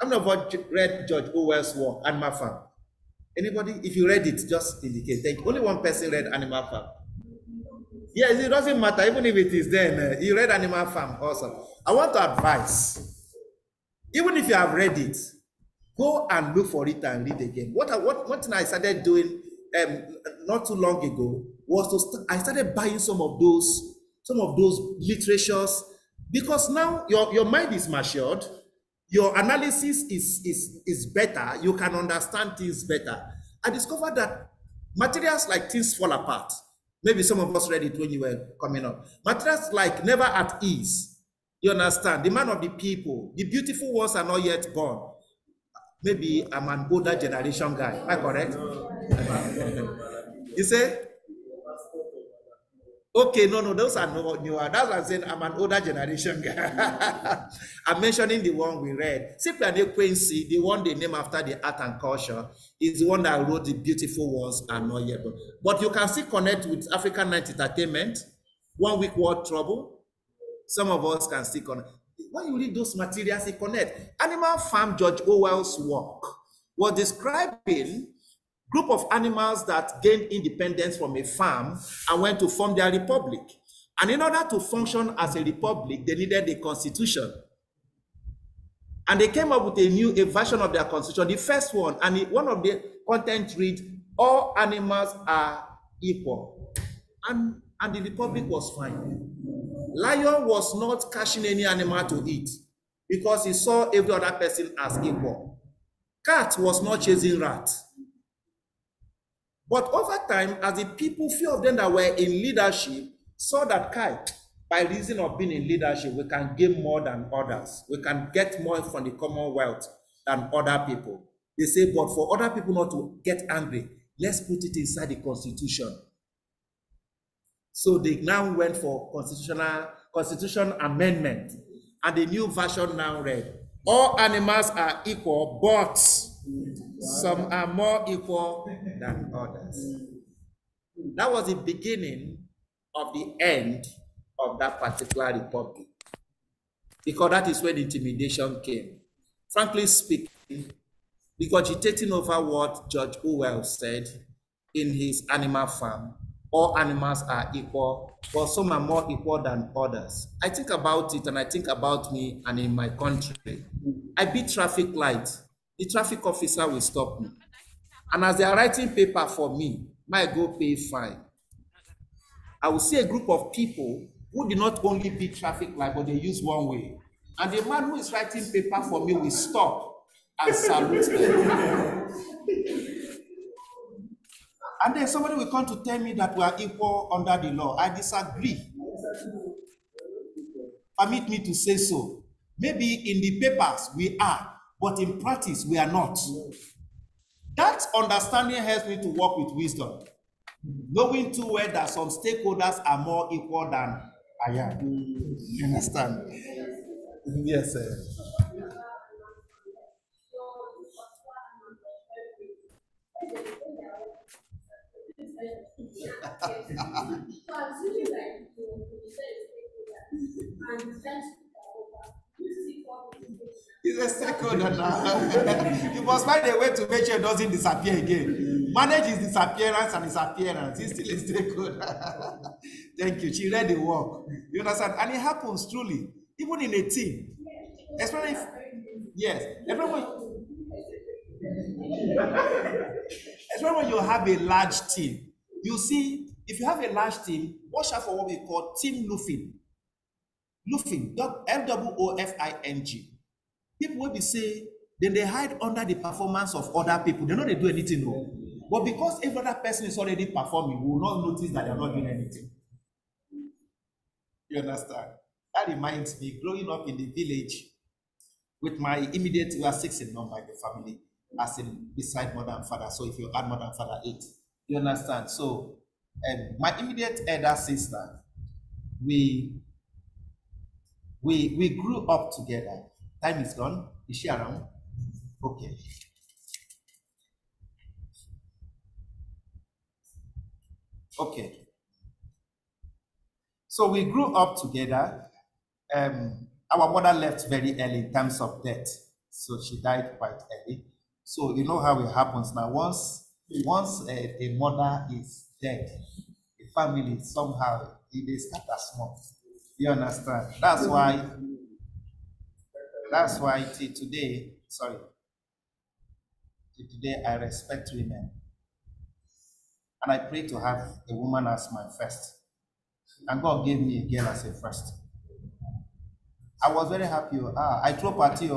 I'm not read George Orwell's work, Animal Farm. Anybody? If you read it, just indicate. Thank you. Only one person read Animal Farm. Yes, it doesn't matter. Even if it is then, you read Animal Farm. Awesome. I want to advise, even if you have read it, go and look for it and read again. One thing I started doing not too long ago was I started buying some of those literatures, because now your mind is matured, your analysis is better, you can understand things better. I discovered that materials like Things Fall Apart, maybe some of us read it when you were coming up. Materials like Never at Ease, you understand, The Man of the People, The Beautiful Ones Are Not Yet Born. Maybe I'm an older generation guy, am I correct? You say? Okay, no, those are newer. That's what I'm saying. I'm an older generation guy. I'm mentioning the one we read. Cyprian Quincy, the one they name after the art and culture, is the one that wrote The Beautiful Ones Are Not Yet Born. But you can still connect with African Night Entertainment, One Week World Trouble. Some of us can still connect. When you read those materials, you connect. Animal Farm, George Orwell's work, was describing group of animals that gained independence from a farm and went to form their republic. And in order to function as a republic, they needed a constitution. And they came up with a version of their constitution, the first one, and one of the content read, all animals are equal. And the republic was fine. Lion was not catching any animal to eat because he saw every other person as equal. Cat was not chasing rat. But over time, as the people, few of them that were in leadership, saw that by reason of being in leadership, we can gain more than others. We can get more from the commonwealth than other people. They say, but for other people not to get angry, let's put it inside the constitution. So they now went for constitution amendment. And the new version now read, all animals are equal, but some are more equal than others. That was the beginning of the end of that particular republic. Because that is when intimidation came. Frankly speaking, regurgitating over what George Orwell said in his Animal Farm, all animals are equal, but some are more equal than others. I think about it and I think about me and in my country. I beat traffic lights. The traffic officer will stop me. And as they are writing paper for me, might go pay fine. I will see a group of people who did not only beat traffic light, but they use one way. And the man who is writing paper for me will stop and salute them. And then somebody will come to tell me that we are equal under the law. I disagree. Permit me to say so. Maybe in the papers we are, but in practice we are not. That understanding helps me to work with wisdom, knowing too well that some stakeholders are more equal than I am. You understand? Yes, sir. It's a stakeholder now. You must find a way to make sure it doesn't disappear again. Manage his disappearance and his appearance. He's still a stakeholder. Thank you. She read the work. You understand? And it happens truly, even in a team. Especially if, yes, especially when you have a large team. You see, if you have a large team, watch out for what we call team loofing. Loofing, L-O-O-F-I-N-G. People will be saying, then they hide under the performance of other people. They know they do anything wrong. But because every other person is already performing, we will not notice that they are not doing anything. You understand? That reminds me, growing up in the village, with my immediate, we are 6 in number in the family, as in beside mother and father. So if you add mother and father, 8. You understand? So my immediate elder sister, we grew up together. Time is gone. Is she around? Okay. Okay. So we grew up together. Our mother left very early in terms of death. So she died quite early. So you know how it happens now. Once a mother is dead, the family somehow they scatter small. You understand? That's why till today I respect women. And I pray to have a woman as my first. And God gave me a girl as a first. I was very happy. I throw party.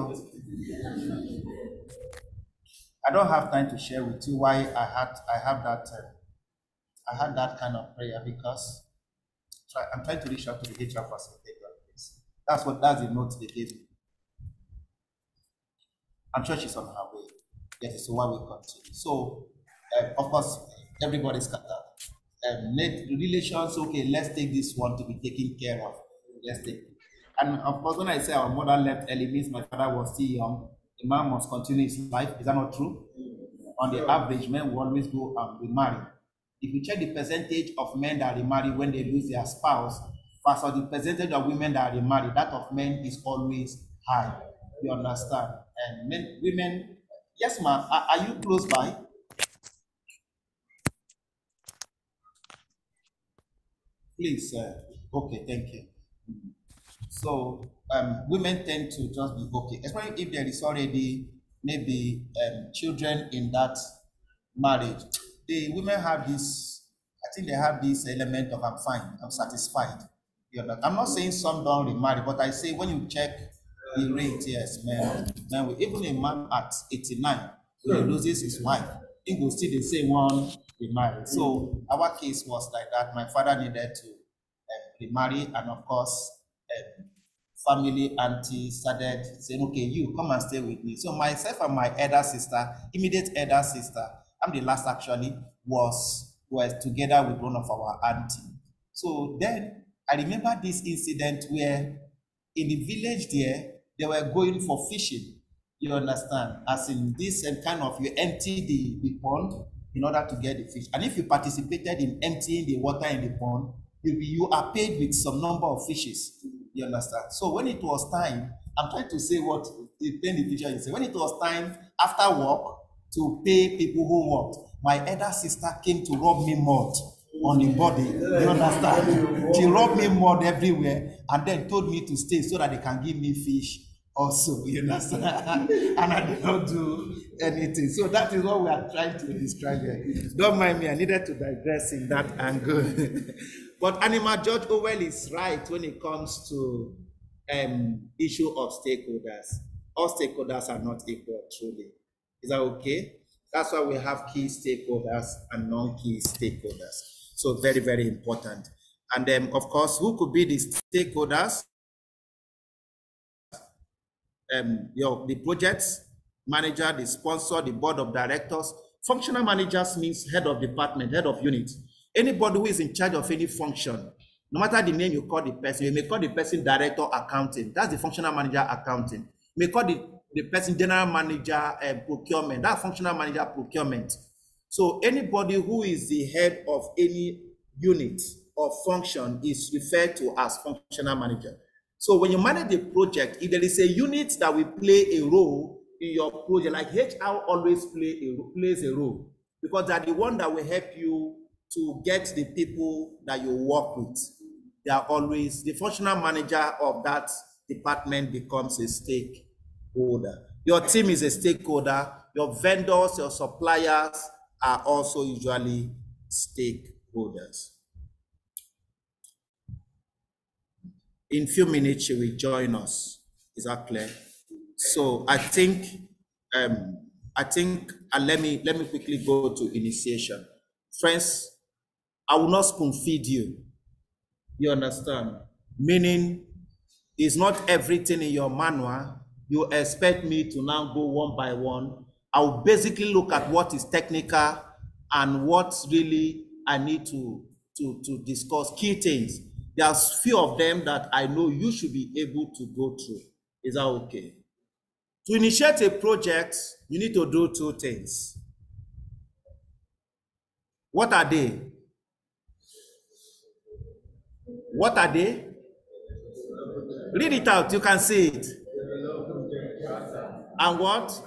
I don't have time to share with you why I had that kind of prayer, because I'm trying to reach out to the HR facilitator. That's the note they gave me. I'm sure she's on her way. Yes, so why we continue. So, of course, everybody's scattered. Relations, okay, let's take this one to be taken care of. Let's take it. And of course, when I say our mother left early, means my father was still young. The man must continue his life. Is that not true? On the average, men will always go and remarry. If you check the percentage of men that remarry when they lose their spouse, versus the percentage of women that remarry, that of men is always high. You understand? And women, yes, ma'am, are you close by? Please, okay, thank you. So women tend to just be okay, especially if there is already maybe children in that marriage. The women have this, I think they have this element of I'm fine, I'm satisfied. Yeah, but I'm not saying some don't remarry, but I say when you check the rate, yes, man, even a man at 89, when he loses his wife, he will still the same one remarry. So our case was like that. My father needed to remarry, and of course, family auntie started saying, okay, you come and stay with me. So myself and my elder sister, immediate elder sister, I'm the last actually, was together with one of our auntie. So then I remember this incident where in the village there, they were going for fishing. You understand? As in this kind of, you empty the pond in order to get the fish. And if you participated in emptying the water in the pond, you are paid with some number of fishes. You understand? So when it was time, I'm trying to say what the picture is saying. When it was time after work to pay people who worked, my elder sister came to rub me mud on the body. You understand? She rubbed me mud everywhere and then told me to stay so that they can give me fish also. You understand? And I did not do anything. So that is what we are trying to describe here. Don't mind me, I needed to digress in that angle. But Animal George Orwell is right when it comes to issue of stakeholders. All stakeholders are not equal, truly. Is that okay? That's why we have key stakeholders and non-key stakeholders. So very, very important. And then, of course, who could be the stakeholders? The project manager, the sponsor, the board of directors. Functional managers means head of department, head of unit. Anybody who is in charge of any function, no matter the name you call the person, you may call the person director accounting. That's the functional manager accounting. You may call the person general manager procurement. That's functional manager procurement. So anybody who is the head of any unit or function is referred to as functional manager. So when you manage a project, if there is a unit that will play a role in your project, like HR always plays a role, because they're the one that will help you to get the people that you work with. They are always, the functional manager of that department becomes a stakeholder. Your team is a stakeholder. Your vendors, your suppliers are also usually stakeholders. In a few minutes, she will join us. Is that clear? So I think let me quickly go to initiation. Friends, I will not spoon feed you. You understand? Meaning, it's not everything in your manual. You expect me to now go one by one. I will basically look at what is technical and what really I need to discuss key things. There's few of them that I know you should be able to go through. Is that okay? To initiate a project, you need to do two things. What are they? What are they? Read it out, you can see it. And what?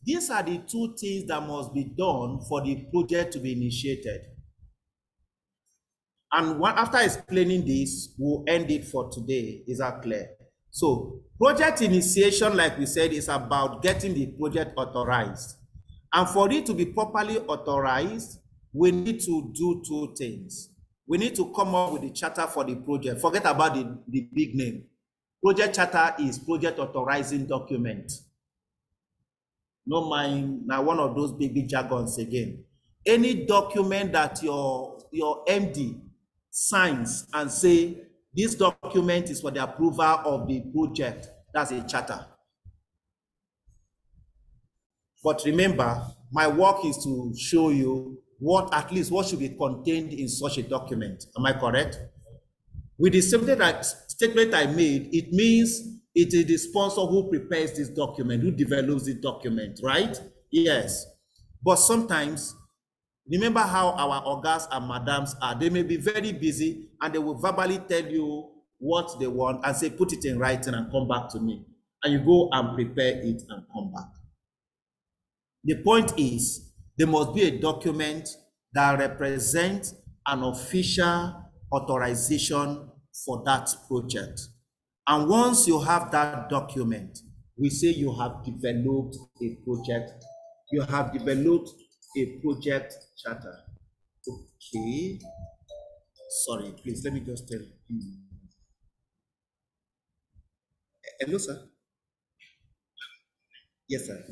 These are the two things that must be done for the project to be initiated. And after explaining this, we'll end it for today. Is that clear? So, project initiation, like we said, is about getting the project authorized. And for it to be properly authorized, we need to do two things. We need to come up with the charter for the project. Forget about the big name. Project charter is project authorizing document. No mind, now one of those big jargons again. Any document that your MD signs and say, this document is for the approval of the project, that's a charter. But remember, my work is to show you at least what should be contained in such a document. Am I correct? With the statement I made, it means it is the sponsor who prepares this document, who develops the document, right? Yes. But sometimes, remember how our ogas and madams are. They may be very busy and they will verbally tell you what they want and say, put it in writing and come back to me. And you go and prepare it and come back. The point is, there must be a document that represents an official authorization for that project. And once you have that document, we say you have developed a project. You have developed a project charter. Okay. Sorry, please, let me just tell you. Hello, sir. Yes, sir.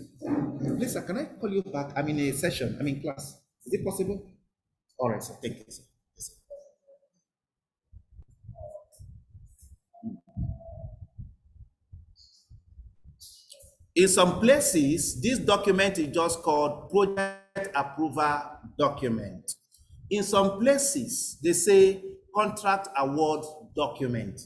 Please, sir, can I call you back? I'm in a session. I'm in class. Is it possible? All right, sir. Thank you, sir. Yes, sir. In some places, this document is just called project approval document. In some places, they say contract award document.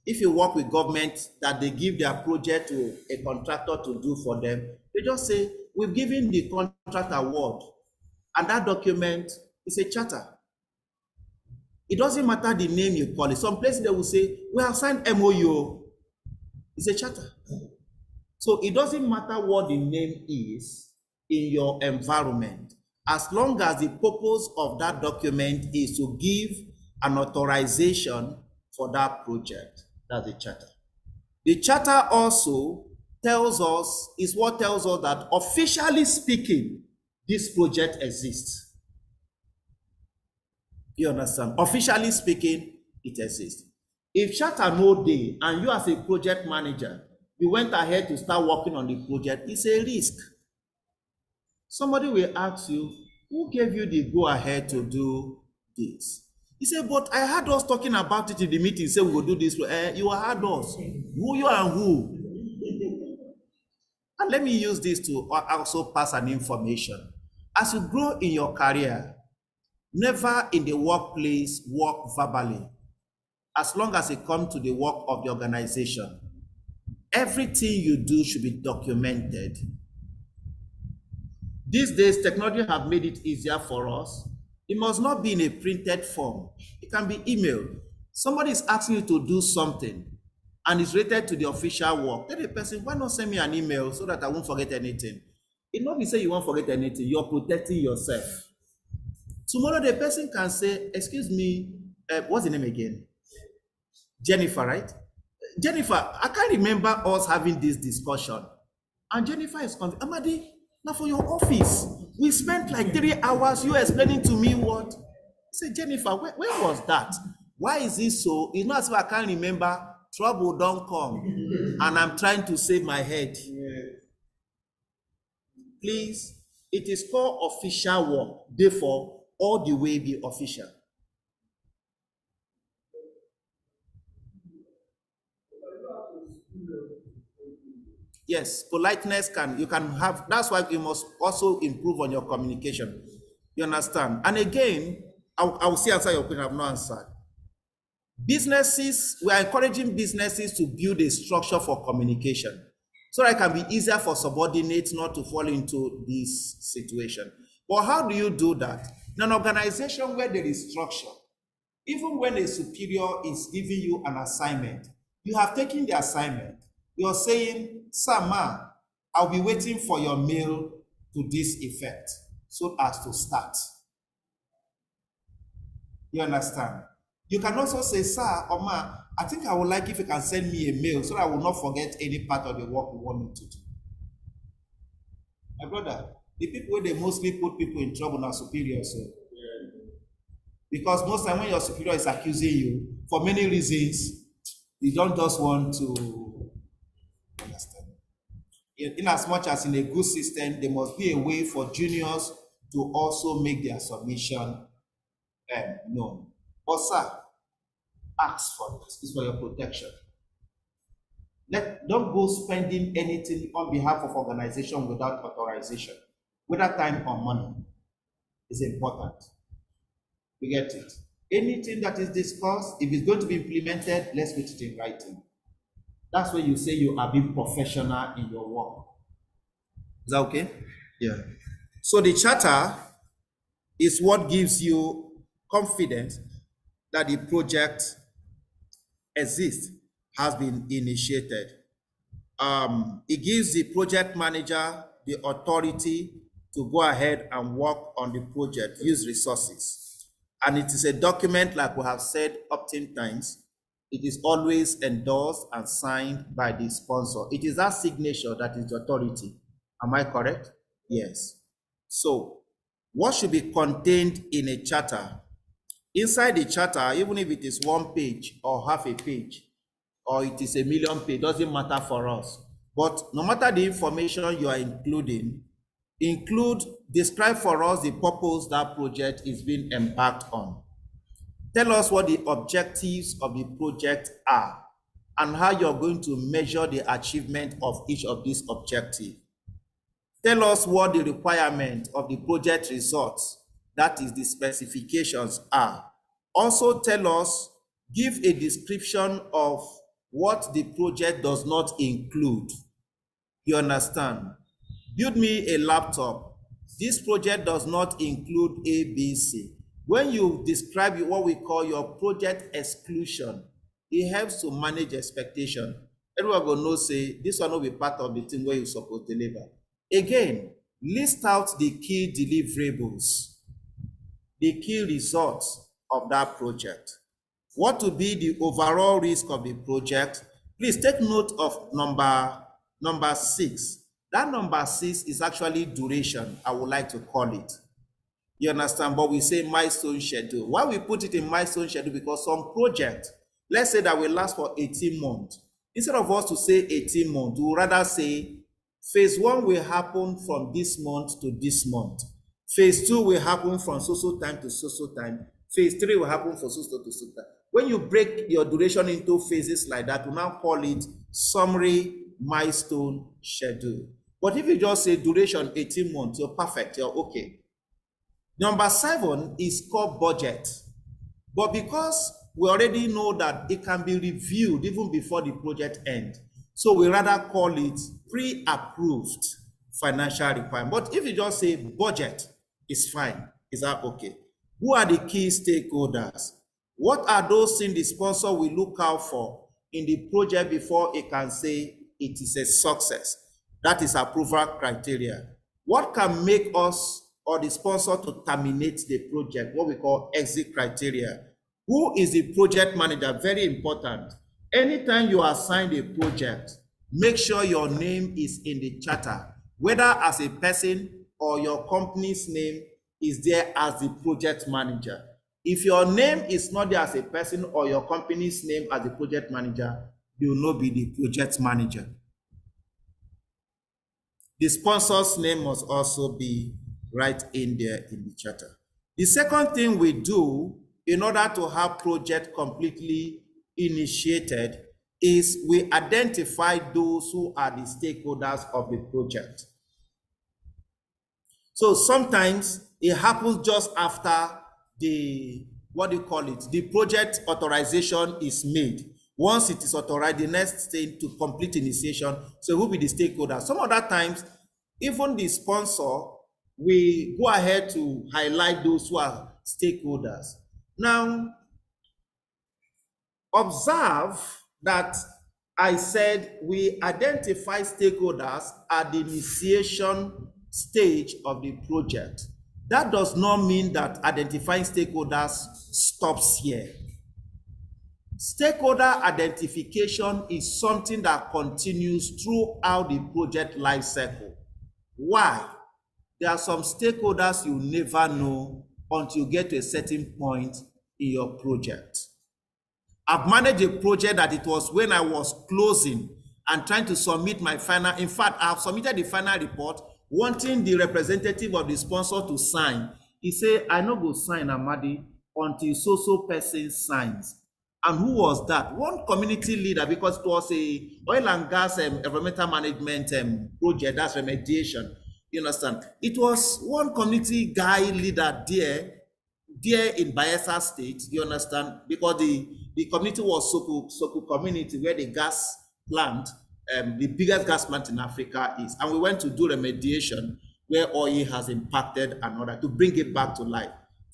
If you work with government that they give their project to a contractor to do for them, they just say, we've given the contract award, and that document is a charter. It doesn't matter the name you call it. Some places they will say, we have signed MOU. It's a charter. So it doesn't matter what the name is in your environment, as long as the purpose of that document is to give an authorization for that project. That's the charter. The charter also tells us, is what tells us that officially speaking, this project exists. You understand? Officially speaking, it exists. If charter no day and you as a project manager, you went ahead to start working on the project, it's a risk. Somebody will ask you, who gave you the go ahead to do this? He said, but I heard us talking about it in the meeting, say we will do this. You heard us. Who you and who? And let me use this to also pass an information. As you grow in your career, never in the workplace work verbally, as long as it comes to the work of the organization. Everything you do should be documented. These days, technology have made it easier for us. It must not be in a printed form. It can be emailed. Somebody is asking you to do something and it's related to the official work. Tell the person, why not send me an email so that I won't forget anything? It not be say you won't forget anything. You're protecting yourself. Tomorrow the person can say, excuse me, what's the name again? Jennifer, right? Jennifer, I can't remember us having this discussion. And Jennifer is confused. Amadi, now for your office, we spent like 3 hours, you explaining to me what? I said, Jennifer, where was that? Why is this so? It's not as if I can't remember. Trouble don't come. And I'm trying to save my head. Please, it is called official work. Therefore, all the way be official. Yes, politeness you can have, that's why you must also improve on your communication. You understand? And again, I will see answer your question, I have not answered. Businesses, we are encouraging businesses to build a structure for communication so that it can be easier for subordinates not to fall into this situation. But how do you do that? In an organization where there is structure, even when a superior is giving you an assignment, you have taken the assignment. You're saying, sir, ma, I'll be waiting for your mail to this effect so as to start. You understand? You can also say, sir or ma, I think I would like if you can send me a mail so that I will not forget any part of the work you want me to do. My brother, the people where they mostly put people in trouble are superiors. So. Because most time when your superior is accusing you, for many reasons, you don't just want to understand. In as much as in a good system, there must be a way for juniors to also make their submission known. But sir, ask for it. It's for your protection. Don't go spending anything on behalf of organization without authorization, whether time or money. Is important. We get it. Anything that is discussed, if it's going to be implemented, let's put it in writing. That's when you say you are being professional in your work. Is that okay? Yeah. So the charter is what gives you confidence that the project exists, has been initiated. It gives the project manager the authority to go ahead and work on the project, use resources. And it is a document, like we have said times, it is always endorsed and signed by the sponsor. It is that signature that is the authority. Am I correct? Yes. So, what should be contained in a charter? Inside the charter, even if it is 1 page or half a page, or it is a million page, doesn't matter for us. But no matter the information you are including, describe for us the purpose that project is being embarked on. Tell us what the objectives of the project are and how you're going to measure the achievement of each of these objectives. Tell us what the requirement of the project results, that is the specifications, are. Also tell us, give a description of what the project does not include. You understand? Build me a laptop. This project does not include ABC. When you describe what we call your project exclusion, it helps to manage expectation. Everyone will know, say, this one will be part of the thing where you're supposed to deliver. Again, list out the key deliverables, the key results of that project. What will be the overall risk of the project? Please take note of number 6. That number 6 is actually duration, I would like to call it. You understand? But we say milestone schedule. Why we put it in milestone schedule? Because some project, let's say that will last for 18 months. Instead of us to say 18 months, we would rather say phase 1 will happen from this month to this month. Phase 2 will happen from so time to so time. Phase 3 will happen from so to so time. When you break your duration into phases like that, we now call it summary milestone schedule. But if you just say duration 18 months, you're perfect, you're okay. Number 7 is called budget. But because we already know that it can be reviewed even before the project ends, so we rather call it pre-approved financial requirement. But if you just say budget, it's fine. Is that okay? Who are the key stakeholders? What are those things the sponsor will look out for in the project before it can say it is a success? That is approval criteria. What can make us or the sponsor to terminate the project? What we call exit criteria. Who is the project manager? Very important. Anytime you assign a project, make sure your name is in the charter, whether as a person or your company's name is there as the project manager. If your name is not there as a person or your company's name as the project manager, you will not be the project manager. The sponsor's name must also be right in there in the charter. The second thing we do in order to have project completely initiated is we identify those who are the stakeholders of the project. So sometimes it happens just after the, what do you call it? The project authorization is made. Once it is authorized, the next thing to complete initiation, so who will be the stakeholders? Some other times, even the sponsor, we go ahead to highlight those who are stakeholders. Now, observe that I said we identify stakeholders at the initiation stage of the project. That does not mean that identifying stakeholders stops here. Stakeholder identification is something that continues throughout the project life cycle. Why? There are some stakeholders you never know until you get to a certain point in your project. I've managed a project that it was when I was closing and trying to submit my final, in fact, I've submitted the final report, wanting the representative of the sponsor to sign. He said, I no go sign, Amadi, until so person signs. And who was that? One community leader, because it was a oil and gas environmental management project, that's remediation. You understand? It was one community guy leader there in Bayelsa State, you understand? Because the community was Soku community, where the gas plant, the biggest gas plant in Africa is. And we went to do remediation where oil has impacted and all that to bring it back to life.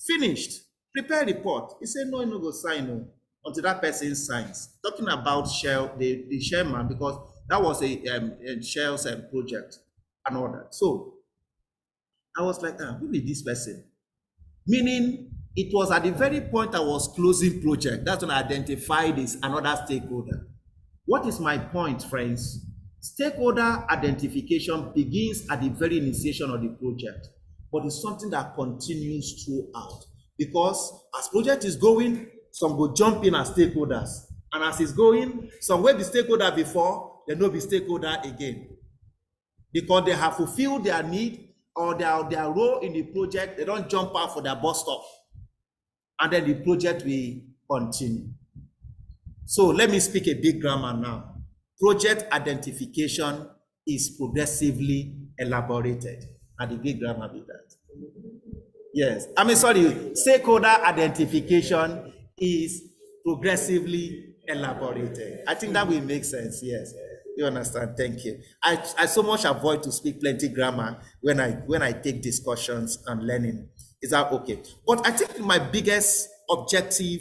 Finished. Prepare report. He said, no, no go sign no, until that person signs. Talking about Shell, the chairman, because that was a Shell's project and all that. So I was like, who is this person? Meaning, it was at the very point I was closing project. That's when I identified this another stakeholder. What is my point, friends? Stakeholder identification begins at the very initiation of the project, but it's something that continues throughout. Because as project is going, some go jump in as stakeholders. And as it's going, some will be stakeholder before, they no be stakeholder again. Because they have fulfilled their need or their role in the project, they don't jump out for their bus stop. And then the project will continue. So let me speak a big grammar now. Project identification is progressively elaborated. And the big grammar be that. Yes, I mean, sorry, stakeholder identification is progressively elaborated. I think that will make sense, yes. You understand? Thank you. I so much avoid to speak plenty grammar when I take discussions and learning. Is that okay? But I think my biggest objective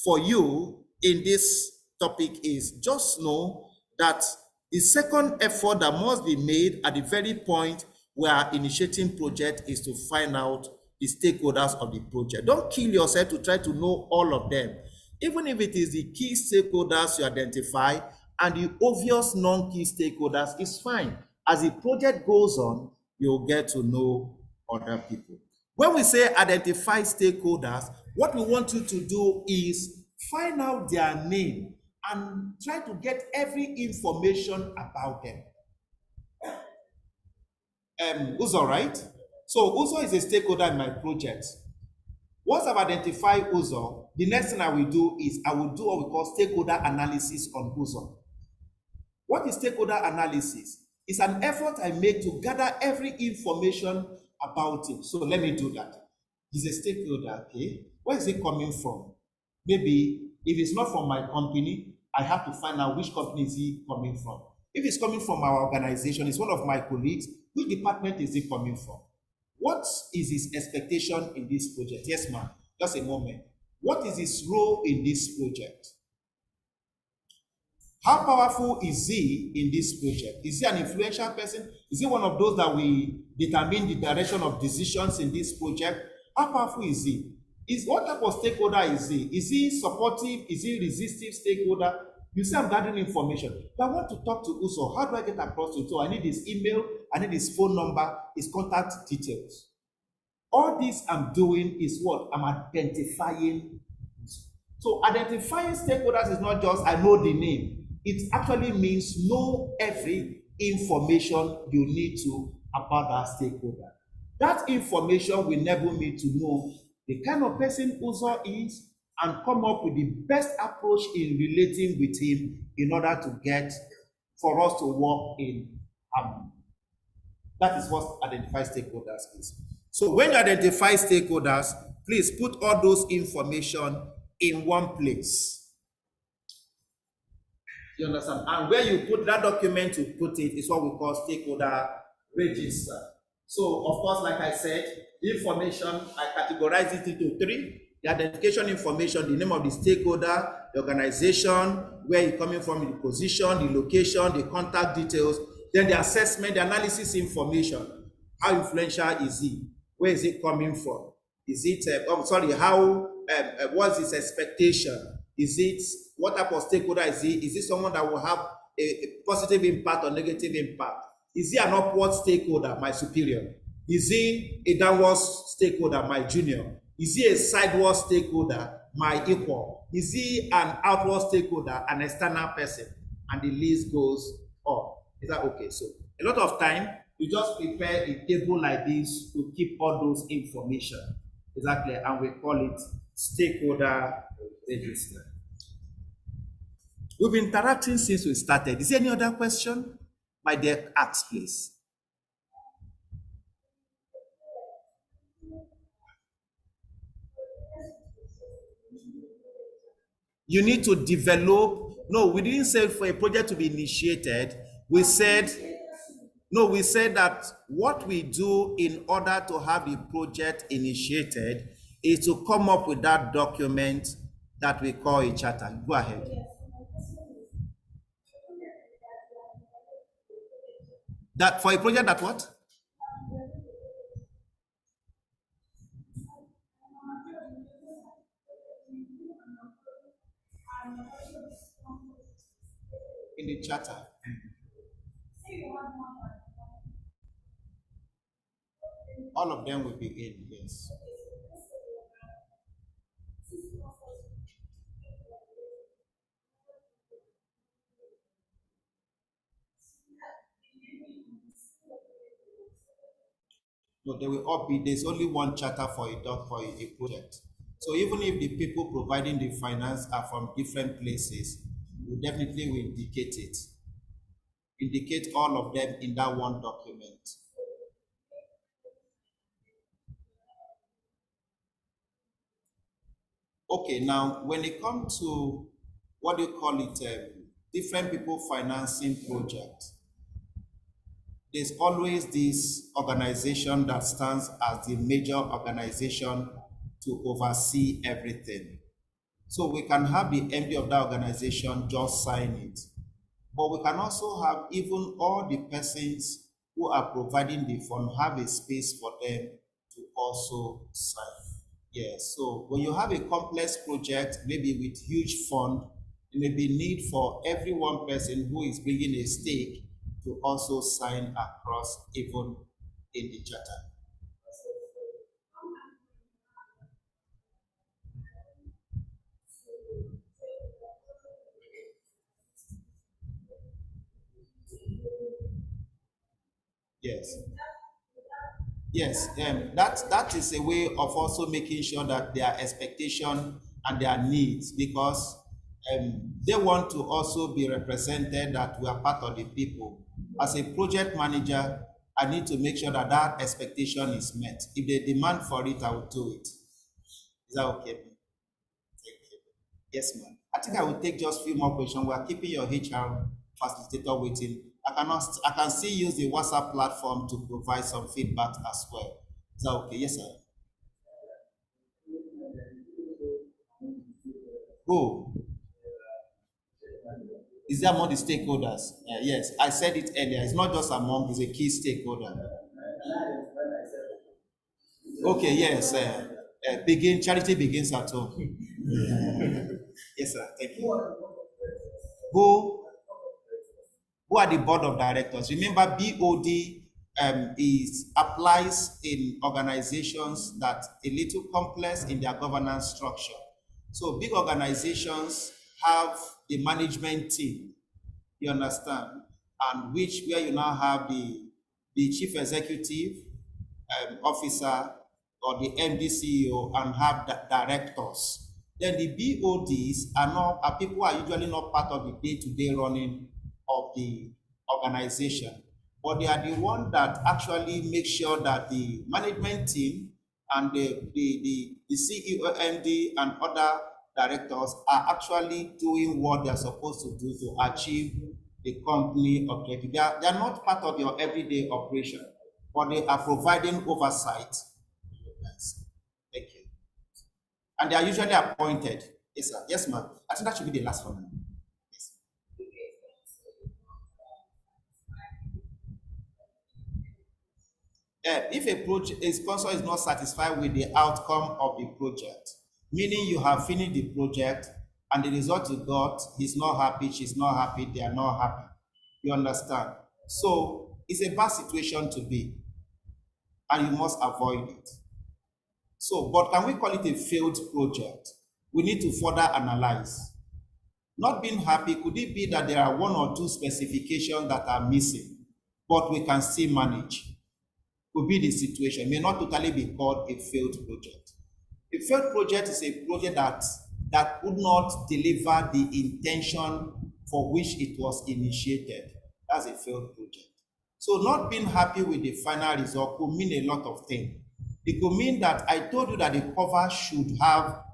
for you in this topic is just know that the second effort that must be made at the very point we are initiating project is to find out the stakeholders of the project. Don't kill yourself to try to know all of them. Even if it is the key stakeholders you identify and the obvious non-key stakeholders, it's fine. As the project goes on, you'll get to know other people. When we say identify stakeholders, what we want you to do is find out their name and try to get every information about them. Uzo, right? So Uzo is a stakeholder in my project. Once I've identified Uzo, the next thing I will do is I will do what we call stakeholder analysis on Uzo. What is stakeholder analysis? It's an effort I make to gather every information about him. So let me do that. He's a stakeholder, okay? Where is he coming from? Maybe if it's not from my company, I have to find out which company is he coming from. If it's coming from our organization, it's one of my colleagues, which department is he coming from? What is his expectation in this project? Yes, ma'am. Just a moment. What is his role in this project? How powerful is he in this project? Is he an influential person? Is he one of those that will determine the direction of decisions in this project? How powerful is he? What type of stakeholder is he? Is he supportive? Is he resistive stakeholder? You say I'm gathering information, but I want to talk to Uso. How do I get across to him? So I need his email, I need his phone number, his contact details. All this I'm doing is what? I'm identifying. So identifying stakeholders is not just I know the name. It actually means know every information you need to about that stakeholder. That information will enable me to know the kind of person Uzo is and come up with the best approach in relating with him in order to get for us to work in harmony. That is what identify stakeholders is. So when you identify stakeholders, please put all those information in one place. You understand? And where you put that document to put it is what we call stakeholder register. So of course, like I said, information, I categorize it into three. The identification information, the name of the stakeholder, the organization, where you're coming from, the position, the location, the contact details, then the assessment, the analysis information. How influential is he? Where is it coming from? Is it, what's his expectation? Is it, what type of stakeholder is he? Is it someone that will have a positive impact or negative impact? Is he an upward stakeholder, my superior? Is he a downward stakeholder, my junior? Is he a sideward stakeholder, my equal? Is he an outward stakeholder, an external person? And the list goes on. Is that okay? So a lot of time, you just prepare a table like this to keep all those information. Exactly, and we call it stakeholder register. We've been interacting since we started. Is there any other question? My dear, ask please. You need to develop. No, we didn't say for a project to be initiated. We said that what we do in order to have the project initiated is to come up with that document that we call a charter. Go ahead. That for a project that what? In the charter. All of them will be in, yes. No, they will all be, there's only one charter for a project. So even if the people providing the finance are from different places, we definitely will indicate all of them in that one document. Okay, now when it comes to what do you call it, different people financing projects, there's always this organization that stands as the major organization to oversee everything. So we can have the MD of that organization just sign it. But we can also have even all the persons who are providing the fund have a space for them to also sign. Yes, so when you have a complex project, maybe with huge fund, there may be need for every one person who is bringing a stake to also sign across even in the charter. Yes. Yes, that is a way of also making sure that their expectation and their needs, because they want to also be represented that we are part of the people. As a project manager, I need to make sure that that expectation is met. If they demand for it, I will do it. Is that okay? Thank you. Yes, ma'am. I think I will take just a few more questions. We are keeping your HR facilitator waiting. I can still use the WhatsApp platform to provide some feedback as well. Is that okay? Yes, sir. Who? Is there among the stakeholders? Yes, I said it earlier. It's not just among, it's a key stakeholder. Okay, yes. Charity begins at home. Yes, sir. Thank you. Who? Who are the board of directors? Remember, BOD is applies in organizations that a little complex in their governance structure. So big organizations have the management team, you understand, and which where you now have the chief executive officer or the MD CEO and have the directors. Then the BODs are people who are usually not part of the day-to-day running of the organization, but they are the one that actually make sure that the management team and the CEO, MD, and other directors are actually doing what they're supposed to do to achieve the company objective. They are not part of your everyday operation, but they are providing oversight. Yes. Thank you. And they are usually appointed. Yes, sir. Yes, ma'am. I think that should be the last one. Yes. If a sponsor is not satisfied with the outcome of the project, meaning you have finished the project and the result you got, he's not happy, she's not happy, they are not happy. You understand? So it's a bad situation to be, and you must avoid it. So, but can we call it a failed project? We need to further analyze. Not being happy, could it be that there are one or two specifications that are missing, but we can still manage? Could be the situation, may not totally be called a failed project. A failed project is a project that would not deliver the intention for which it was initiated. That's a failed project. So not being happy with the final result could mean a lot of things. It could mean that I told you that the cover should have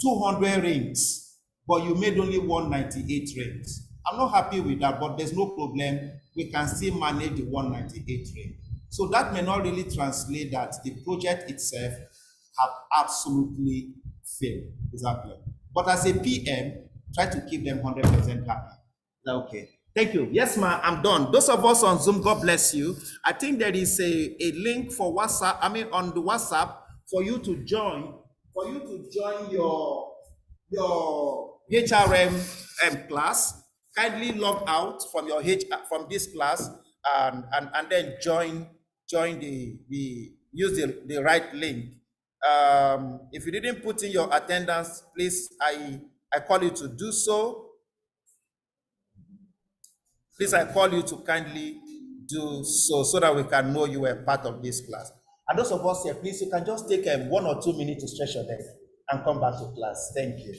200 rings, but you made only 198 rings. I'm not happy with that, but there's no problem. We can still manage the 198 rings. So that may not really translate that the project itself have absolutely failed. Exactly. But as a PM, try to keep them 100% happy. Is that okay? Thank you. Yes, ma'am, I'm done. Those of us on Zoom, God bless you. I think there is a link for WhatsApp, on the WhatsApp for you to join, your HRM class. Kindly log out from your from this class and then join the use the right link If you didn't put in your attendance, please, I call you to do so. Please, I call you to kindly do so that we can know you were part of this class. And those of us here, please, you can just take 1 or 2 minutes to stretch your leg and come back to class. Thank you.